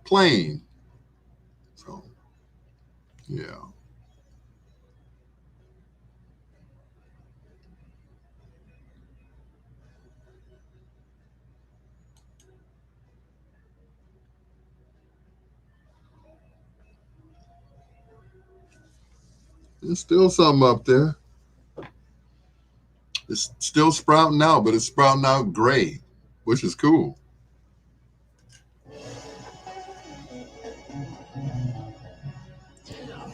plane. So yeah, there's still something up there. It's still sprouting out, but it's sprouting out gray, which is cool.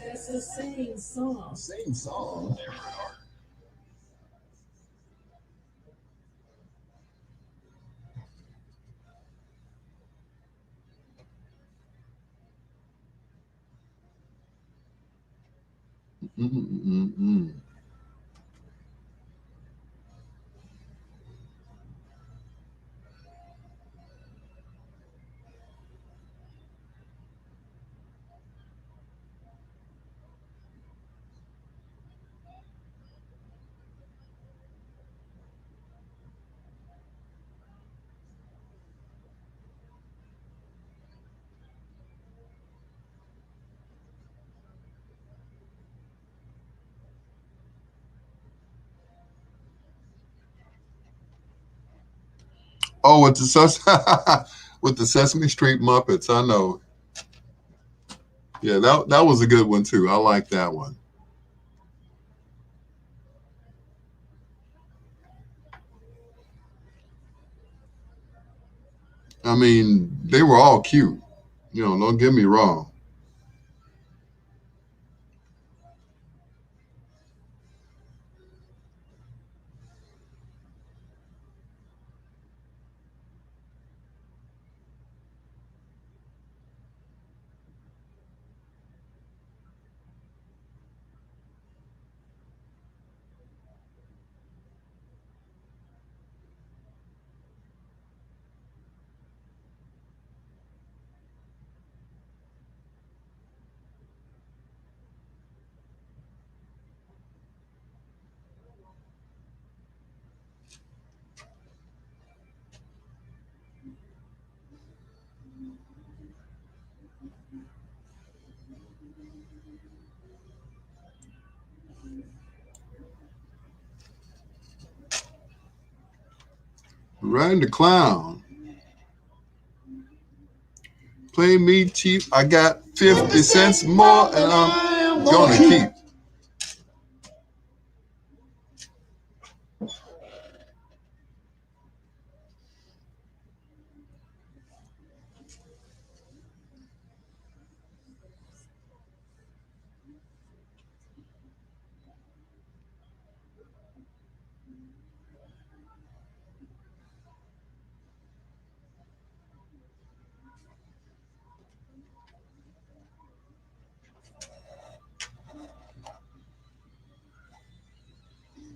That's the same song. Same song. Mm-mm-mm-mm. Oh, with the with the Sesame Street Muppets, I know. Yeah, that was a good one too. I like that one. I mean, they were all cute. You know, don't get me wrong. Ryan the Clown. Play me cheap. I got 50 cents more and I'm gonna keep.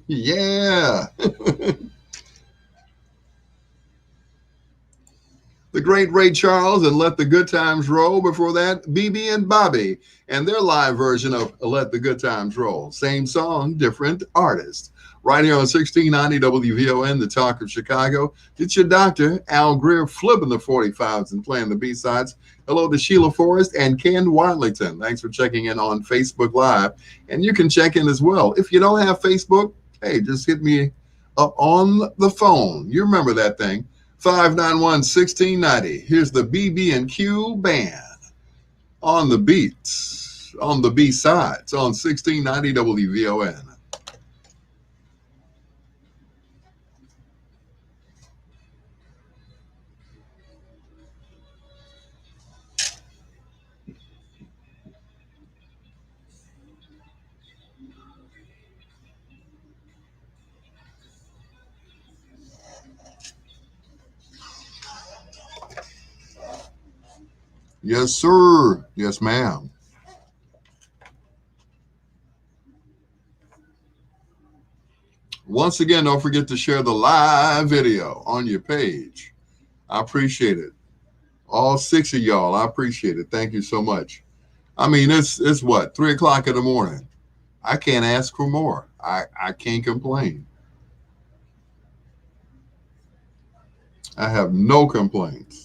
Yeah. The great Ray Charles and Let the Good Times Roll. Before that, BB and Bobby and their live version of Let the Good Times Roll. Same song, different artist. Right here on 1690 WVON, the talk of Chicago. It's your doctor, Al Greer, flipping the 45s and playing the B-sides. Hello to Sheila Forrest and Ken Watlington. Thanks for checking in on Facebook Live. And you can check in as well. If you don't have Facebook, hey, just hit me up on the phone. You remember that thing. 591-1690. Here's the BB&Q band on the beats, on the B-sides, on 1690 WVON. Yes, sir. Yes, ma'am. Once again, don't forget to share the live video on your page. I appreciate it. All 6 of y'all, I appreciate it. Thank you so much. I mean, it's what, 3 o'clock in the morning. I can't ask for more. I can't complain. I have no complaints.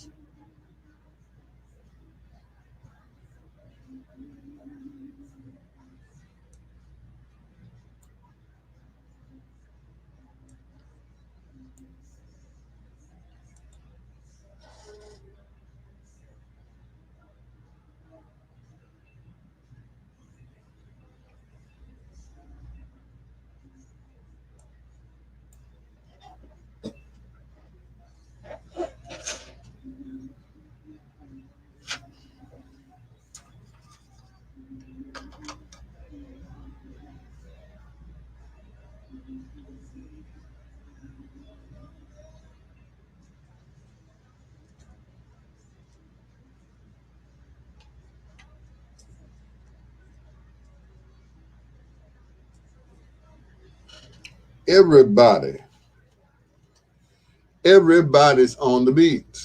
Everybody's on the beat.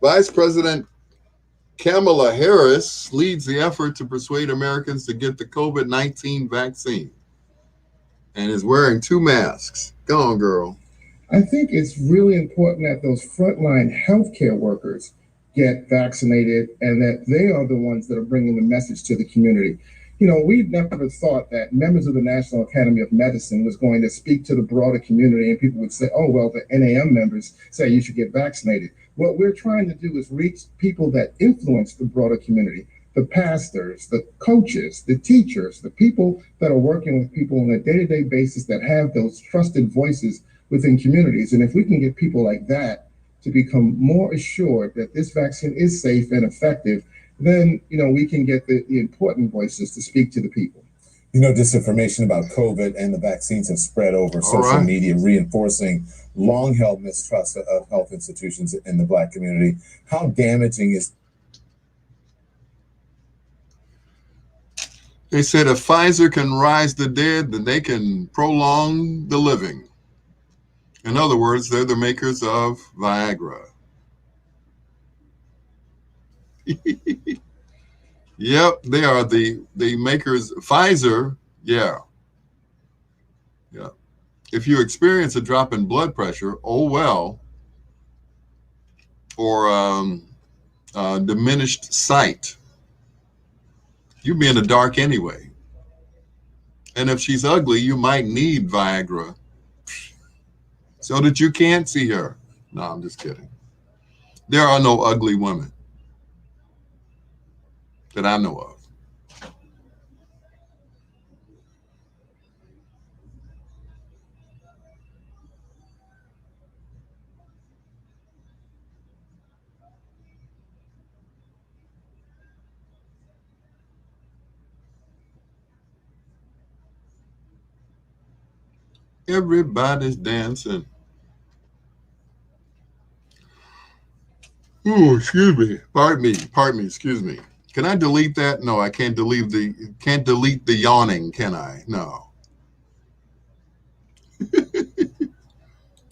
Vice President Kamala Harris leads the effort to persuade Americans to get the COVID-19 vaccine and is wearing 2 masks. Go on, girl. I think it's really important that those frontline healthcare workers get vaccinated and that they are the ones that are bringing the message to the community. You know, we've never thought that members of the National Academy of Medicine was going to speak to the broader community and people would say, oh, well, the NAM members say you should get vaccinated. What we're trying to do is reach people that influence the broader community, the pastors, the coaches, the teachers, the people that are working with people on a day-to-day basis that have those trusted voices within communities. And if we can get people like that to become more assured that this vaccine is safe and effective, then, you know, we can get the important voices to speak to the people. You know, disinformation about COVID and the vaccines have spread over social media, reinforcing long-held mistrust of health institutions in the Black community. How damaging is... They said if Pfizer can rise the dead, then they can prolong the living. In other words, they're the makers of Viagra. Yep, they are the makers. Pfizer, yeah. If you experience a drop in blood pressure, oh well, or diminished sight, you'd be in the dark anyway. And if she's ugly, you might need Viagra so that you can't see her. No, I'm just kidding. There are no ugly women that I know of. Everybody's dancing. Oh, excuse me. Pardon me, excuse me. Can I delete that? No, I can't delete the yawning, can I? No.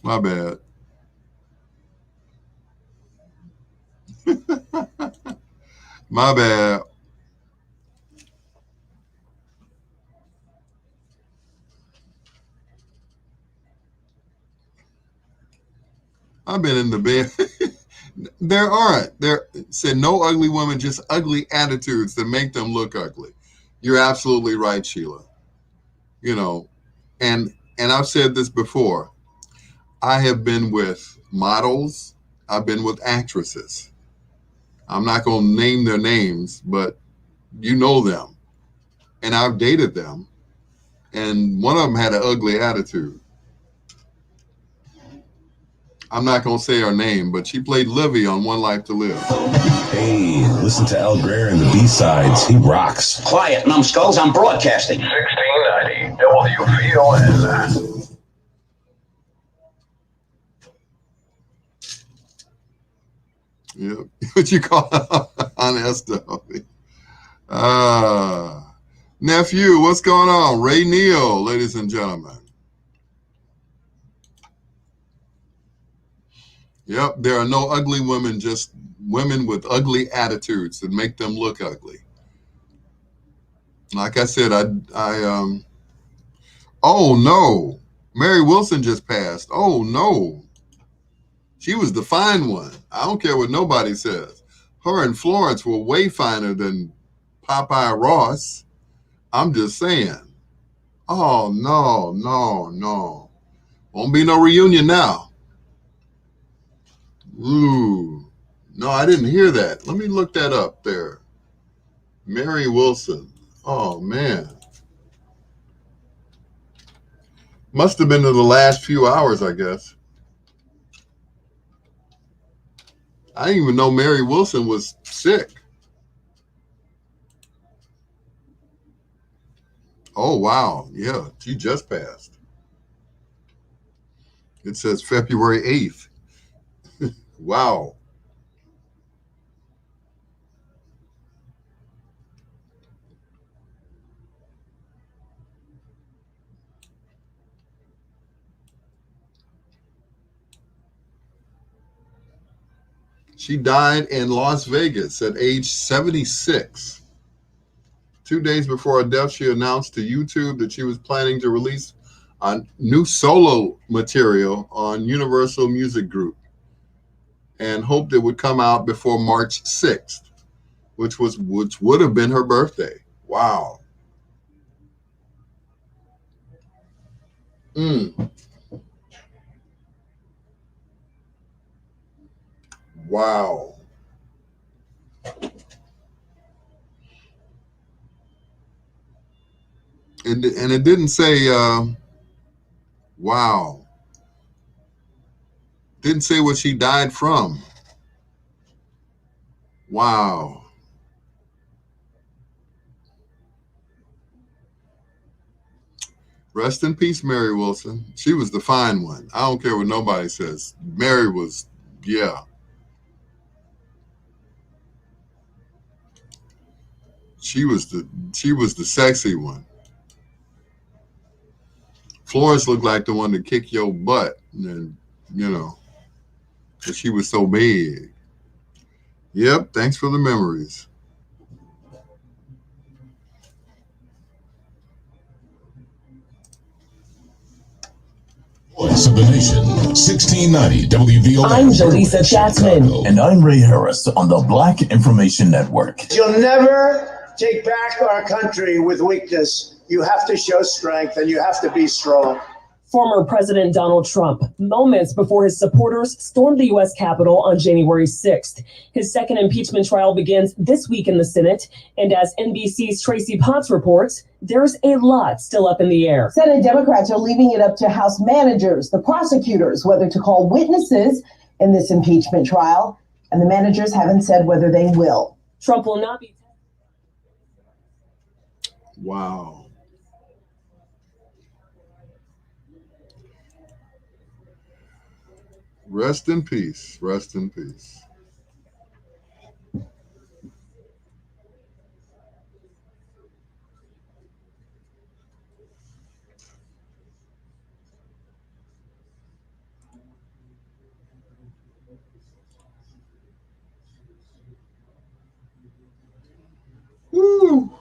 My bad. My bad. I've been in the bed. There said no ugly woman, just ugly attitudes that make them look ugly. You're absolutely right, Sheila. You know, and I've said this before. I have been with models. I've been with actresses. I'm not going to name their names, but you know them. And I've dated them. And one of them had an ugly attitude. I'm not going to say her name, but she played Livy on One Life to Live. Hey, listen to Al Greer and the B-sides. He rocks. Quiet, numbskulls. I'm broadcasting. 1690 WVON. Yep. What you call honesto. Nephew, what's going on? Ray Neal, ladies and gentlemen. Yep, there are no ugly women, just women with ugly attitudes that make them look ugly. Like I said, oh no, Mary Wilson just passed. Oh no. She was the fine one. I don't care what nobody says. Her and Florence were way finer than Popeye Ross. I'm just saying. Oh, no. Won't be no reunion now. Ooh. No, I didn't hear that. Let me look that up there. Mary Wilson. Oh, man. Must have been in the last few hours, I guess. I didn't even know Mary Wilson was sick. Oh, wow. Yeah, she just passed. It says February 8th. Wow. She died in Las Vegas at age 76. 2 days before her death, she announced to YouTube that she was planning to release a new solo material on Universal Music Group and hoped it would come out before March 6th, which would have been her birthday. Wow. Wow. And it didn't say, wow. Didn't say what she died from. Wow. Rest in peace, Mary Wilson. She was the fine one. I don't care what nobody says. Mary was, yeah. She was the sexy one. Florence looked like the one to kick your butt, and because she was so big. Yep, thanks for the memories. Voice of the Nation, 1690 WVON. I'm Jaleesa Chatsman. And I'm Ray Harris on the Black Information Network. You'll never take back our country with weakness. You have to show strength and you have to be strong. Former President Donald Trump, moments before his supporters stormed the U.S. Capitol on January 6th. His second impeachment trial begins this week in the Senate. And as NBC's Tracy Potts reports, there's a lot still up in the air. Senate Democrats are leaving it up to House managers, the prosecutors, whether to call witnesses in this impeachment trial. And the managers haven't said whether they will. Trump will not be. Wow. Rest in peace. Rest in peace. Woo.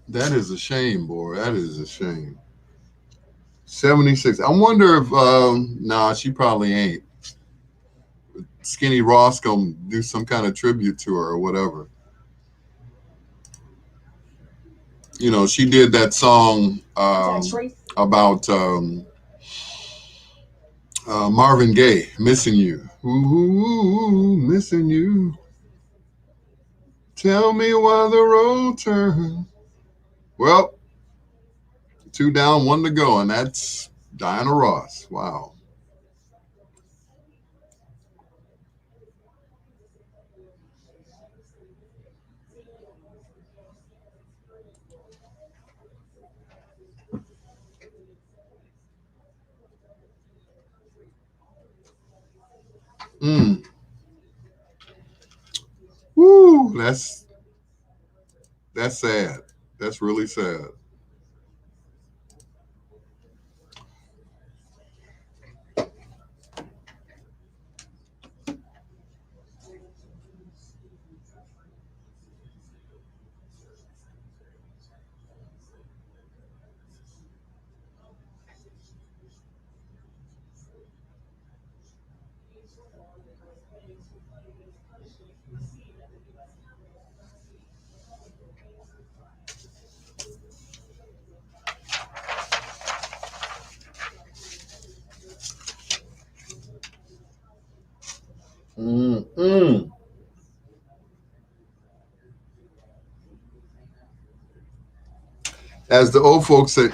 That is a shame, boy. That is a shame. 76. I wonder if, nah, she probably ain't. Skinny Ross gonna do some kind of tribute to her or whatever. She did that song about Marvin Gaye, Missing You. Ooh, missing you. Tell me why the road turned. Well, 2 down, 1 to go, and that's Diana Ross. Wow. Woo, that's sad. That's really sad. As the old folks say,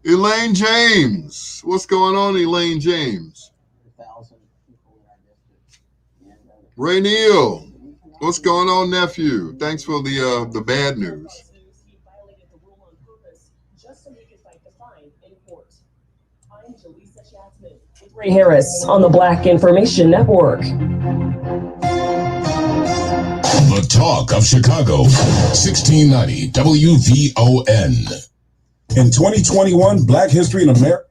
Elaine James. What's going on, Elaine James? Ray Neal. What's going on, nephew? Thanks for the bad news. I'm Jaleesa Chatsman with Ray Harris on the Black Information Network. The The Talk of Chicago, 1690 WVON. In 2021, Black History in America.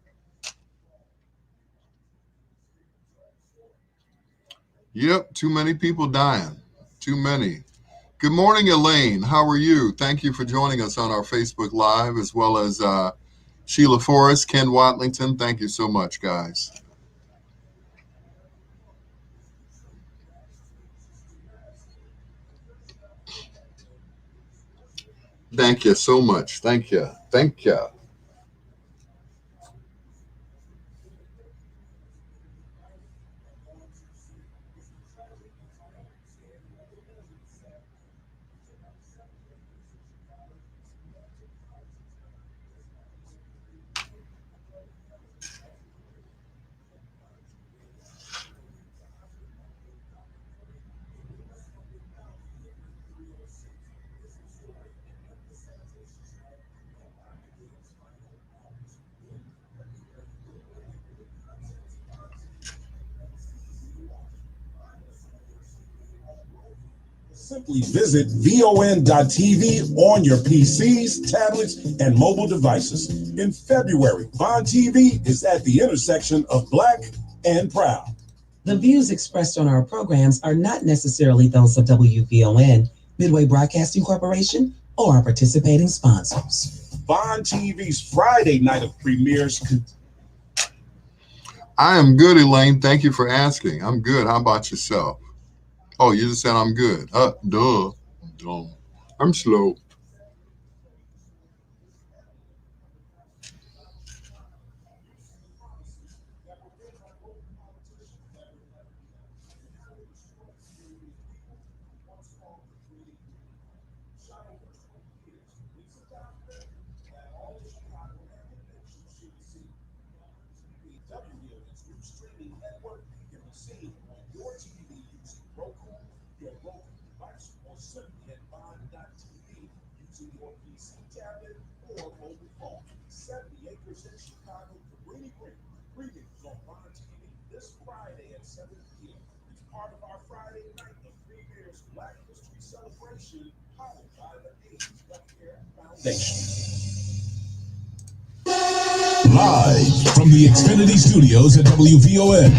Yep, too many people dying. Too many. Good morning, Elaine. How are you? Thank you for joining us on our Facebook Live, as well as Sheila Forrest, Ken Watlington. Thank you so much, guys. Thank you so much. Thank you. Thank you. Simply visit VON.TV on your PCs, tablets, and mobile devices. In February, VON TV is at the intersection of Black and Proud. The views expressed on our programs are not necessarily those of WVON, Midway Broadcasting Corporation, or our participating sponsors. VON TV's Friday night of premieres. I am good, Elaine. Thank you for asking. I'm good. How about yourself? Oh, you just said I'm good. Duh. I'm slow. Live from the Xfinity Studios at WVON.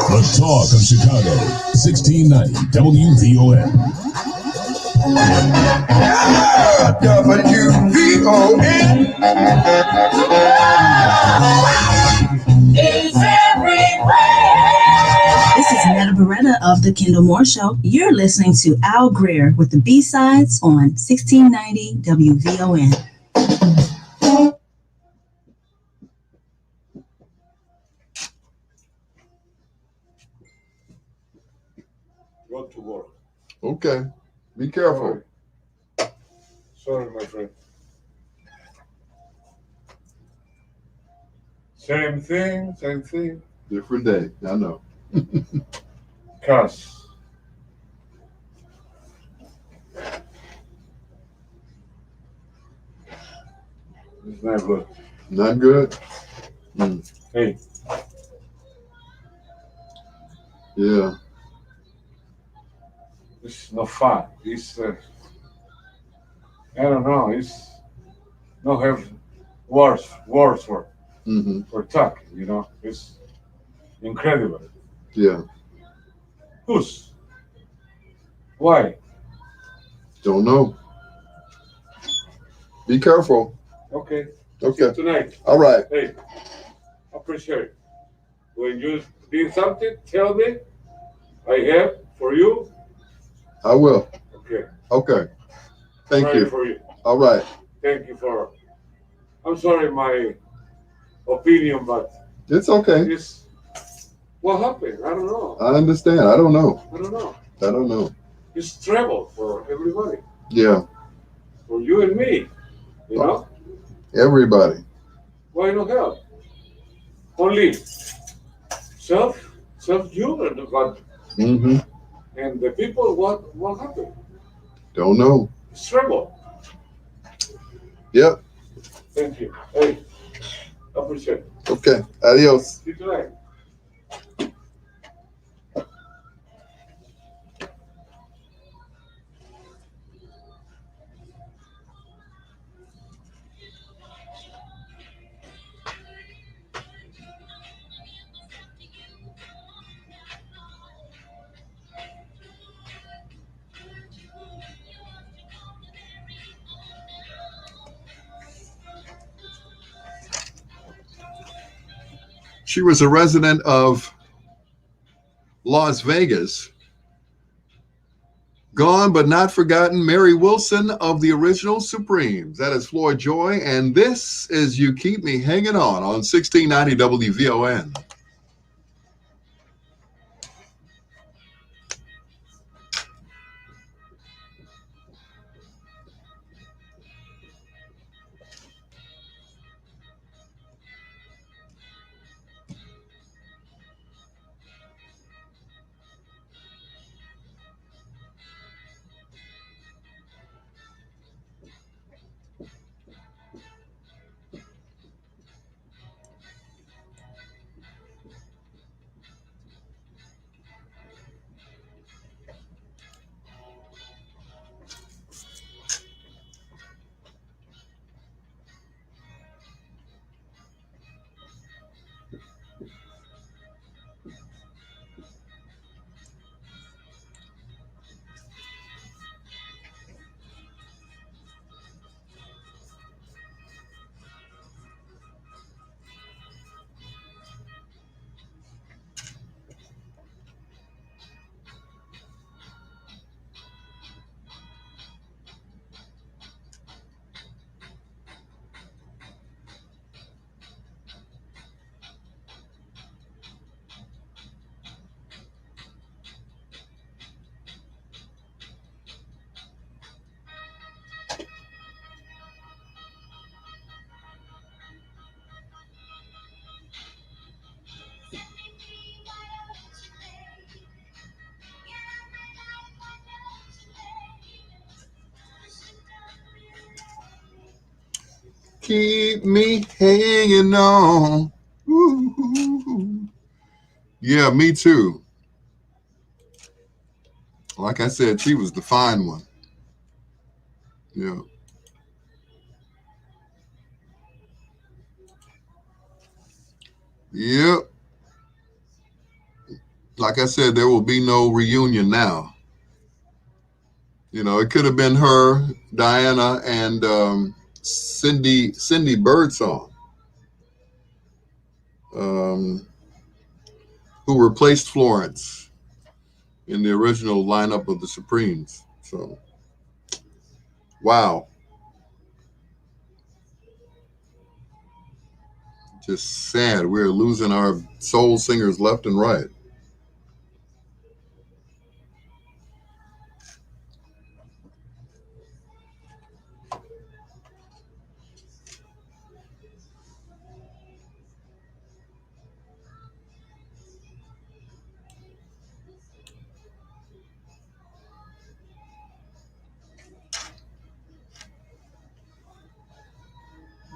The Talk of Chicago, 1690 WVON. WVON is everywhere. This is Netta Beretta of The Kendall Moore Show. You're listening to Al Greer with the B-Sides on 1690 WVON. Go to work. Okay. Be careful. Sorry, my friend. Same thing. Different day. I know. Cuss. It's not good. Not good? Hey. Yeah. It's not fun. It's, I don't know, it's not have words for talk, you know. It's incredible. Yeah. Who's? Why? Don't know. Be careful. Okay. Okay. Tonight. All right. Hey, appreciate it. When you did something, tell me. I have for you. I will. Okay. Okay. Thank Ready you. for you. All right. Thank you for. I'm sorry, my opinion, but It's okay. it's what happened. I don't know. I understand. I don't know. I don't know. I don't know. It's trouble for everybody, Yeah. for you and me. You know. Everybody. Why not help? Only self you and God Mm-hmm. and the people. What happened? Don't know. It's trouble. Yep. Thank you. Hey, appreciate it. Okay. Adios. See you tonight. She was a resident of Las Vegas. Gone but not forgotten, Mary Wilson of the original Supremes. That is Floyd Joy, and this is You Keep Me Hanging On 1690 WVON. Keep me hanging on. Ooh. Yeah, me too. Like I said, she was the fine one. Yeah. Yep. Like I said, there will be no reunion now. You know, it could have been her, Diana, and Cindy Birdsong, who replaced Florence in the original lineup of the Supremes. So, wow. Just sad. We're losing our soul singers left and right.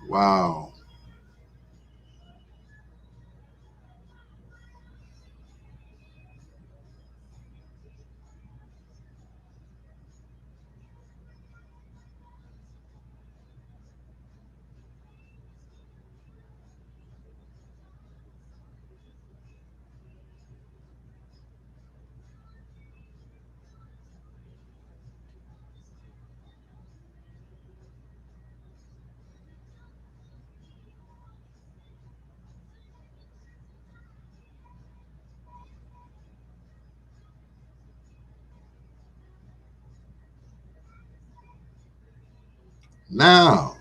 Wow. Now,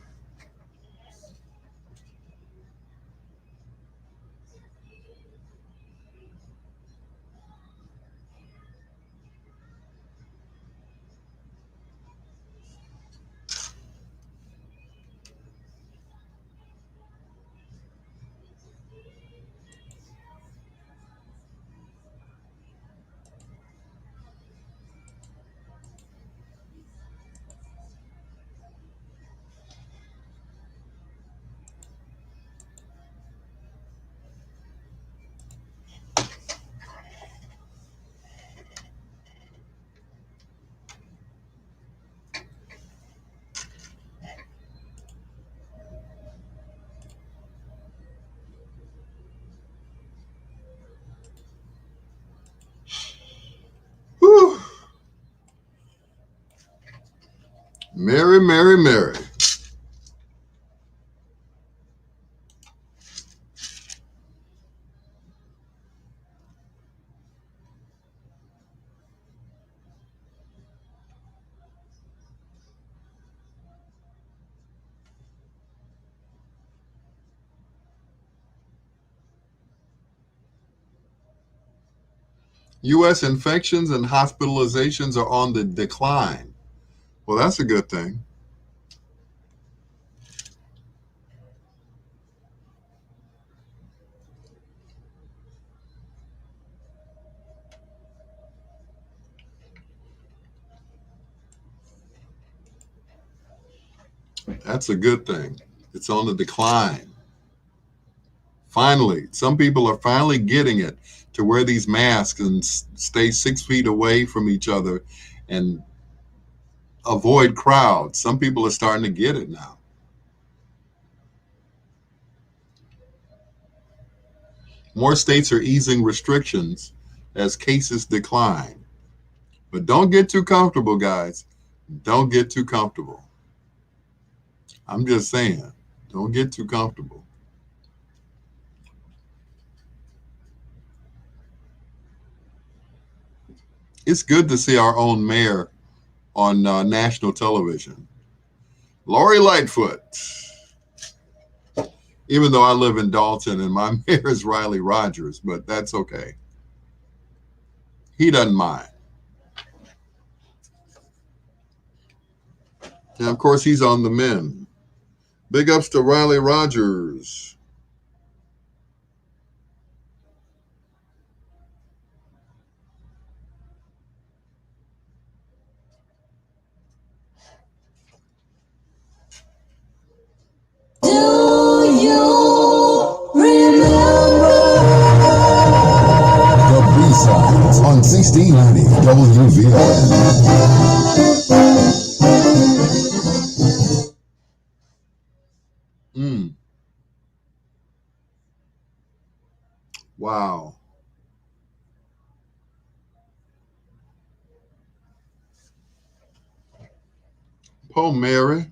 whew. Mary, Mary, Mary. U.S. infections and hospitalizations are on the decline. Well, that's a good thing. That's a good thing. It's on the decline. Finally, some people are finally getting it to wear these masks and stay 6 feet away from each other and avoid crowds. Some people are starting to get it now. More states are easing restrictions as cases decline. But don't get too comfortable, guys. Don't get too comfortable. I'm just saying, don't get too comfortable. It's good to see our own mayor on national television. Lori Lightfoot. Even though I live in Dalton and my mayor is Riley Rogers, but that's okay. He doesn't mind. And of course, he's on the men. Big ups to Riley Rogers. Do you remember? The B-Sides on 1690 WVON. Wow. Poor Mary.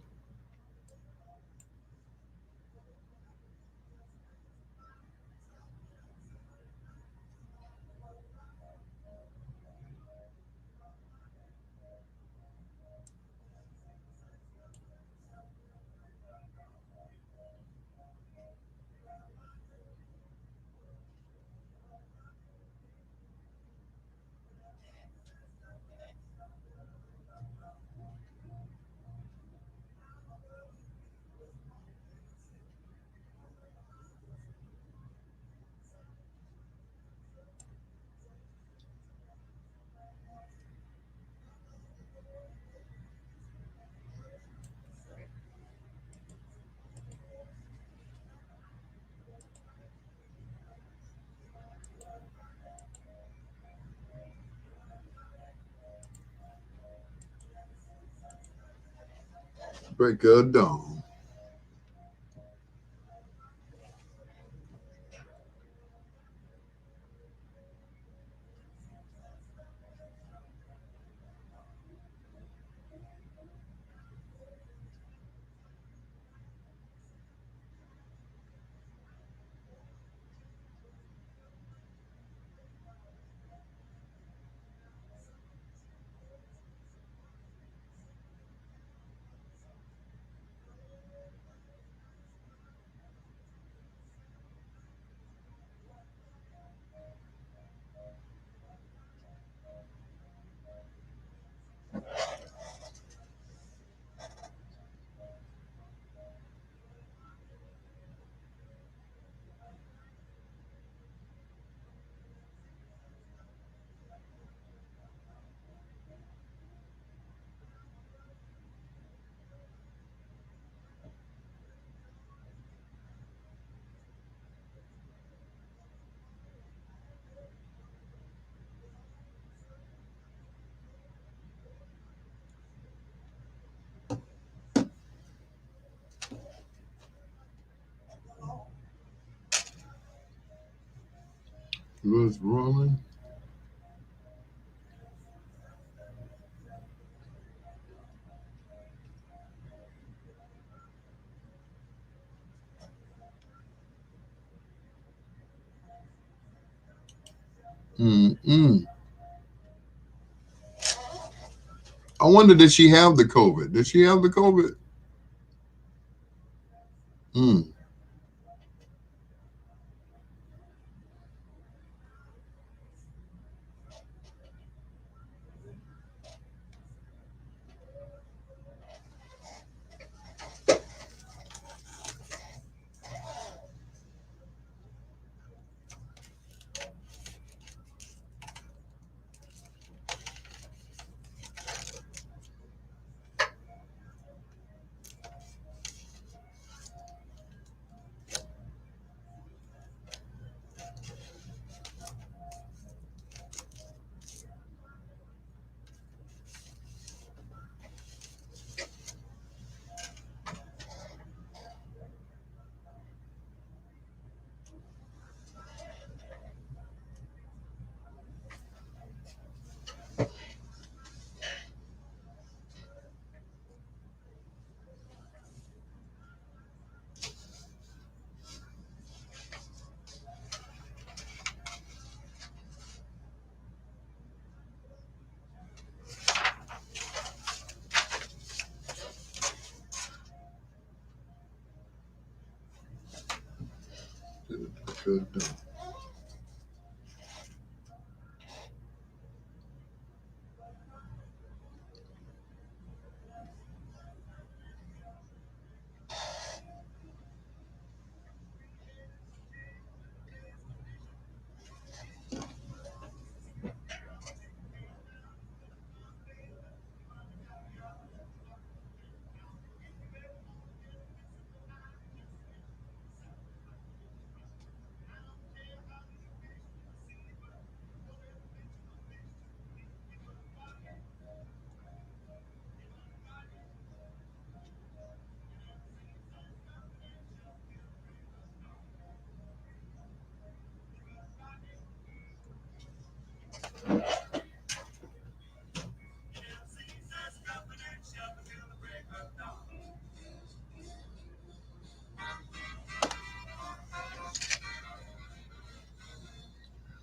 Break of dawn. Was rolling. I wonder, did she have the COVID? Did she have the COVID? Good.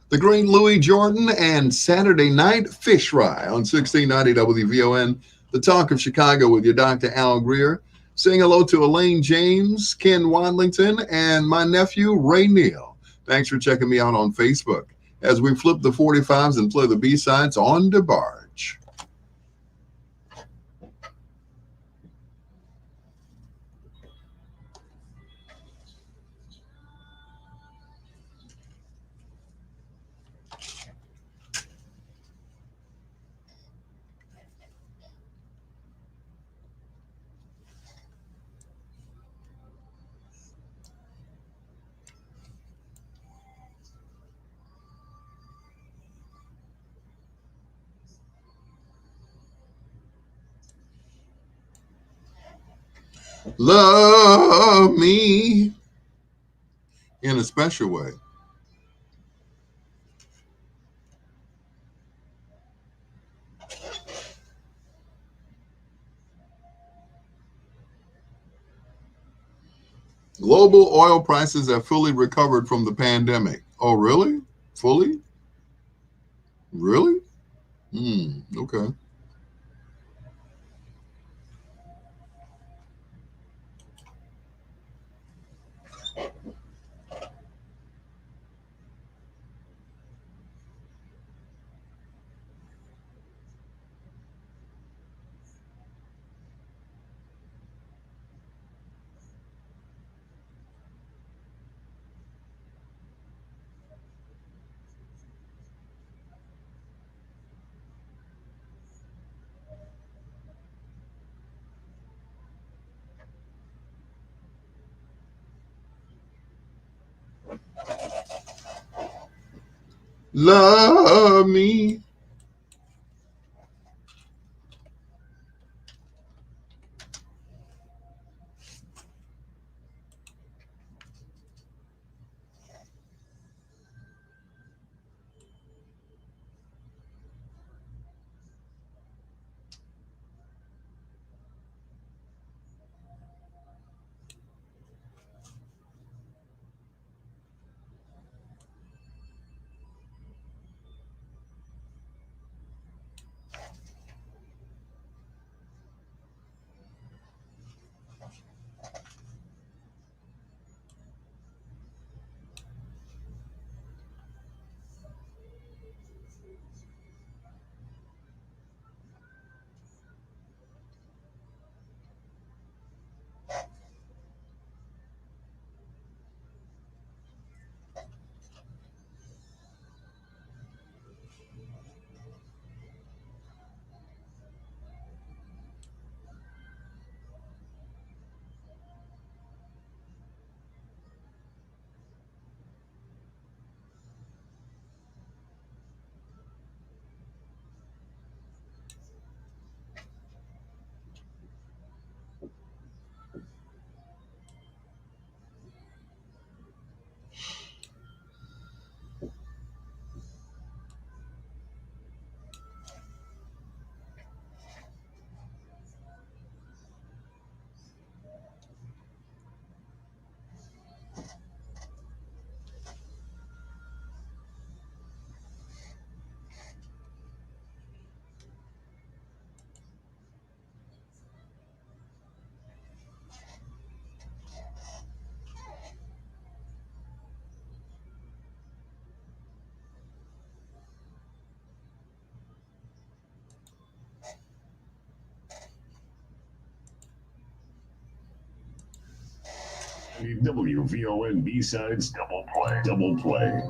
The great Louis Jordan and Saturday Night Fish Fry on 1690 WVON, the talk of Chicago with your Dr. Al Greer. Saying hello to Elaine James, Ken Wadlington, and my nephew, Ray Neal. Thanks for checking me out on Facebook as we flip the 45s and play the B-sides on the barge. Love me in a special way. Global oil prices have fully recovered from the pandemic. Oh, really? Fully? Really? Okay. Love me. WVON B-Sides Double Play. Double Play.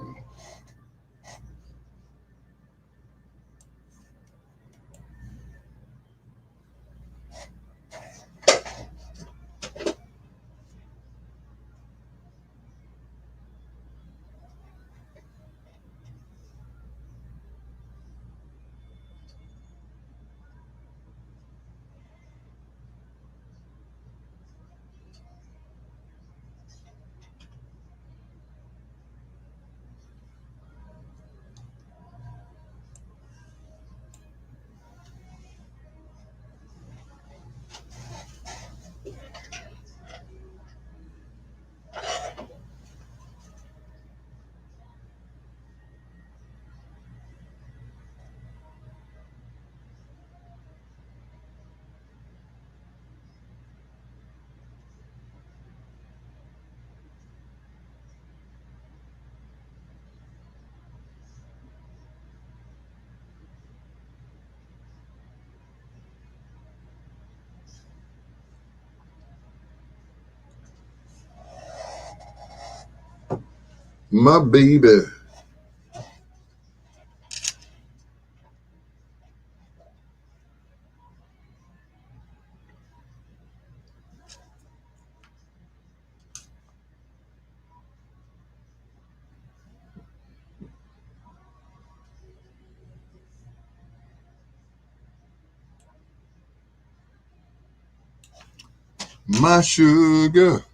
My baby. My sugar.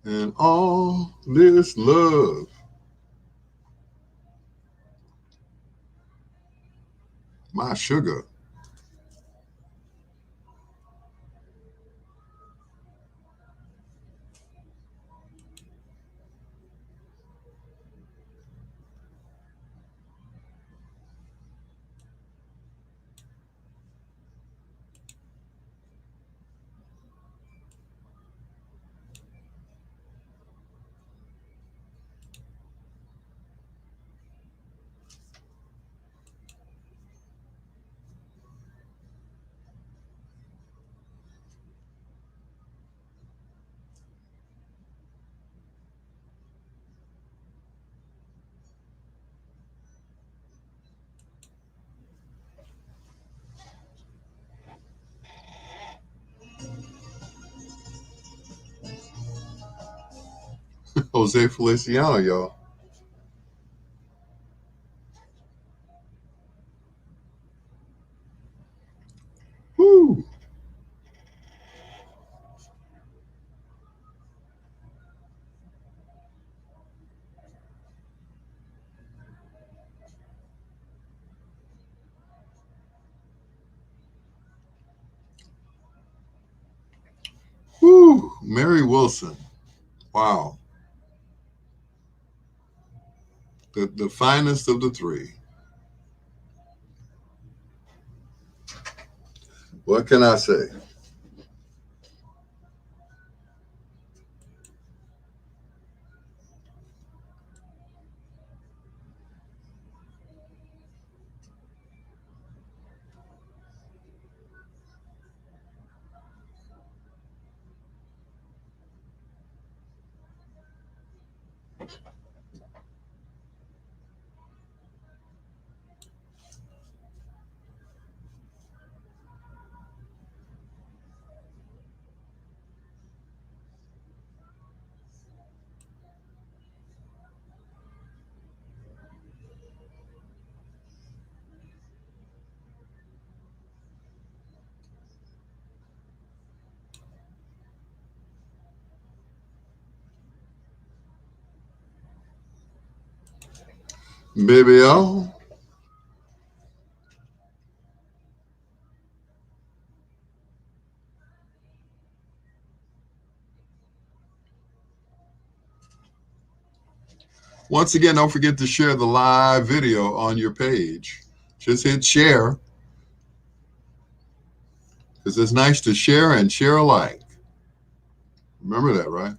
And all this love. My sugar. Jose Feliciano, y'all. Woo. Woo. Mary Wilson. Wow. The finest of the three. What can I say? Baby, oh. Once again, don't forget to share the live video on your page. Just hit share, because it's nice to share and share alike. Remember that, right?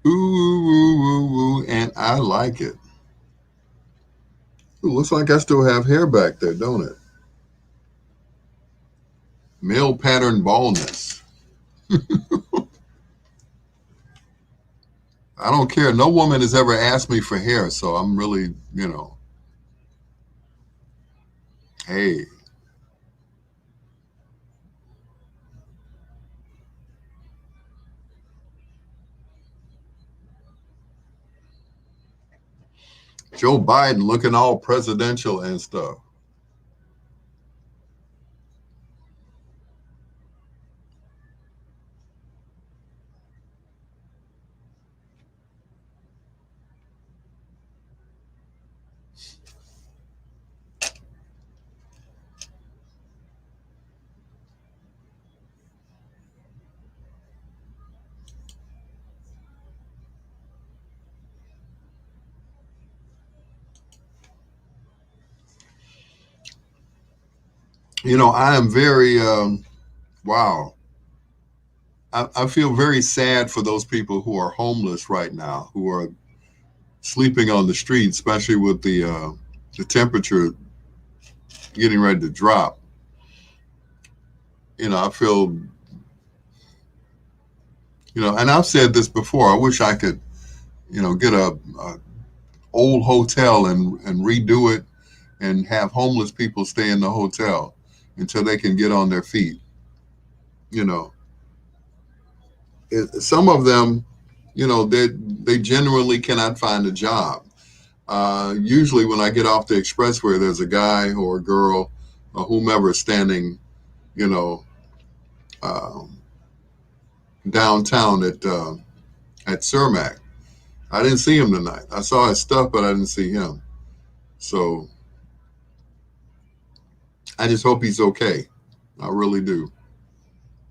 Ooh, ooh, ooh, ooh, and I like it. Ooh, looks like I still have hair back there, don't it? Male pattern baldness. I don't care. No woman has ever asked me for hair, so I'm really, hey. Joe Biden looking all presidential and stuff. I am very, wow. I feel very sad for those people who are homeless right now, who are sleeping on the street, especially with the temperature getting ready to drop. I feel, and I've said this before, I wish I could, get a old hotel and redo it and have homeless people stay in the hotel until they can get on their feet. Some of them, they genuinely cannot find a job. Usually when I get off the expressway, there's a guy or a girl or whomever standing, uh, downtown at Cermak. I didn't see him tonight. I saw his stuff, but I didn't see him. So I just hope he's okay. I really do.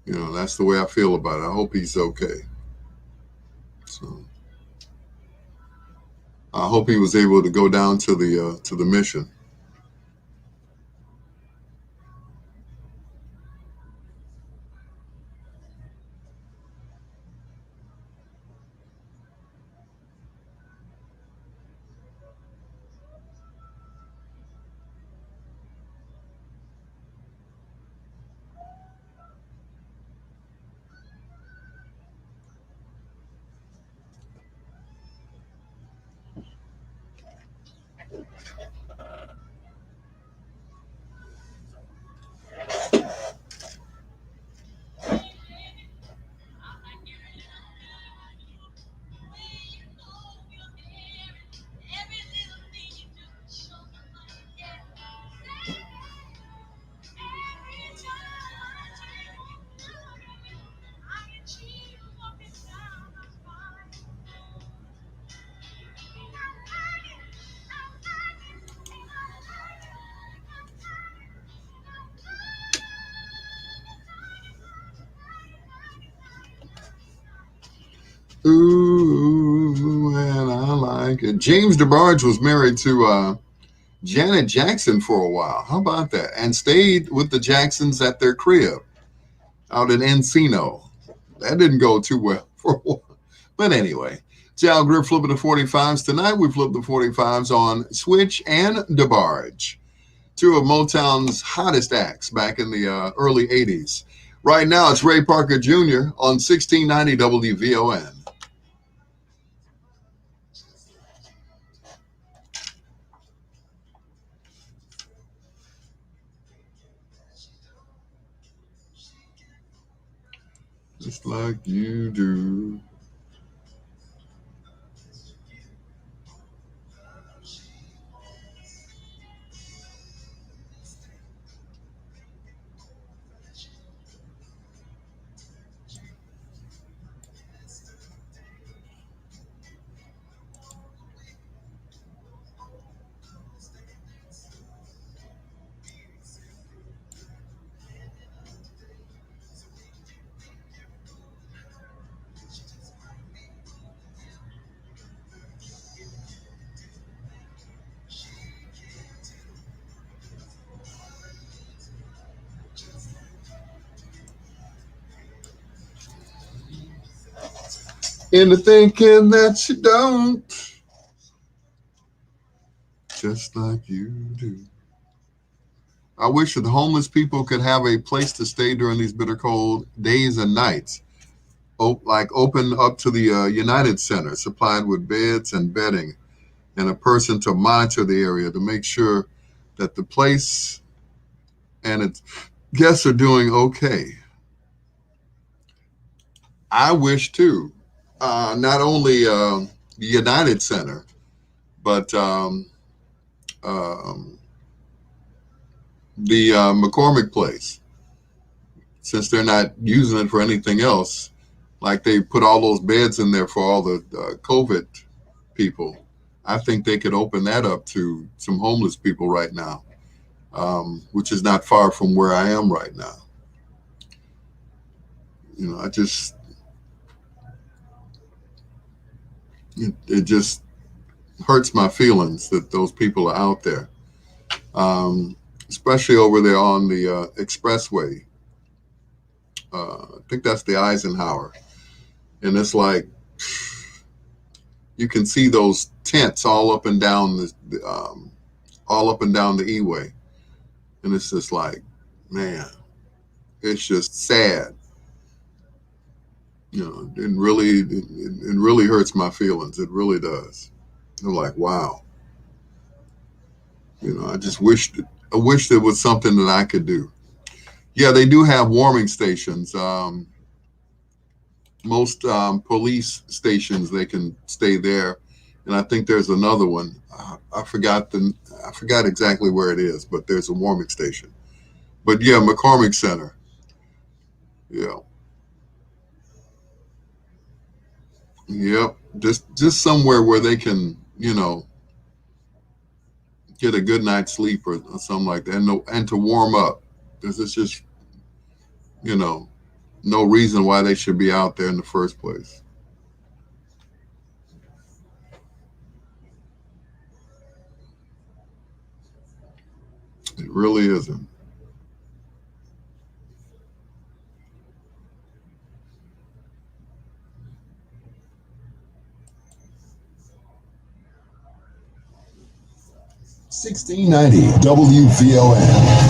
That's the way I feel about it. I hope he's okay. So I hope he was able to go down to the mission. Ooh, and I like it. James DeBarge was married to Janet Jackson for a while. How about that? And stayed with the Jacksons at their crib out in Encino. That didn't go too well for a while. But anyway, Al Greer flipping the 45s. Tonight we flip the 45s on Switch and DeBarge, two of Motown's hottest acts back in the early 80s. Right now it's Ray Parker Jr. on 1690 WVON. Just like you do. Into thinking that you don't, just like you do. I wish that the homeless people could have a place to stay during these bitter cold days and nights. Like open up to the United Center, supplied with beds and bedding, and a person to monitor the area to make sure that the place and its guests are doing okay. I wish too, not only the United Center, but the McCormick place, since they're not using it for anything else, like they put all those beds in there for all the COVID people. I think they could open that up to some homeless people right now, which is not far from where I am right now. You know, it just hurts my feelings that those people are out there, especially over there on the expressway. I think that's the Eisenhower. And it's like, you can see those tents all up and down the E-way. And it's just like, man, it's just sad. You know, it really hurts my feelings. It really does. I'm like, wow. You know, I wish there was something that I could do. Yeah, they do have warming stations. Most police stations, they can stay there. And I think there's another one. I forgot exactly where it is, but there's a warming station. But yeah, McCormick Center. Yeah. Yep. Just somewhere where they can, you know, get a good night's sleep or something like that, and to warm up, because it's just, you know, no reason why they should be out there in the first place. It really isn't. $16.90 WVON.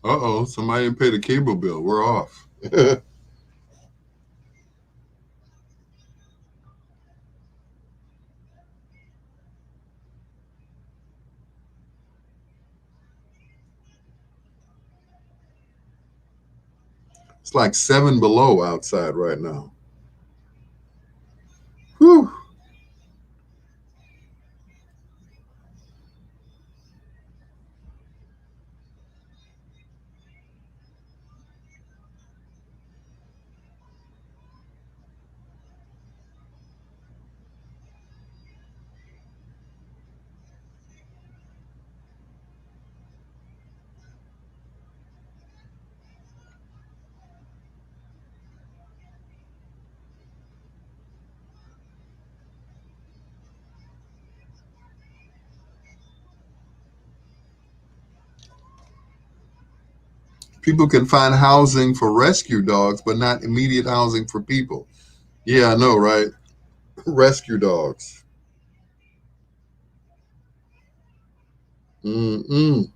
Uh-oh, somebody didn't pay the cable bill. We're off. It's like 7 below outside right now. Whew. People can find housing for rescue dogs, but not immediate housing for people. Yeah, I know, right? Rescue dogs. Mm-mm.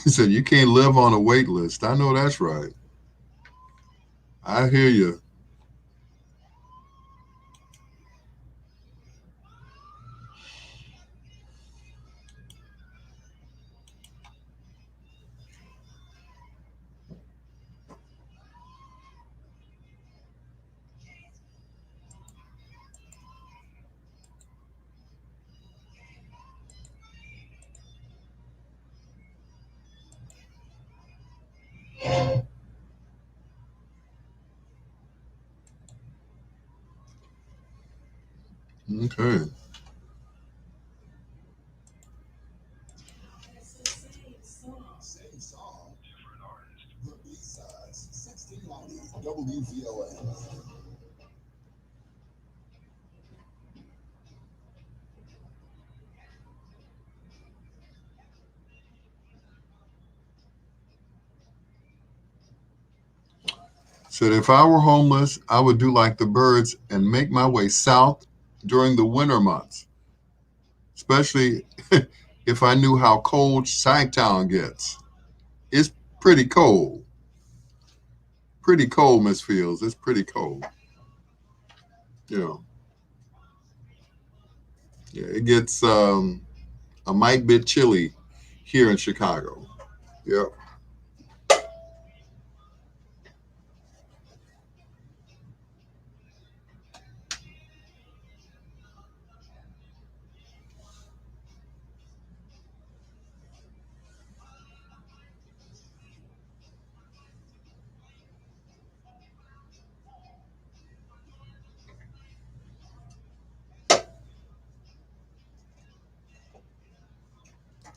He said, you can't live on a wait list. I know that's right. I hear you. Okay. Said, if I were homeless, I would do like the birds and make my way south during the winter months, especially if I knew how cold Shytown gets. It's pretty cold. Pretty cold, Miss Fields. It's pretty cold. Yeah. Yeah, it gets a mite bit chilly here in Chicago. Yep.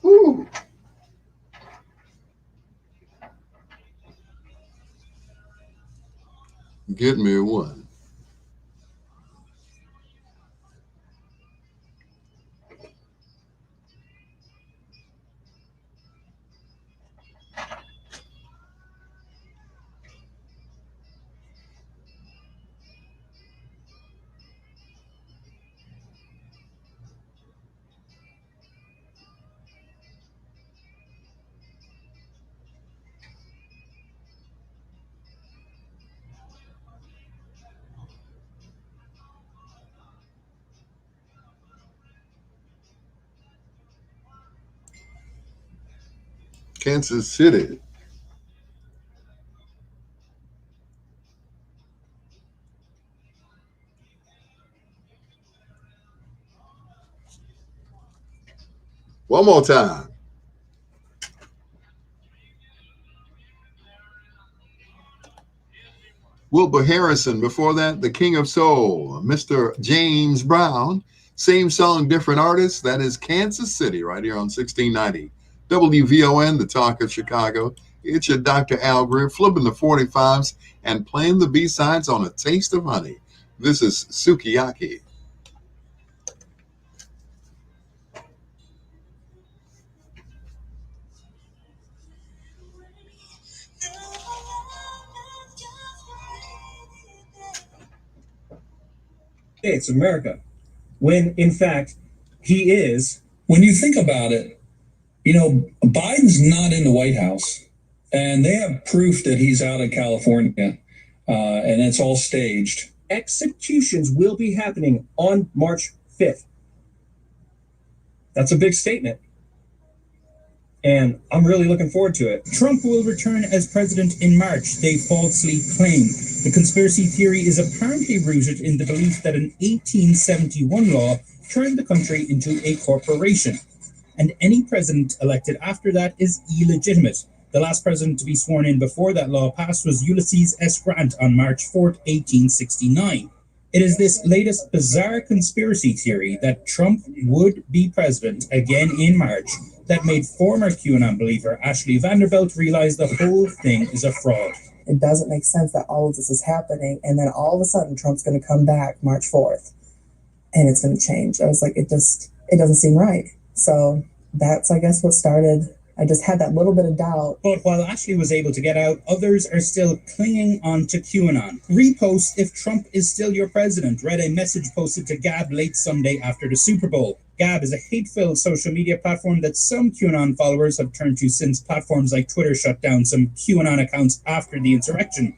Ooh. Get me one. Kansas City. One more time. Wilbur Harrison. Before that, the King of Soul, Mr. James Brown. Same song, different artist. That is Kansas City, right here on 1690 WVON, the talk of Chicago. It's your Dr. Al Greer, flipping the 45s and playing the B-sides on A Taste of Honey. This is Sukiyaki. It's America, when in fact he is. When you think about it, you know, Biden's not in the White House, and they have proof that he's out of California, and it's all staged. Executions will be happening on March 5th. That's a big statement. And I'm really looking forward to it. Trump will return as president in March, they falsely claim. The conspiracy theory is apparently rooted in the belief that an 1871 law turned the country into a corporation, and any president elected after that is illegitimate. The last president to be sworn in before that law passed was Ulysses S. Grant on March 4th, 1869. It is this latest bizarre conspiracy theory that Trump would be president again in March that made former QAnon believer Ashley Vanderbilt realize the whole thing is a fraud. It doesn't make sense that all of this is happening, and then all of a sudden Trump's going to come back March 4th, and it's going to change. I was like, it doesn't seem right. So that's, I guess, what started. I just had that little bit of doubt. But while Ashley was able to get out, others are still clinging on to QAnon. Repost if Trump is still your president. Read a message posted to Gab late Sunday after the Super Bowl. Gab is a hate-filled social media platform that some QAnon followers have turned to since platforms like Twitter shut down some QAnon accounts after the insurrection.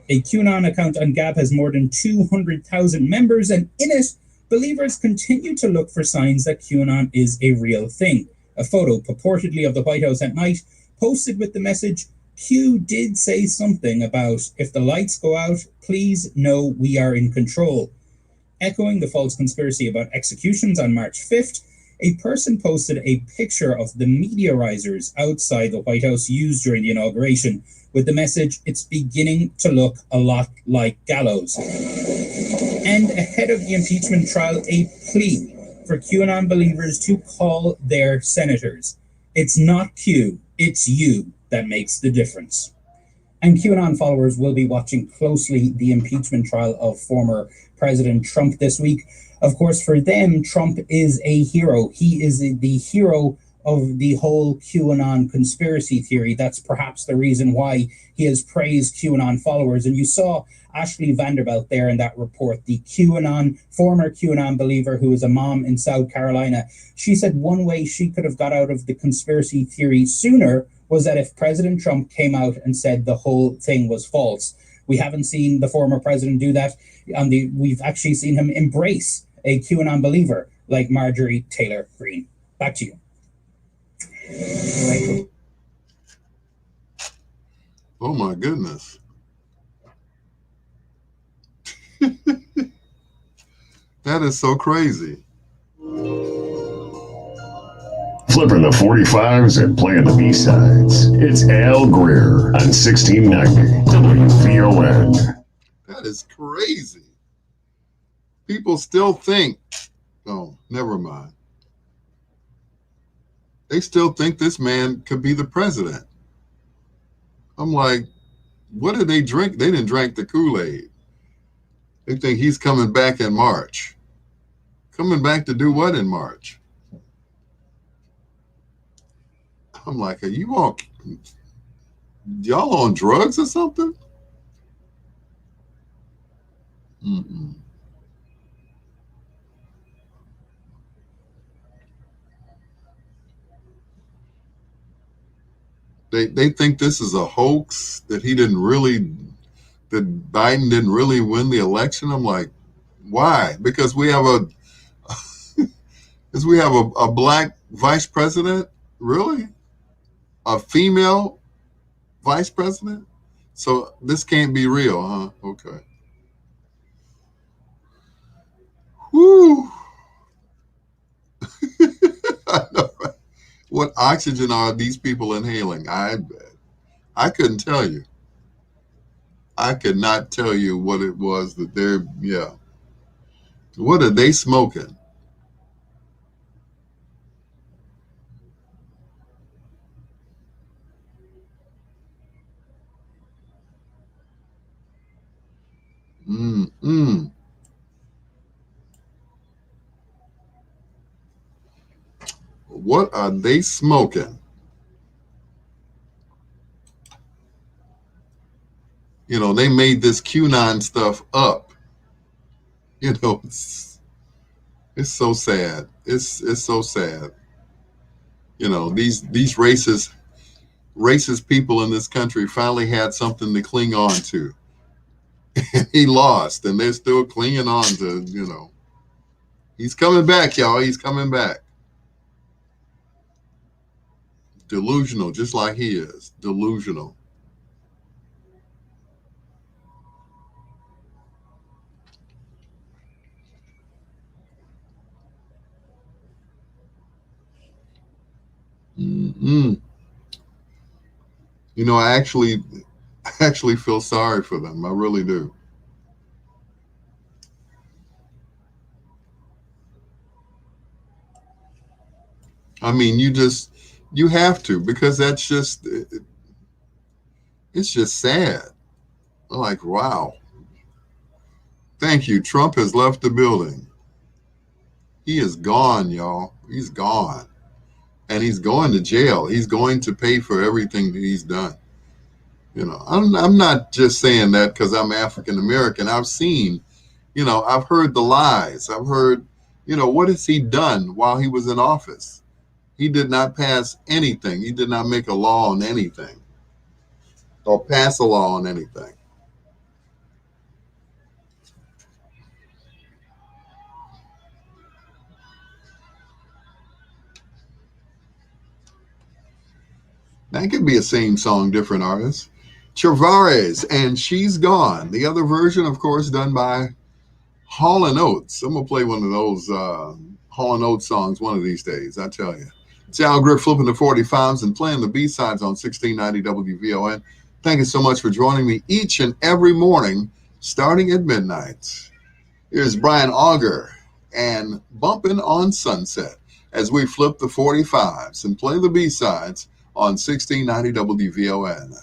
A QAnon account on Gab has more than 200,000 members, and in it, believers continue to look for signs that QAnon is a real thing. A photo purportedly of the White House at night, posted with the message, Q did say something about, if the lights go out, please know we are in control. Echoing the false conspiracy about executions on March 5th, a person posted a picture of the meteorizers outside the White House used during the inauguration, with the message, it's beginning to look a lot like gallows. And ahead of the impeachment trial, a plea for QAnon believers to call their senators. It's not Q, it's you that makes the difference. And QAnon followers will be watching closely the impeachment trial of former President Trump this week. Of course, for them, Trump is a hero. He is the hero of the whole QAnon conspiracy theory. That's perhaps the reason why he has praised QAnon followers. And you saw Ashley Vanderbilt there in that report, the former QAnon believer who is a mom in South Carolina. She said one way she could have got out of the conspiracy theory sooner was that if President Trump came out and said the whole thing was false. We haven't seen the former president do that. We've actually seen him embrace a QAnon believer like Marjorie Taylor Greene. Back to you. Oh my goodness. That is so crazy. Flipping the 45s and playing the B-sides. It's Al Greer on 1690 WVON. That is crazy. People still think, oh, never mind. They still think this man could be the president. I'm like, what did they drink? They didn't drink the Kool-Aid. They think he's coming back in March. Coming back to do what in March? I'm like, are you all, y'all on drugs or something? Mm-mm. They think this is a hoax, that that Biden didn't really win the election. I'm like, why? Because we have a black vice president? Really? A female vice president? So this can't be real, huh? Okay. Whew. I know, right? What oxygen are these people inhaling? I couldn't tell you. I could not tell you what it was that they're, yeah. What are they smoking? Mm-mm. What are they smoking? You know, they made this QAnon stuff up. You know, it's so sad. It's so sad. You know, these racist people in this country finally had something to cling on to. He lost, and they're still clinging on to, you know. He's coming back, y'all. He's coming back. Delusional, just like he is. Delusional. Mm-mm. You know, I actually feel sorry for them. I really do. I mean, you have to, because that's just, it's just sad. Like, wow. Thank you. Trump has left the building. He is gone, y'all. He's gone. And he's going to jail. He's going to pay for everything that he's done. You know, I'm not just saying that because I'm African American. I've seen, you know, I've heard the lies. I've heard, you know, what has he done while he was in office? He did not pass anything. He did not make a law on anything or pass a law on anything. That could be a same song, different artist. Travares and She's Gone. The other version, of course, done by Hall & Oates. I'm going to play one of those Hall & Oates songs one of these days, I tell you. It's Al Greer flipping the 45s and playing the B-sides on 1690 WVON. Thank you so much for joining me each and every morning, starting at midnight. Here's Brian Auger and Bumpin' on Sunset as we flip the 45s and play the B-sides on 1690 WVON.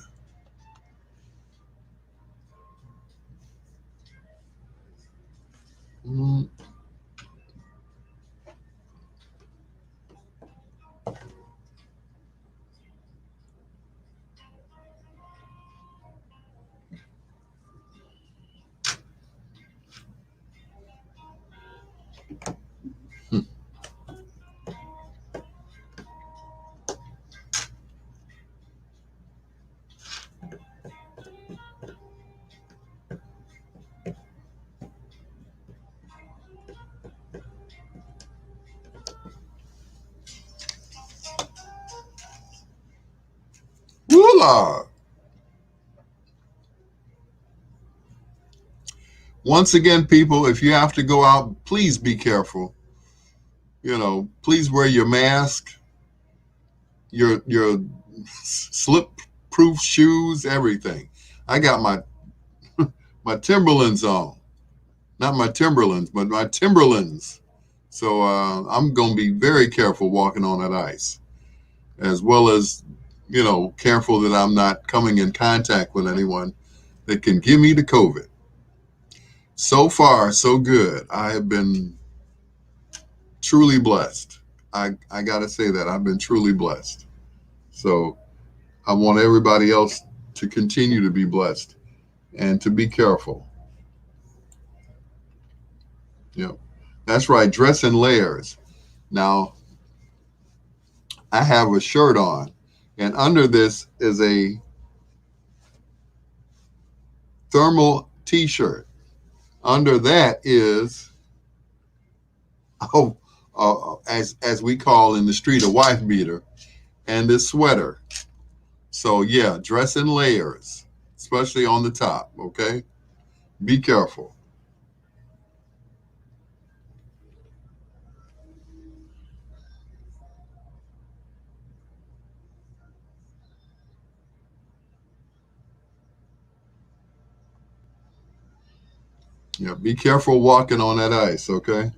Woola! Once again, people, if you have to go out, please be careful. You know, please wear your mask, your slip-proof shoes, everything. I got my Timberlands on. Not my Timberlands, but my Timberlands. So I'm going to be very careful walking on that ice, as well as, you know, careful that I'm not coming in contact with anyone that can give me the COVID. So far, so good. I have been truly blessed. I got to say that. I've been truly blessed. So I want everybody else to continue to be blessed and to be careful. Yep. That's right. Dress in layers. Now, I have a shirt on, and under this is a thermal t-shirt. Under that is, as we call in the street, a wife beater, and this sweater. So yeah, dress in layers, especially on the top, okay? Be careful. Yeah, be careful walking on that ice, okay?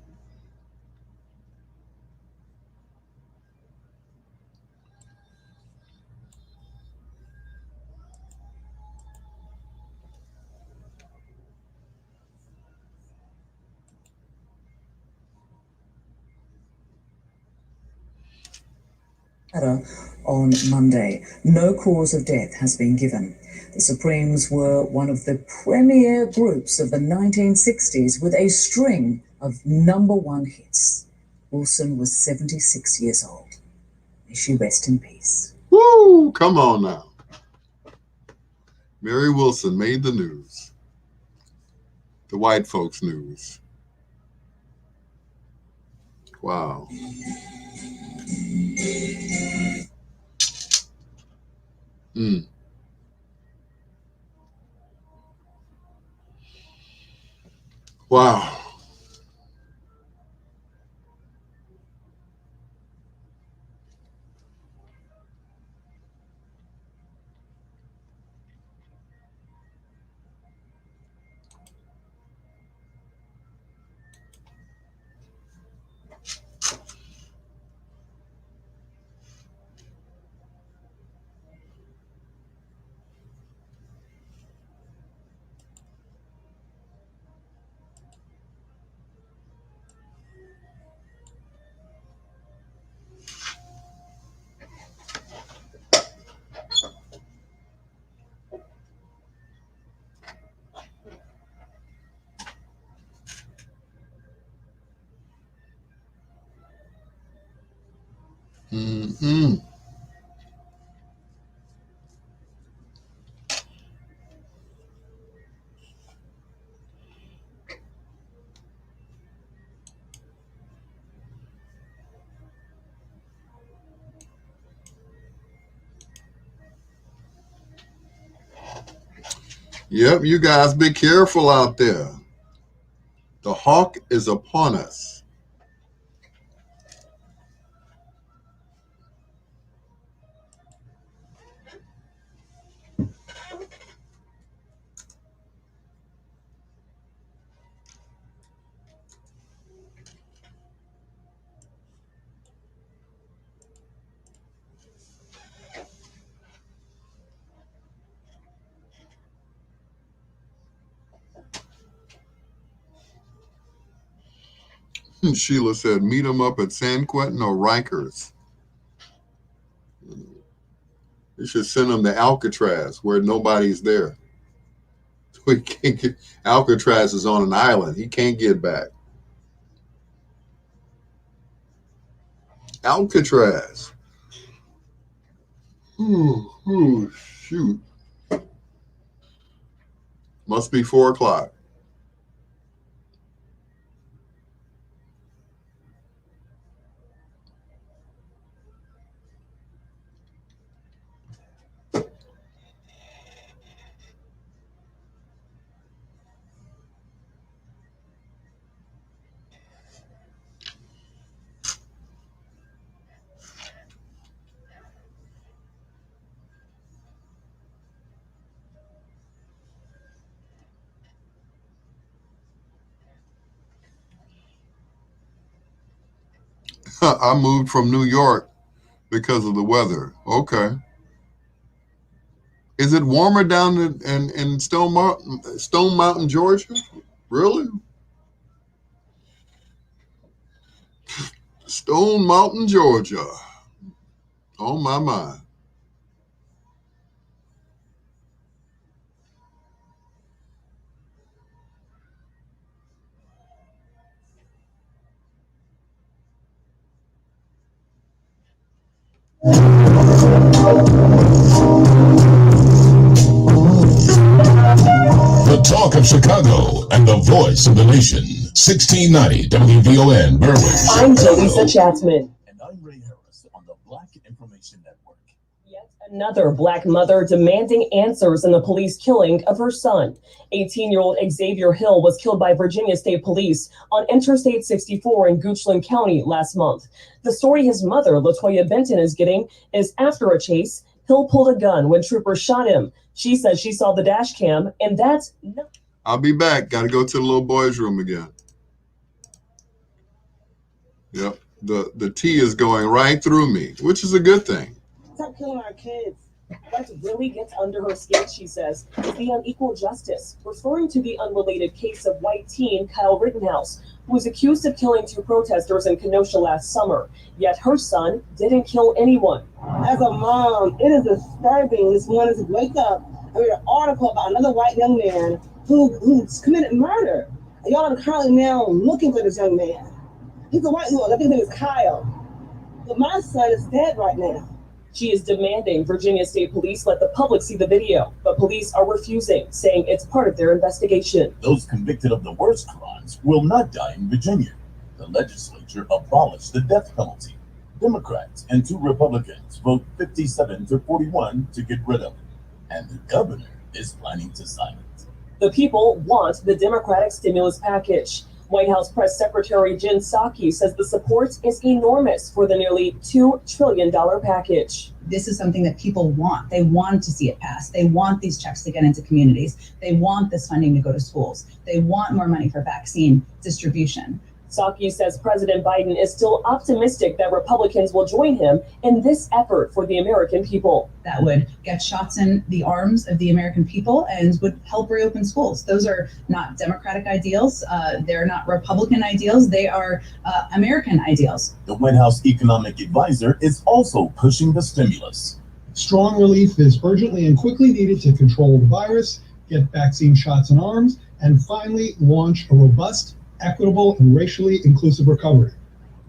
On Monday, no cause of death has been given. The Supremes were one of the premier groups of the 1960s with a string of #1 hits. Wilson was 76 years old. May she rest in peace. Woo! Come on now. Mary Wilson made the news. The white folks' news. Wow. Mm. Wow. Mm-mm. Yep, you guys be careful out there. The hawk is upon us. Sheila said, meet them up at San Quentin or Rikers. You should send them to Alcatraz where nobody's there. We can't get, Alcatraz is on an island. He can't get back. Alcatraz. Ooh, shoot. Must be 4 o'clock. I moved from New York because of the weather. Okay. Is it warmer down in Stone Mountain, Georgia? Really? Stone Mountain, Georgia. Oh, my. The talk of Chicago and the voice of the nation. 1690 WVON, Berwick. I'm Jaleesa Chapman. And I'm Ray Harris on the Black Information Network. Yet another Black mother demanding answers in the police killing of her son. 18-year-old Xavier Hill was killed by Virginia State Police on Interstate 64 in Goochland County last month. The story his mother, LaToya Benton, is getting is after a chase, Hill pulled a gun when troopers shot him. She says she saw the dash cam, and that's no. I'll be back. Got to go to the little boys' room again. Yep. The tea is going right through me, which is a good thing. Stop killing our kids. What really gets under her skin, she says, is the unequal justice, referring to the unrelated case of white teen Kyle Rittenhouse, who was accused of killing 2 protesters in Kenosha last summer. Yet her son didn't kill anyone. As a mom, it is disturbing this morning to wake up and read an article about another white young man who's committed murder. And y'all are currently now looking for this young man. He's a white boy. I think his name is Kyle. But my son is dead right now. She is demanding Virginia State Police let the public see the video, but police are refusing, saying it's part of their investigation. Those convicted of the worst crimes will not die in Virginia. The legislature abolished the death penalty. Democrats and 2 Republicans vote 57 to 41 to get rid of it. And the governor is planning to sign it. The people want the Democratic stimulus package. White House Press Secretary Jen Psaki says the support is enormous for the nearly $2 trillion package. This is something that people want. They want to see it pass. They want these checks to get into communities. They want this funding to go to schools. They want more money for vaccine distribution. Psaki says President Biden is still optimistic that Republicans will join him in this effort for the American people. That would get shots in the arms of the American people and would help reopen schools. Those are not Democratic ideals. They're not Republican ideals. They are American ideals. The White House economic advisor is also pushing the stimulus. Strong relief is urgently and quickly needed to control the virus, get vaccine shots in arms, and finally launch a robust, equitable, and racially inclusive recovery.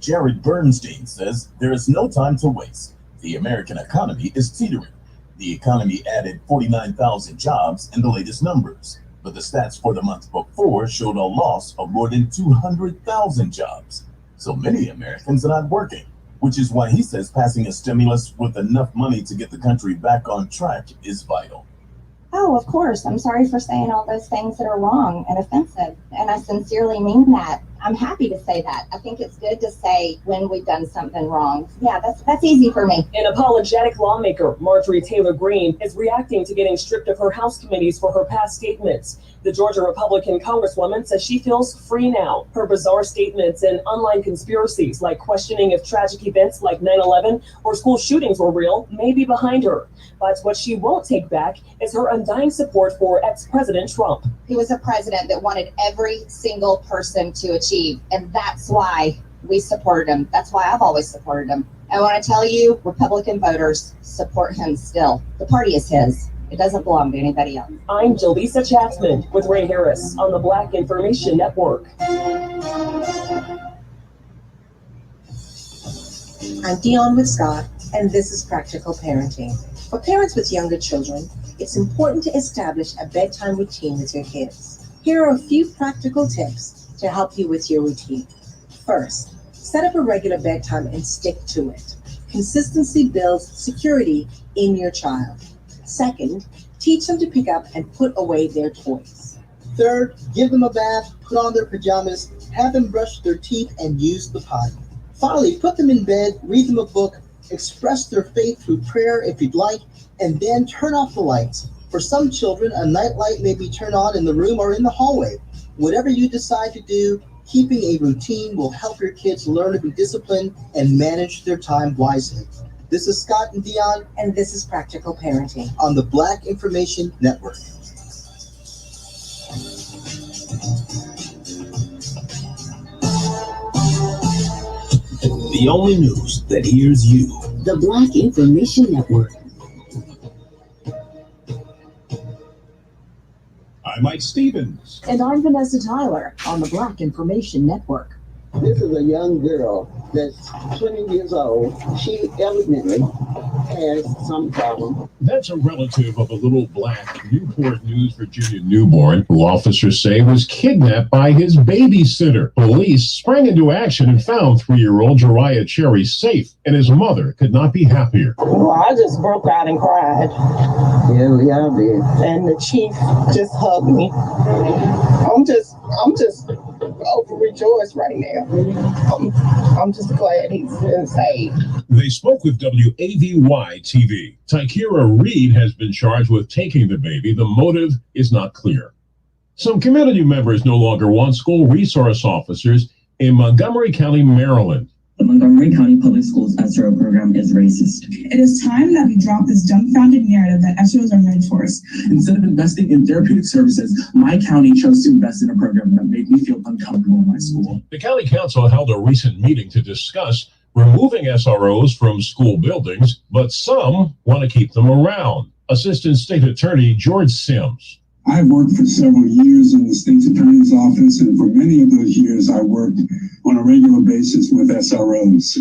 Jared Bernstein says there is no time to waste. The American economy is teetering. The economy added 49,000 jobs in the latest numbers, but the stats for the month before showed a loss of more than 200,000 jobs. So many Americans are not working, which is why he says passing a stimulus with enough money to get the country back on track is vital. Oh, of course. I'm sorry for saying all those things that are wrong and offensive. And I sincerely mean that. I'm happy to say that. I think it's good to say when we've done something wrong. Yeah, that's easy for me. An apologetic lawmaker, Marjorie Taylor Greene, is reacting to getting stripped of her House committees for her past statements. The Georgia Republican Congresswoman says she feels free now. Her bizarre statements and online conspiracies, like questioning if tragic events like 9/11 or school shootings were real, may be behind her. But what she won't take back is her undying support for ex-President Trump. He was a president that wanted every single person to achieve, and that's why we supported him. That's why I've always supported him. I want to tell you, Republican voters support him still. The party is his. It doesn't belong to anybody else. I'm Jaleesa Chapman with Ray Harris on the Black Information Network. I'm Dion with Scott, and this is Practical Parenting. For parents with younger children, it's important to establish a bedtime routine with your kids. Here are a few practical tips to help you with your routine. First, set up a regular bedtime and stick to it. Consistency builds security in your child. Second, teach them to pick up and put away their toys. Third, give them a bath, put on their pajamas, have them brush their teeth, and use the potty. Finally, put them in bed, read them a book, express their faith through prayer if you'd like, and then turn off the lights. For some children, a night light may be turned on in the room or in the hallway. Whatever you decide to do, keeping a routine will help your kids learn to be disciplined and manage their time wisely. This is Scott and Dion, and this is Practical Parenting on the Black Information Network. The only news that hears you. The Black Information Network. I'm Mike Stevens. And I'm Vanessa Tyler on the Black Information Network. This is a young girl that's 20 years old. She evidently has some problem. That's a relative of a little black Newport News, Virginia newborn who officers say was kidnapped by his babysitter. Police sprang into action and found 3-year-old Jariah Cherry safe, and his mother could not be happier. Well, I just broke out and cried. Yeah, I did. And the chief just hugged me. I'm just overjoyed right now. I'm just glad he's been saved. They spoke with WAVY TV. Tykira Reed has been charged with taking the baby. The motive is not clear. Some community members no longer want school resource officers in Montgomery County, Maryland. The Montgomery County Public Schools SRO program is racist. It is time that we drop this dumbfounded narrative that SROs are mentors. Instead of investing in therapeutic services, my county chose to invest in a program that made me feel uncomfortable in my school. The county council held a recent meeting to discuss removing SROs from school buildings, but some want to keep them around. Assistant State Attorney George Sims. I've worked for several years in the state's attorney's office, and for many of those years, I worked on a regular basis with SROs.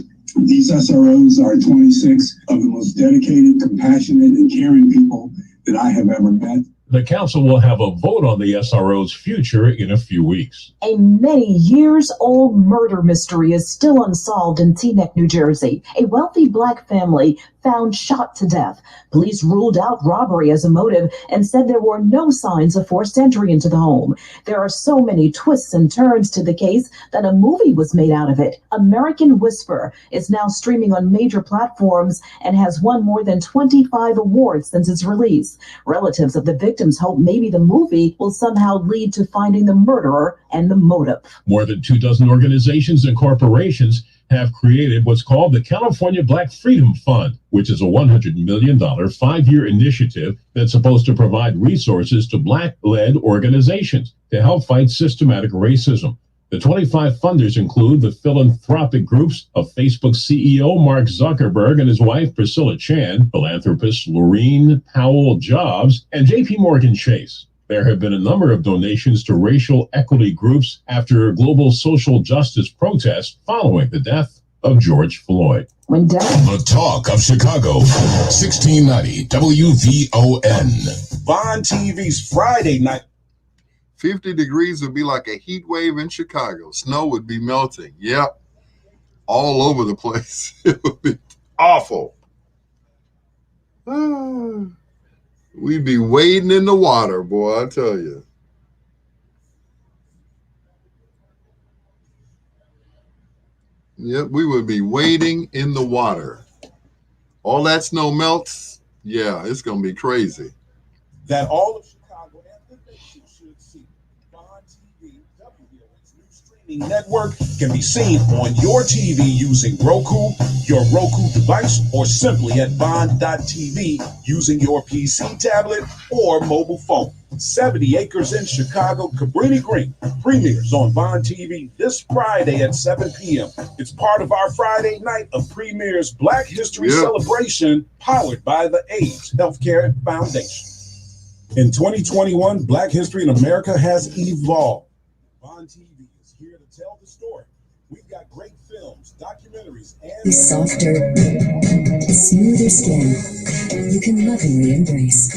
These SROs are 26 of the most dedicated, compassionate, and caring people that I have ever met. The council will have a vote on the SRO's future in a few weeks. A many years old murder mystery is still unsolved in Teaneck, New Jersey. A wealthy black family found shot to death. Police ruled out robbery as a motive and said there were no signs of forced entry into the home. There are so many twists and turns to the case that a movie was made out of it. American Whisper is now streaming on major platforms and has won more than 25 awards since its release. Relatives of the victims hope maybe the movie will somehow lead to finding the murderer and the motive. More than 24 organizations and corporations have created what's called the California Black Freedom Fund, which is a $100 million 5-year initiative that's supposed to provide resources to Black-led organizations to help fight systematic racism. The 25 funders include the philanthropic groups of Facebook CEO Mark Zuckerberg and his wife Priscilla Chan, philanthropist Laureen Powell Jobs, and JP Morgan Chase. There have been a number of donations to racial equity groups after global social justice protests following the death of George Floyd. The Talk of Chicago, 1690 WVON. Bond TV's Friday night. 50 degrees would be like a heat wave in Chicago. Snow would be melting. Yep. All over the place. It would be awful. We'd be wading in the water, boy, I tell you. Yep, we would be wading in the water. All that snow melts. Yeah, it's going to be crazy. That all of Chicago and the nation should see. Bond TV, WVON's new streaming network, can be seen on your TV using Roku, your Roku device, or simply at bond.tv using your PC, tablet, or mobile phone. 70 Acres in Chicago, Cabrini Green premieres on Bond TV this Friday at 7 p.m. It's part of our Friday night of premieres Black History celebration powered by the AIDS Healthcare Foundation. In 2021, Black History in America has evolved. Bond TV is here to tell the story. We've got great films, documentaries, and The softer, smoother skin you can lovingly embrace.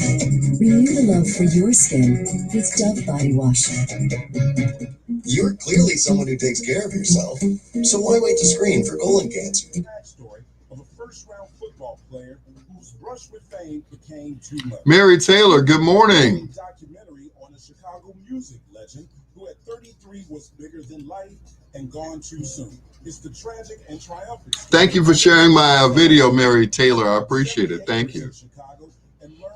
Renew the love for your skin with Dove Body Wash. You're clearly someone who takes care of yourself, so why wait to screen for colon cancer? Backstory of a first-round football player whose brush with fame became too much. Mary Taylor, good morning. A documentary on a Chicago music legend who at 33 was bigger than life and gone too soon. It's the tragic and triumphant story. Thank you for sharing my video, Mary Taylor. I appreciate it. Thank you.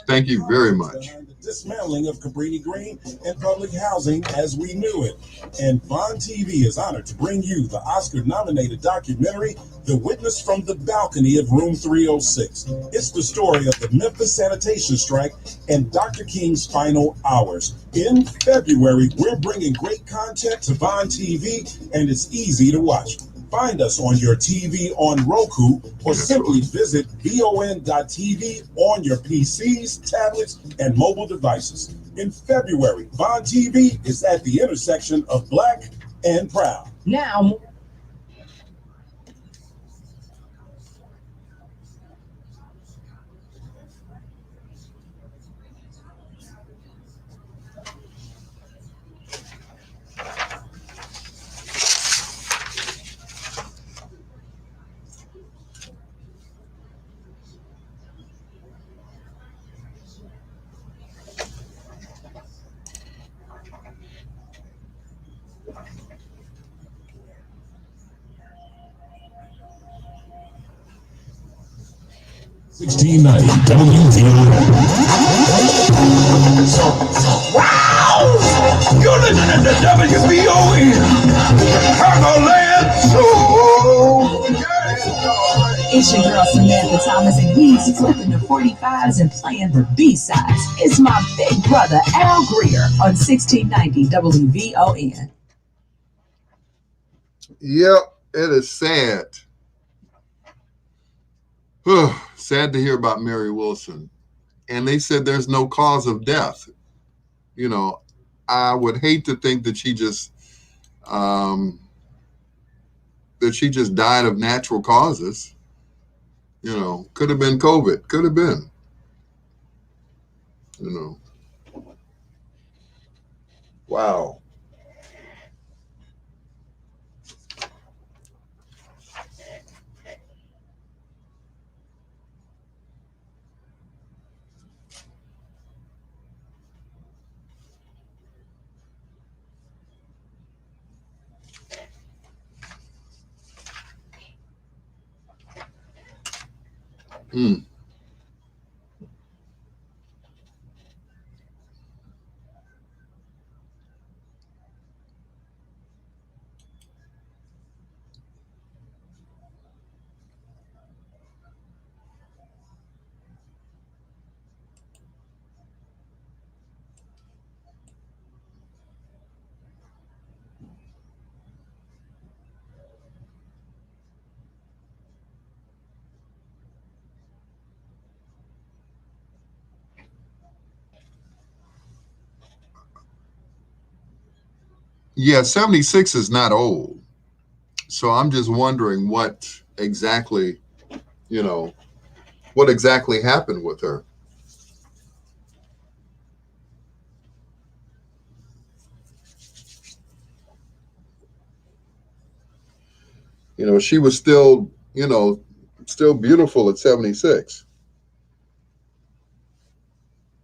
Thank you very much. Dismantling of Cabrini Green and public housing as we knew it. And Bond TV is honored to bring you the Oscar-nominated documentary, The Witness from the Balcony of Room 306. It's the story of the Memphis sanitation strike and Dr. King's final hours. In February, we're bringing great content to Bond TV, and it's easy to watch. Find us on your TV on Roku or simply visit VON.TV on your PCs, tablets, and mobile devices. In February, Bond TV is at the intersection of Black and Proud. Now, Wow! You're listening to WVON, Chicagoland it's your girl Samantha Thomas, and he's flipping the 45s and playing the B-sides. It's my big brother Al Greer on 1690 WVON. Yep, it is sad. Sad to hear about Mary Wilson. And they said there's no cause of death. You know, I would hate to think that she just died of natural causes. You know, could have been COVID, could have been. You know. Wow. Hmm. Yeah, 76 is not old. So I'm just wondering what exactly, you know, what exactly happened with her. You know, she was still, still beautiful at 76.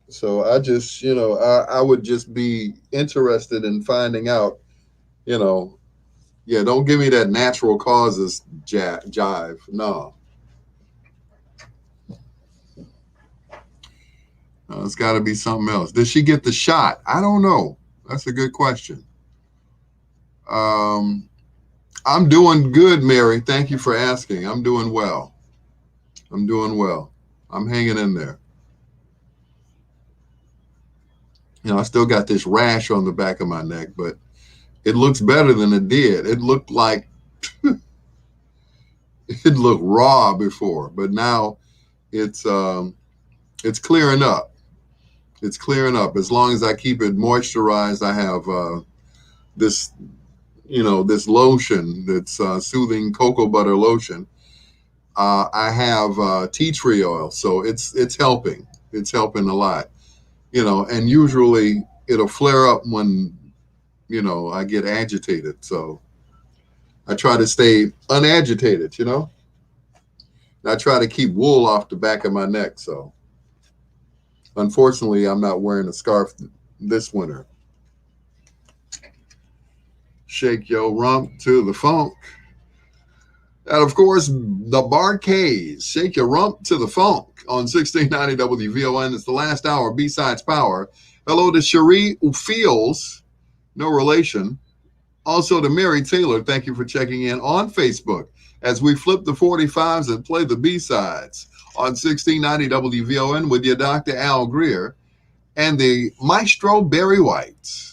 So I just, I would just be interested in finding out, you know, yeah, don't give me that natural causes jive. No, it's got to be something else. Did she get the shot? I don't know. That's a good question. Um, I'm doing good, Mary. Thank you for asking. I'm doing well. I'm doing well. I'm hanging in there. I still got this rash on the back of my neck, but it looks better than it did. It looked like it looked raw before, but now it's clearing up. It's clearing up. As long as I keep it moisturized, I have this, this lotion that's soothing cocoa butter lotion. I have tea tree oil, so it's helping. It's helping a lot. And usually it'll flare up when I get agitated. So I try to stay unagitated. I try to keep wool off the back of my neck. So unfortunately, I'm not wearing a scarf this winter. Shake your rump to the funk. And of course, the Barcades. Shake your rump to the funk on 1690 WVON. It's the last hour, B-Sides Power. Hello to Cherie Fields, no relation. Also to Mary Taylor, thank you for checking in on Facebook as we flip the 45s and play the B-Sides on 1690 WVON with your Dr. Al Greer and the Maestro Barry White.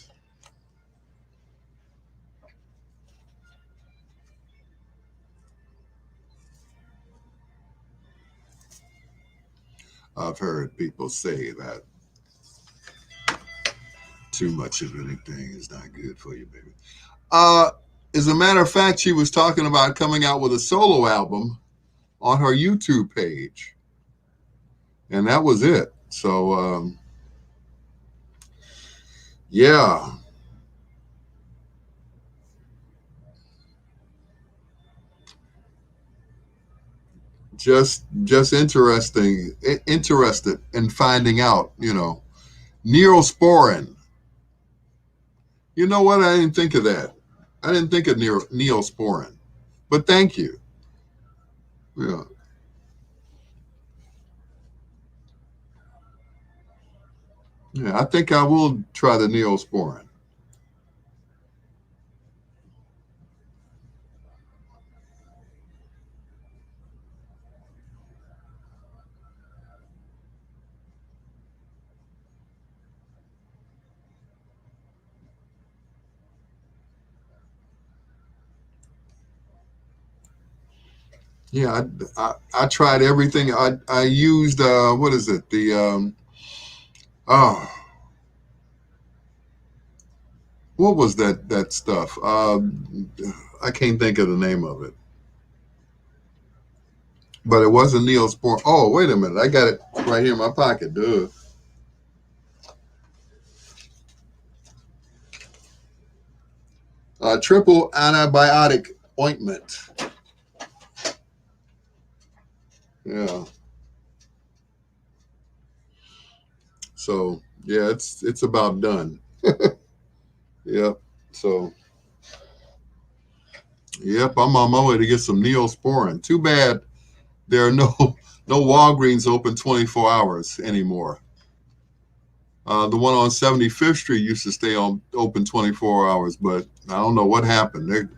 I've heard people say that too much of anything is not good for you, baby. As a matter of fact, she was talking about coming out with a solo album on her YouTube page. And that was it. So, yeah. Just interested in finding out, Neosporin. You know what? I didn't think of that. I didn't think of Neosporin. But thank you. Yeah. Yeah, I think I will try the Neosporin. Yeah, I tried everything. I used what is it? Oh, what was that stuff? I can't think of the name of it. But it wasn't Neosporin. Oh, wait a minute. I got it right here in my pocket. Duh. Triple antibiotic ointment. Yeah. So yeah, it's about done. Yep. So yep, I'm on my way to get some Neosporin. Too bad there are no Walgreens open 24 hours anymore. The one on 75th Street used to stay open 24 hours, but I don't know what happened.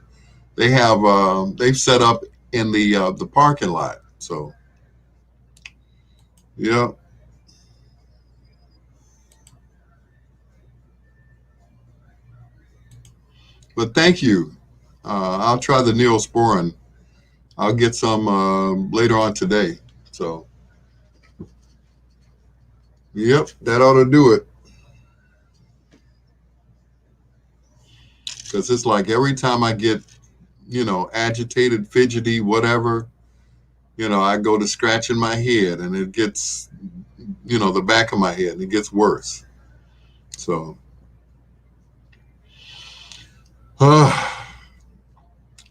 They've set up in the parking lot. So yeah. But thank you. I'll try the Neosporin. I'll get some later on today. So yep, that ought to do it. Because it's like every time I get, agitated, fidgety, whatever, I go to scratching my head and it gets, the back of my head and it gets worse. So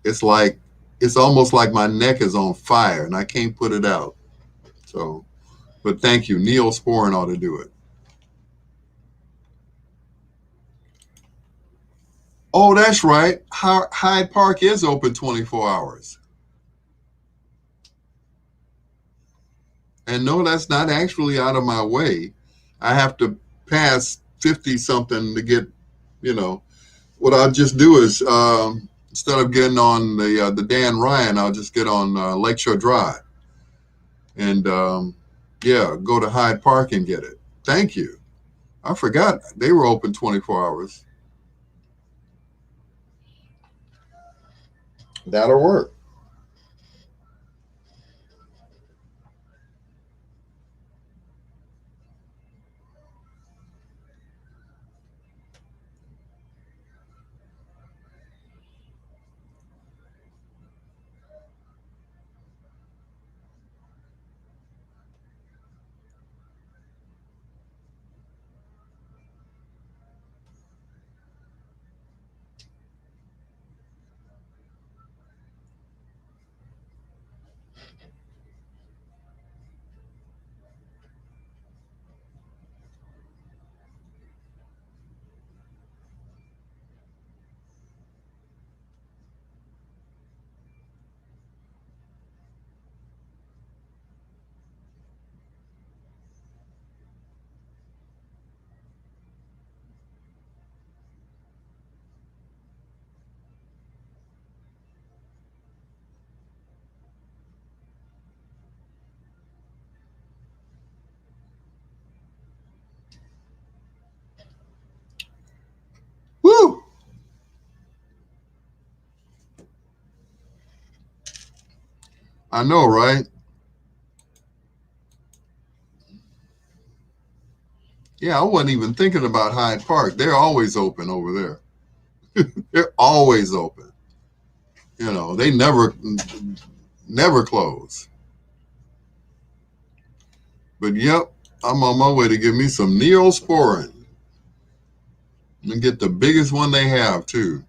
it's almost like my neck is on fire and I can't put it out. So, but thank you. Neosporin ought to do it. Oh, that's right. Hyde Park is open 24 hours. And no, that's not actually out of my way. I have to pass 50 something to get, what I'll just do is instead of getting on the Dan Ryan, I'll just get on Lakeshore Drive and go to Hyde Park and get it. Thank you. I forgot they were open 24 hours. That'll work. Woo! I know, right? Yeah, I wasn't even thinking about Hyde Park. They're always open over there. They're always open. They never close. But yep, I'm on my way to get me some Neosporin and get the biggest one they have too.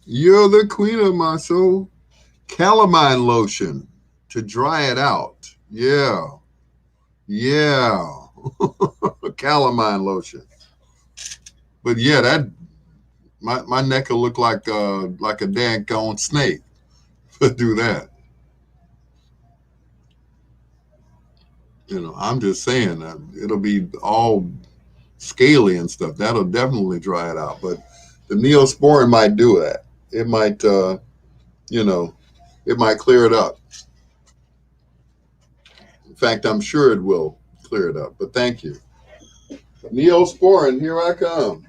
You're the queen of my soul. Calamine lotion to dry it out. Yeah. Yeah. Calamine lotion. But yeah, that my neck will look like a daggone snake to do that. I'm just saying that it'll be all scaly and stuff. That'll definitely dry it out. But the Neosporin might do that. It might, it might clear it up. In fact, I'm sure it will clear it up. But thank you. Neosporin, here I come.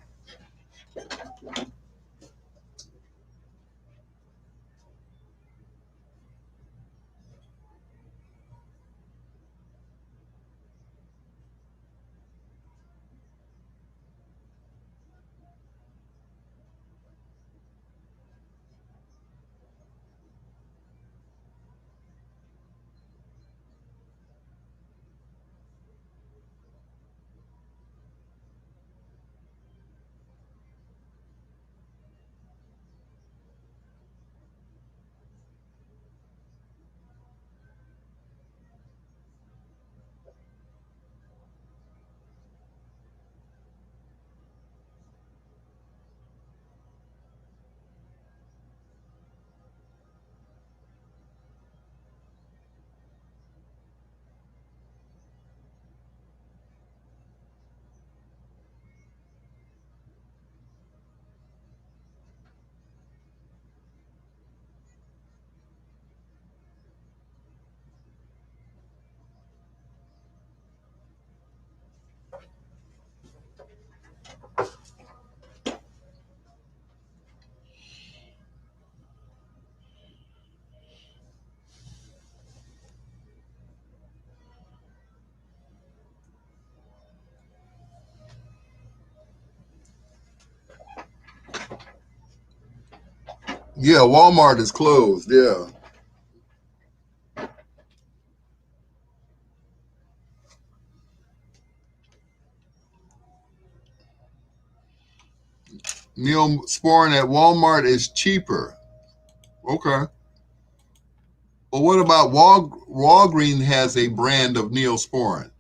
Yeah, Walmart is closed. Yeah. Neosporin at Walmart is cheaper. Okay. Well, what about Walgreens has a brand of Neosporin?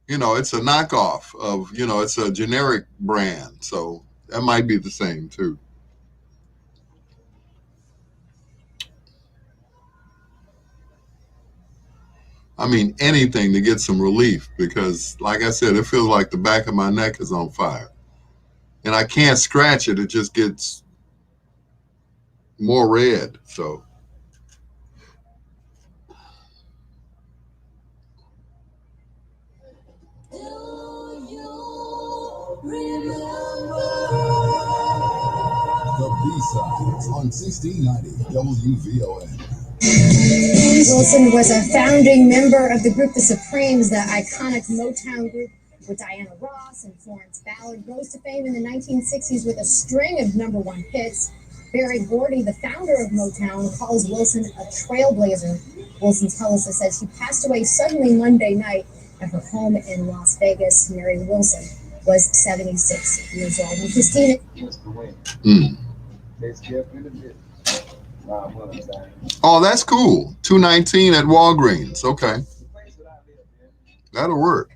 It's a knockoff of, it's a generic brand. So that might be the same too. I mean, anything to get some relief because, like I said, it feels like the back of my neck is on fire. And I can't scratch it. It just gets more red. So. The B-Sides on 1690 WVON. Wilson was a founding member of the group The Supremes, the iconic Motown group with Diana Ross and Florence Ballard. Rose to fame in the 1960s with a string of #1 hits. Berry Gordy, the founder of Motown, calls Wilson a trailblazer. Wilson's publicist said she passed away suddenly Monday night at her home in Las Vegas. Mary Wilson was 76 years old. And Christina. Oh, that's cool. $2.19 at Walgreens. Okay. That'll work.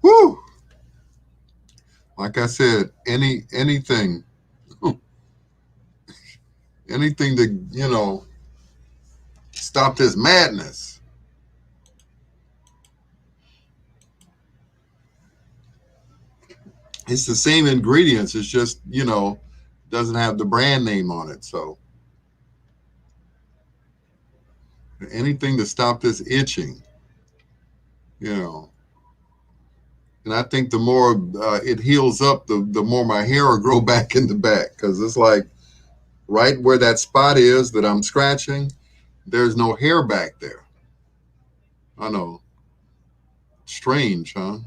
Woo! Like I said, anything to, stop this madness. It's the same ingredients. It's just, doesn't have the brand name on it. So anything to stop this itching, you know. And I think the more it heals up, the more my hair will grow back in the back, because it's like right where that spot is that I'm scratching, there's no hair back there. I know. Strange, huh?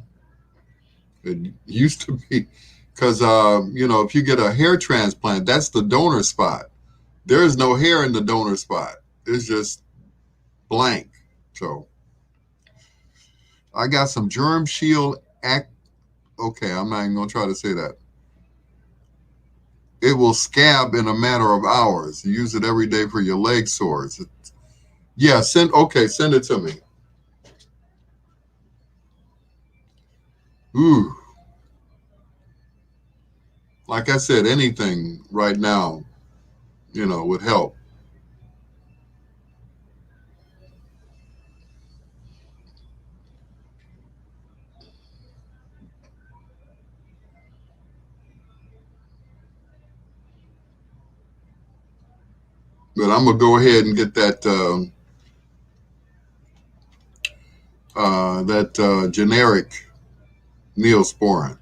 It used to be, because, if you get a hair transplant, that's the donor spot. There is no hair in the donor spot. It's just blank. So I got some Germ Shield Act. Okay, I'm not even going to try to say that. It will scab in a matter of hours. You use it every day for your leg sores. Yeah, send it to me. Ooh. Like I said, anything right now, would help. But I'm gonna go ahead and get that generic Neosporin.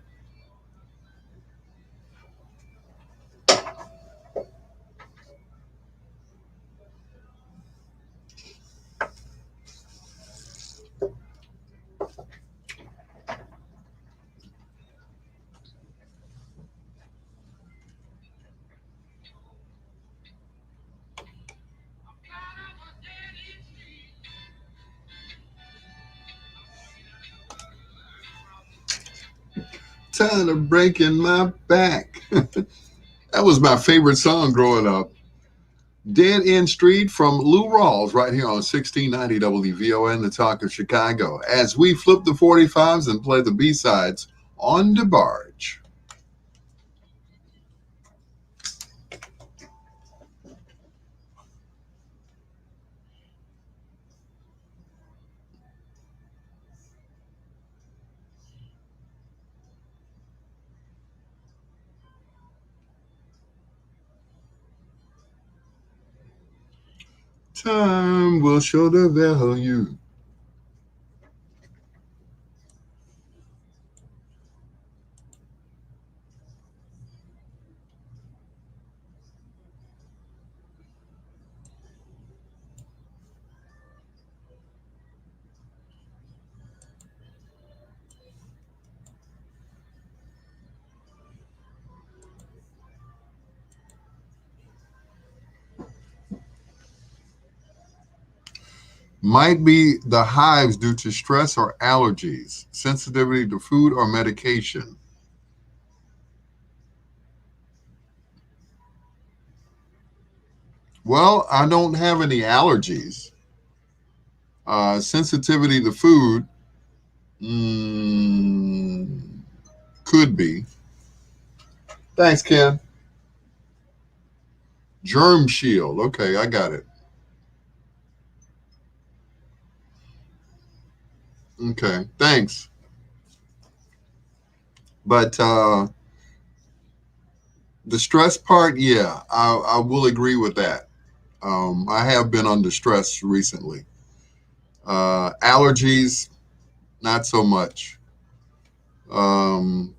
Time of breaking my back. That was my favorite song growing up. Dead End Street from Lou Rawls right here on 1690 WVON, the Talk of Chicago, as we flip the 45s and play the B-sides on the barge. Time will show the value. Might be the hives due to stress or allergies, sensitivity to food or medication. Well, I don't have any allergies. Sensitivity to food, could be. Thanks, Ken. Germ Shield. Okay, I got it. Okay, thanks. But the stress part, yeah, I will agree with that. I have been under stress recently. Allergies, not so much. Um,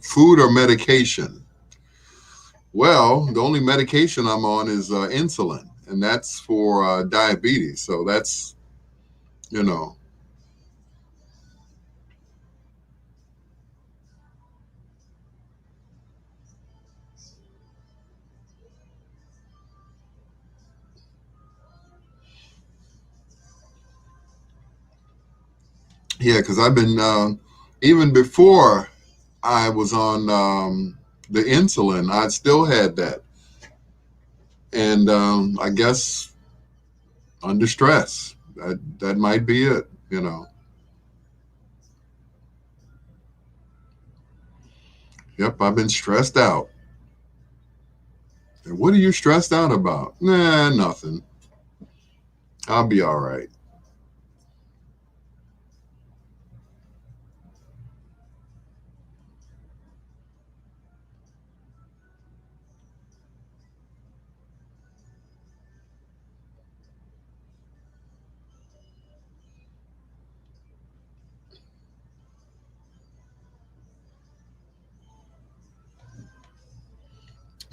Food or medication? Well, the only medication I'm on is insulin, and that's for diabetes. So that's, you know, yeah, because I've been, even before I was on the insulin, I still had that. And I guess under stress, that might be it. Yep, I've been stressed out. And what are you stressed out about? Nah, nothing. I'll be all right.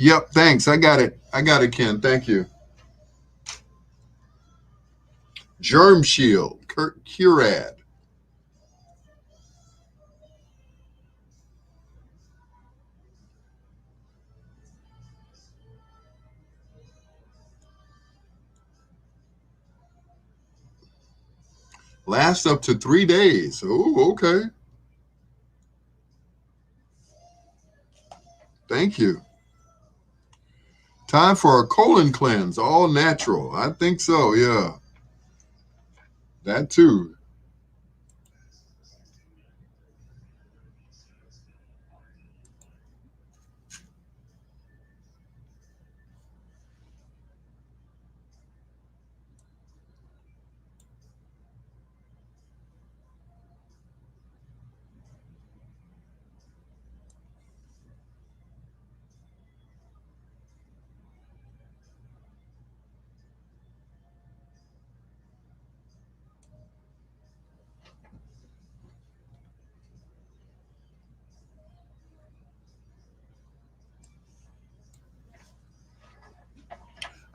Yep, thanks. I got it, Ken. Thank you. Germ Shield, Curad. Lasts up to 3 days. Oh, okay. Thank you. Time for a colon cleanse, all natural. I think so, yeah. That too.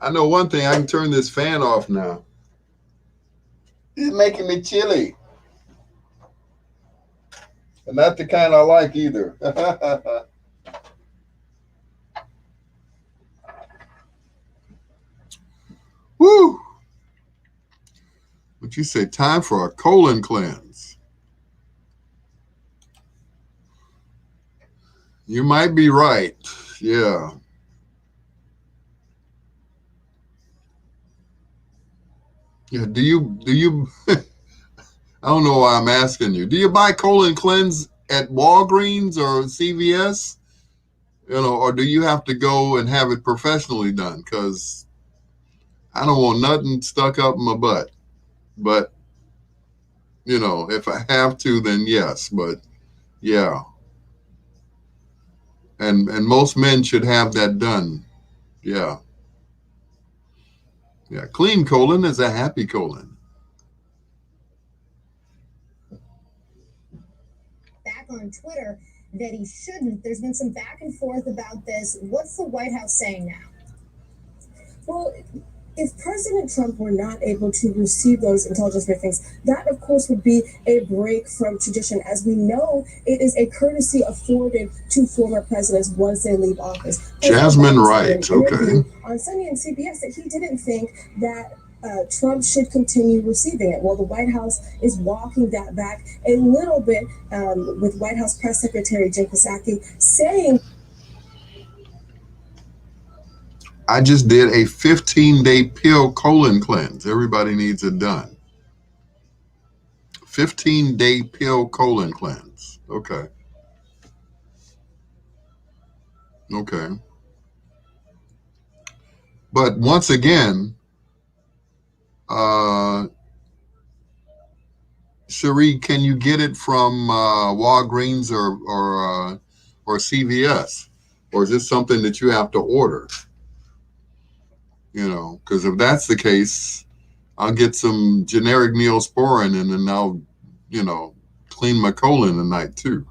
I know one thing, I can turn this fan off now. It's making me chilly. And not the kind I like either. Woo! What you say, time for a colon cleanse. You might be right. Yeah. Yeah. Do you I don't know why I'm asking you. Do you buy colon cleanse at Walgreens or CVS? Or do you have to go and have it professionally done? Because I don't want nothing stuck up in my butt. But, if I have to, then yes. But yeah. And most men should have that done. Yeah. Yeah. Clean colon is a happy colon. Back on Twitter that he shouldn't. There's been some back and forth about this. What's the White House saying now? Well, if President Trump were not able to receive those intelligence briefings, that of course would be a break from tradition. As we know, it is a courtesy afforded to former presidents once they leave office. Jasmine Wright, okay. On Sunday on CBS that he didn't think that Trump should continue receiving it. Well, the White House is walking that back a little bit with White House Press Secretary Jen Psaki saying, I just did a 15-day pill colon cleanse. Everybody needs it done. 15-day pill colon cleanse. Okay. Okay. But once again, Cherie, can you get it from Walgreens or CVS? Or is this something that you have to order? Because if that's the case, I'll get some generic Neosporin and then I'll, clean my colon tonight too.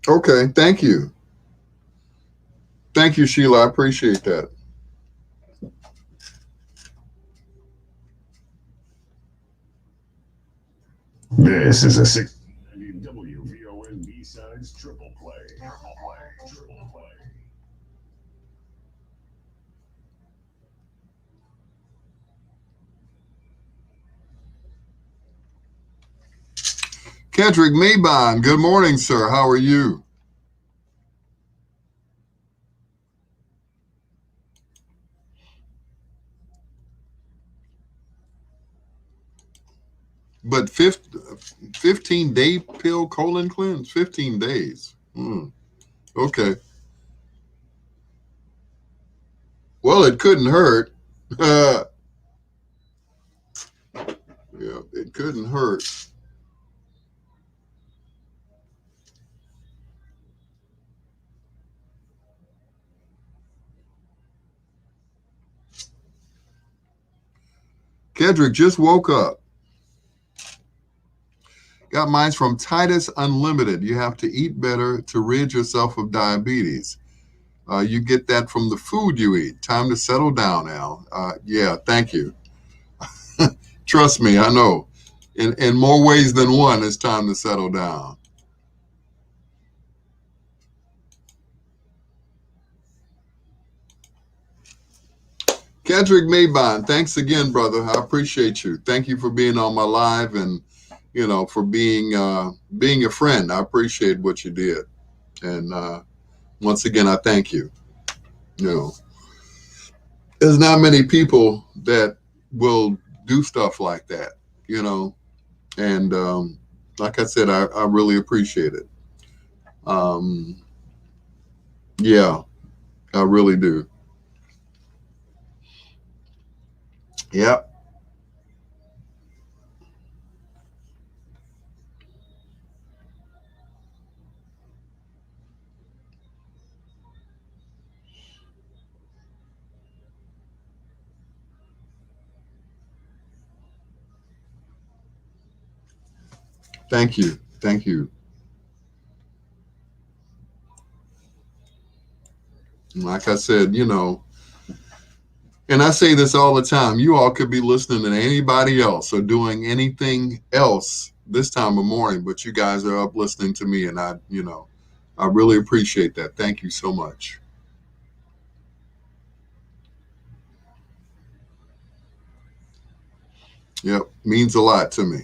Okay, thank you. Thank you, Sheila. I appreciate that. This is a 690 WVON B-Sides Triple Play. Triple Play. Kendrick Mabon, good morning, sir. How are you? But 15-day pill colon cleanse, 15 days. Okay. Well, it couldn't hurt. Yeah, it couldn't hurt. Kedrick just woke up. Got mine from Titus Unlimited. You have to eat better to rid yourself of diabetes. You get that from the food you eat. Time to settle down, Al. Yeah, thank you. Trust me, I know. In more ways than one, it's time to settle down. Kedrick Maybon, thanks again, brother. I appreciate you. Thank you for being on my live and, for being a friend. I appreciate what you did. And once again, I thank you. There's not many people that will do stuff like that, and like I said, I really appreciate it. Yeah, I really do. Yep. Thank you. Thank you. Like I said, and I say this all the time, you all could be listening to anybody else or doing anything else this time of morning, but you guys are up listening to me, and I really appreciate that. Thank you so much. Yep, means a lot to me.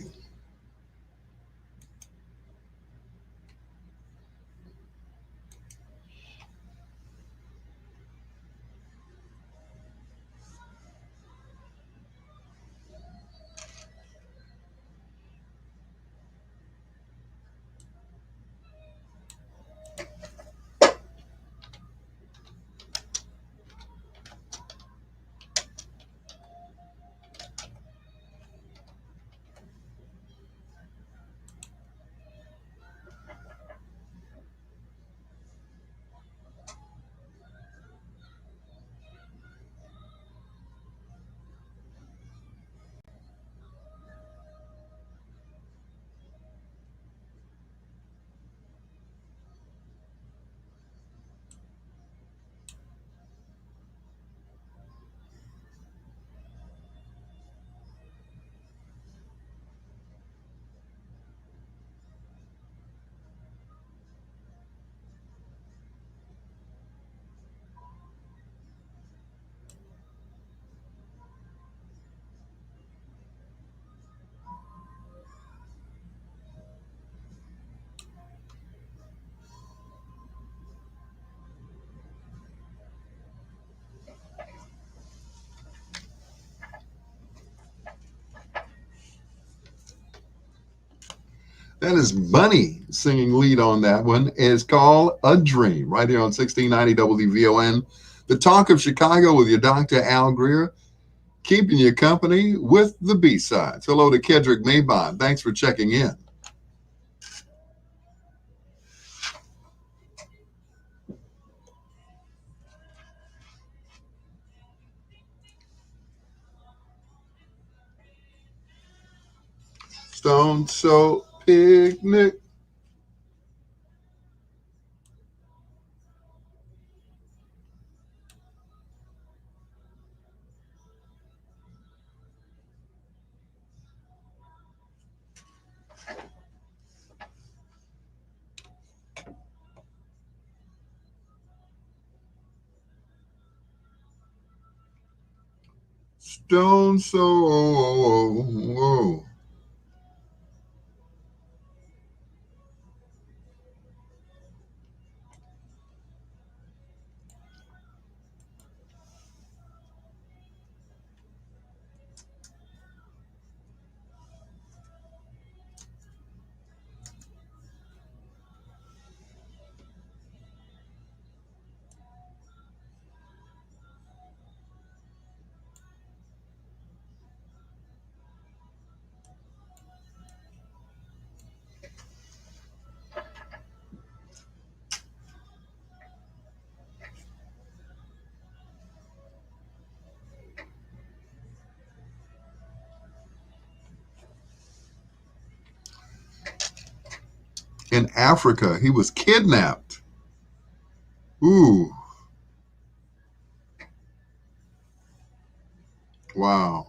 That is Bunny singing lead on that one. It's called A Dream, right here on 1690 WVON. The Talk of Chicago with your Dr. Al Greer, keeping you company with the B-sides. Hello to Kedrick Maybon. Thanks for checking in. Stone Soul Picnic. Stone Soul. In Africa, he was kidnapped. Ooh. Wow.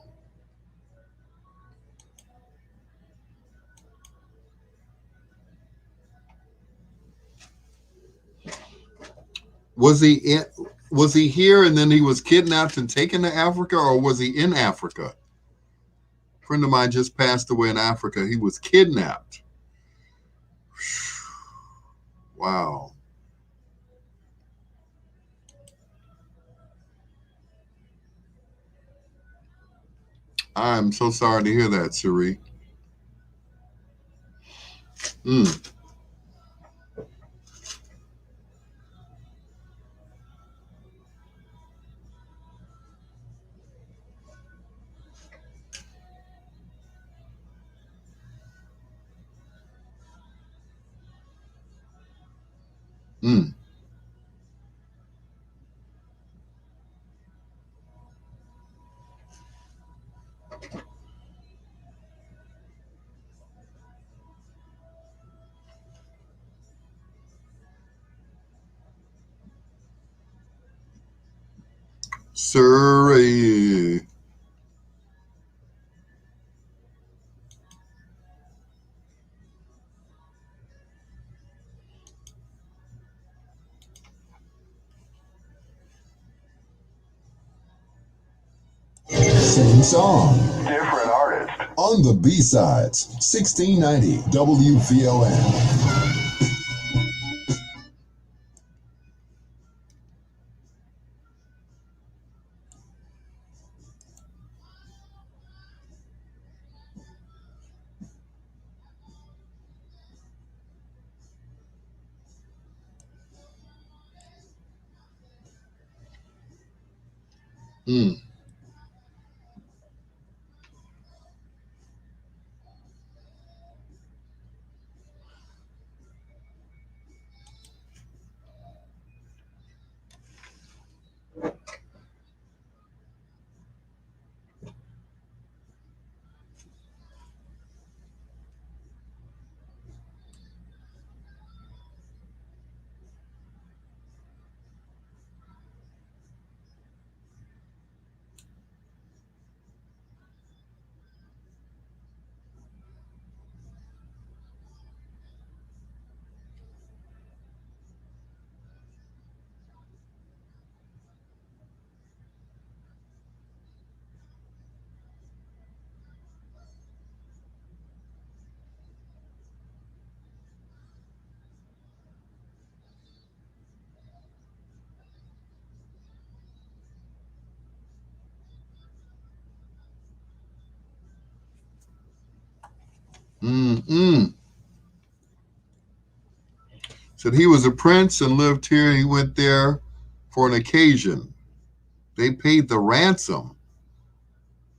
Was he here and then he was kidnapped and taken to Africa, or was he in Africa? A friend of mine just passed away in Africa. He was kidnapped. Wow. I'm so sorry to hear that, Suri. Mm. Mm. Suri. Same song. Different artist. On the B-sides, 1690 WVON. Mm. Mm. Said he was a prince and lived here. He went there for an occasion. They paid the ransom,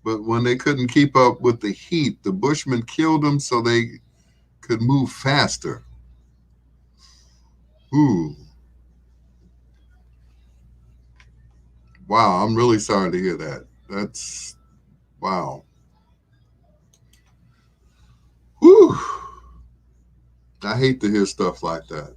but when they couldn't keep up with the heat, the Bushmen killed him so they could move faster. Ooh. Wow, I'm really sorry to hear that. That's wow. Whew. I hate to hear stuff like that.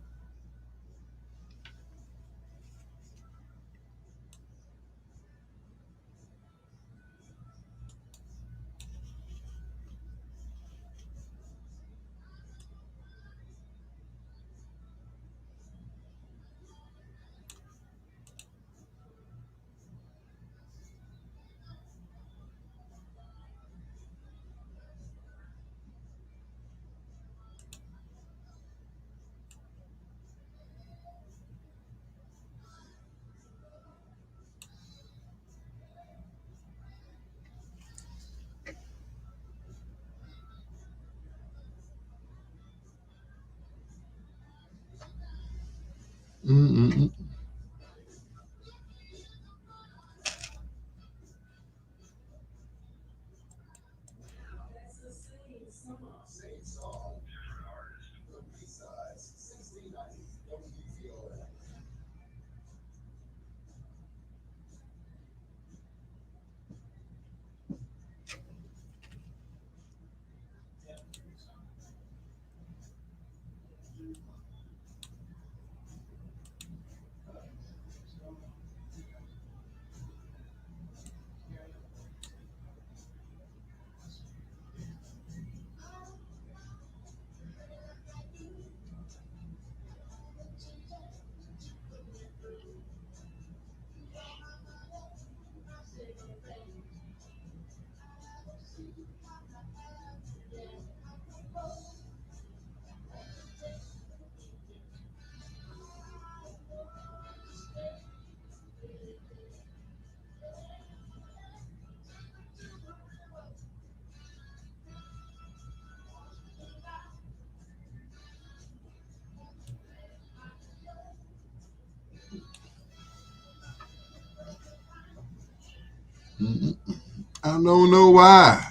Mm-mm-mm. I don't know why.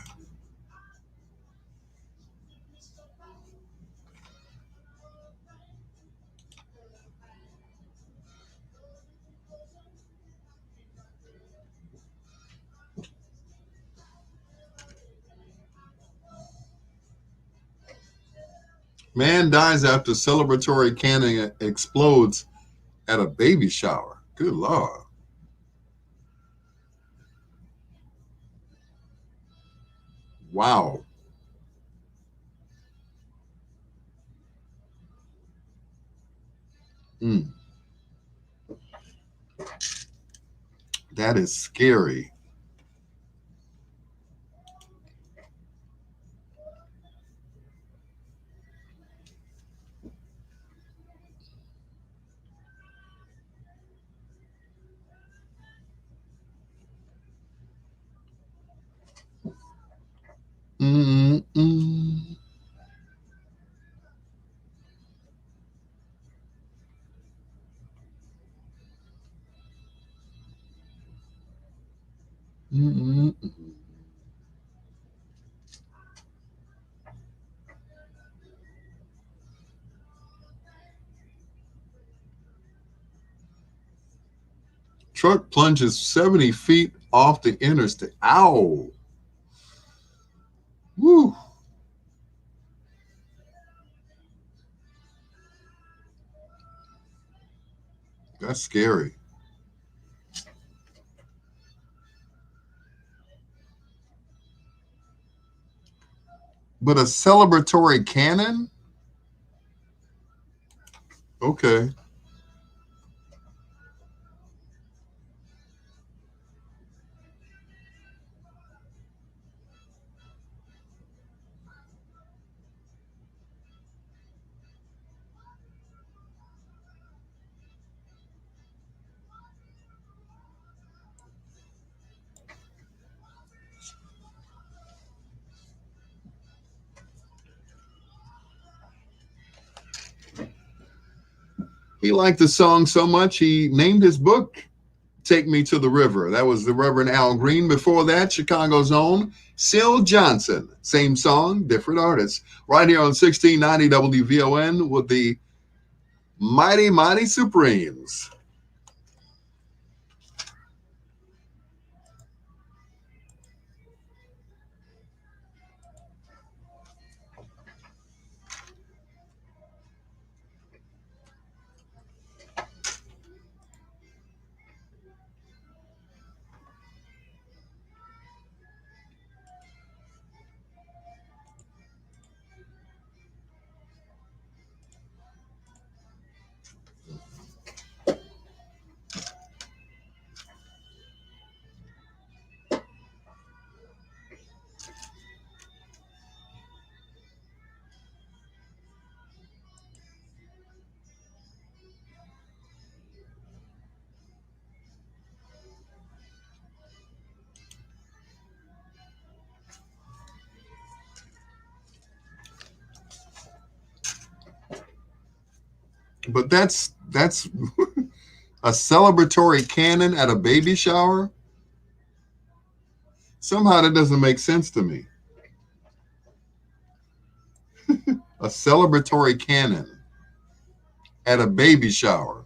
Man dies after celebratory cannon explodes at a baby shower. Good Lord. Wow. Mm. That is scary. Mm-mm. Mm-mm. Truck plunges 70 feet off the interstate. Ow. Woo. That's scary. But a celebratory cannon? Okay. He liked the song so much, he named his book Take Me to the River. That was the Reverend Al Greer. Before that, Chicago's own Syl Johnson. Same song, different artist. Right here on 1690 WVON with the Mighty Mighty Supremes. But that's a celebratory cannon at a baby shower. Somehow that doesn't make sense to me. A celebratory cannon at a baby shower.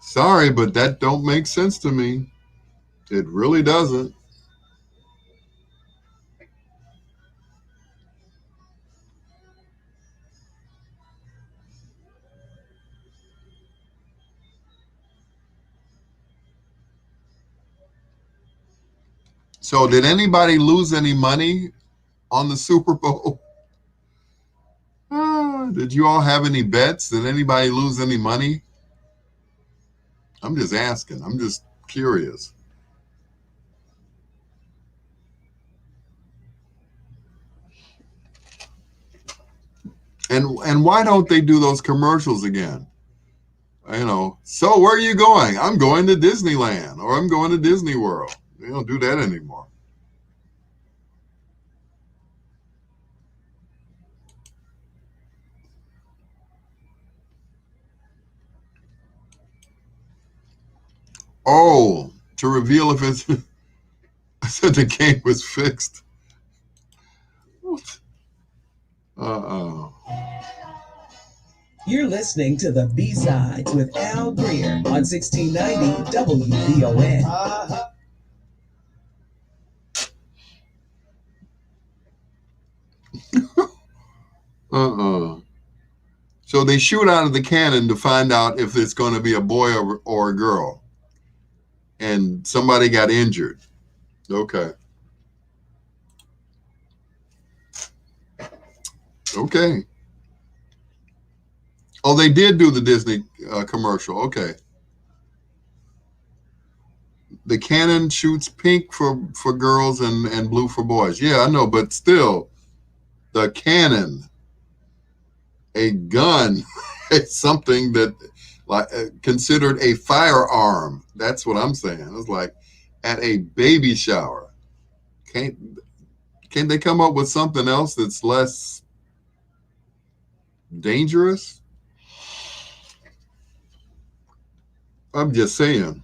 Sorry, but that don't make sense to me. It really doesn't. So did anybody lose any money on the Super Bowl? Did you all have any bets? Did anybody lose any money? I'm just asking. I'm just curious. And why don't they do those commercials again? You know, so where are you going? I'm going to Disneyland or I'm going to Disney World. They don't do that anymore. Oh, to reveal if it's. I said the game was fixed. You're listening to the B-Sides with Al Greer on 1690 WVON. So they shoot out of the cannon to find out if it's going to be a boy or a girl. And somebody got injured. Okay. Okay. Oh, they did do the Disney commercial. Okay. The cannon shoots pink for girls and blue for boys. Yeah, I know, but still, the cannon, a gun, is something that considered a firearm. That's what I'm saying. It was like at a baby shower. Can't they come up with something else that's less dangerous? I'm just saying.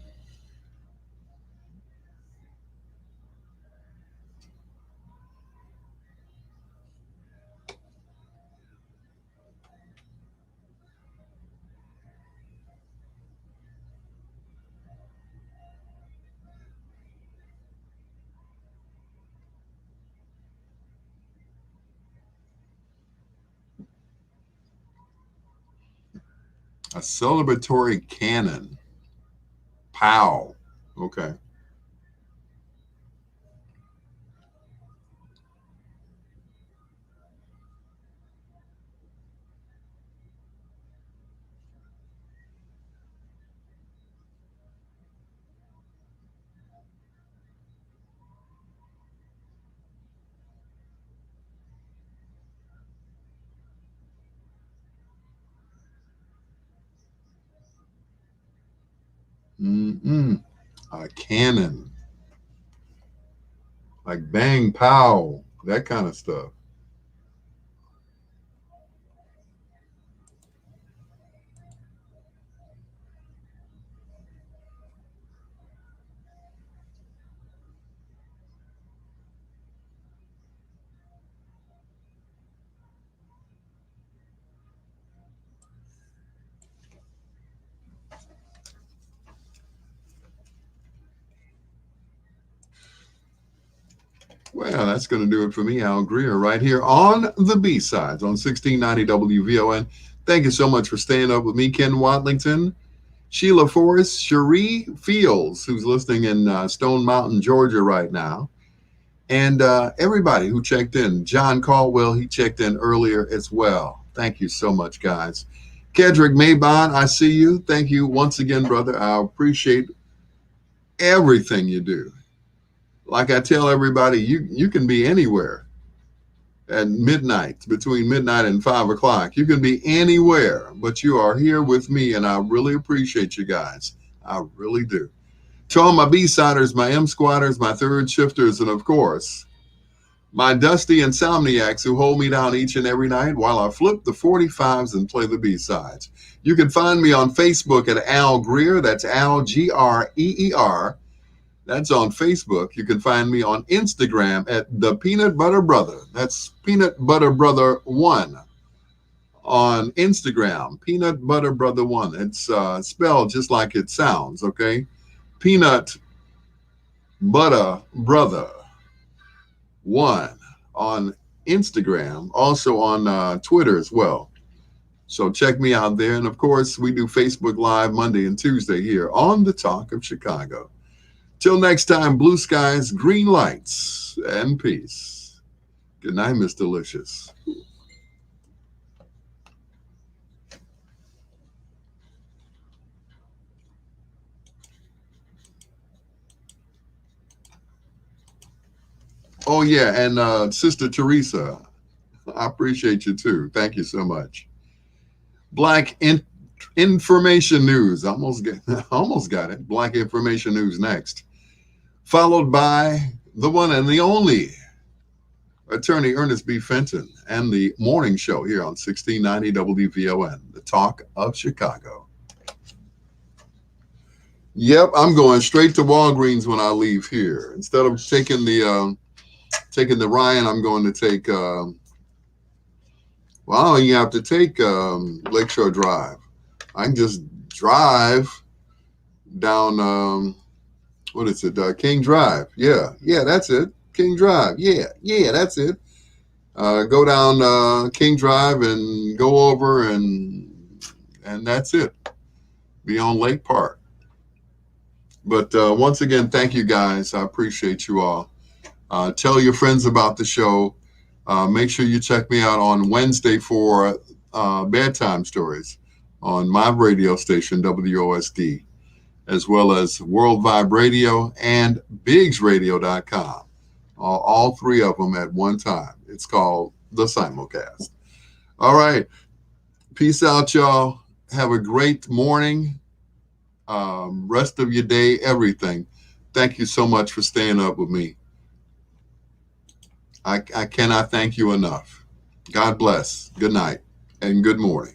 A celebratory cannon. Pow. Okay. A cannon. Like bang, pow, that kind of stuff. Well, that's going to do it for me, Al Greer, right here on the B-Sides on 1690 WVON. Thank you so much for staying up with me, Ken Watlington, Sheila Forrest, Cherie Fields, who's listening in Stone Mountain, Georgia right now, and everybody who checked in. John Caldwell, he checked in earlier as well. Thank you so much, guys. Kedrick Maybon, I see you. Thank you once again, brother. I appreciate everything you do. Like I tell everybody, you can be anywhere at midnight, between midnight and 5 o'clock. You can be anywhere, but you are here with me, and I really appreciate you guys. I really do. To all my B-siders, my M-squatters, my third shifters, and of course, my dusty insomniacs who hold me down each and every night while I flip the 45s and play the B-sides. You can find me on Facebook at Al Greer. That's Al, Greer. That's on Facebook. You can find me on Instagram at The Peanut Butter Brother. That's Peanut Butter Brother 1 on Instagram. Peanut Butter Brother 1. It's spelled just like it sounds, okay? Peanut Butter Brother 1 on Instagram. Also on Twitter as well. So check me out there. And of course, we do Facebook Live Monday and Tuesday here on The Talk of Chicago. Till next time, blue skies, green lights, and peace. Good night, Miss Delicious. Oh, yeah, and Sister Teresa, I appreciate you, too. Thank you so much. Black Information News. Almost got it. Black Information News next. Followed by the one and the only Attorney Ernest B. Fenton and the morning show here on 1690 WVON, the Talk of Chicago. Yep, I'm going straight to Walgreens when I leave here. Instead of taking the Ryan, I'm going to take. Well, I don't even have to take Lakeshore Drive. I can just drive down. What is it? King Drive. Yeah, that's it. King Drive. Yeah, that's it. Go down King Drive and go over and that's it. Be on Lake Park. But once again, thank you guys. I appreciate you all. Tell your friends about the show. Make sure you check me out on Wednesday for bedtime stories on my radio station, WOSD, as well as World Vibe Radio and BiggsRadio.com. All three of them at one time. It's called The Simulcast. All right. Peace out, y'all. Have a great morning. Rest of your day, everything. Thank you so much for staying up with me. I cannot thank you enough. God bless. Good night and good morning.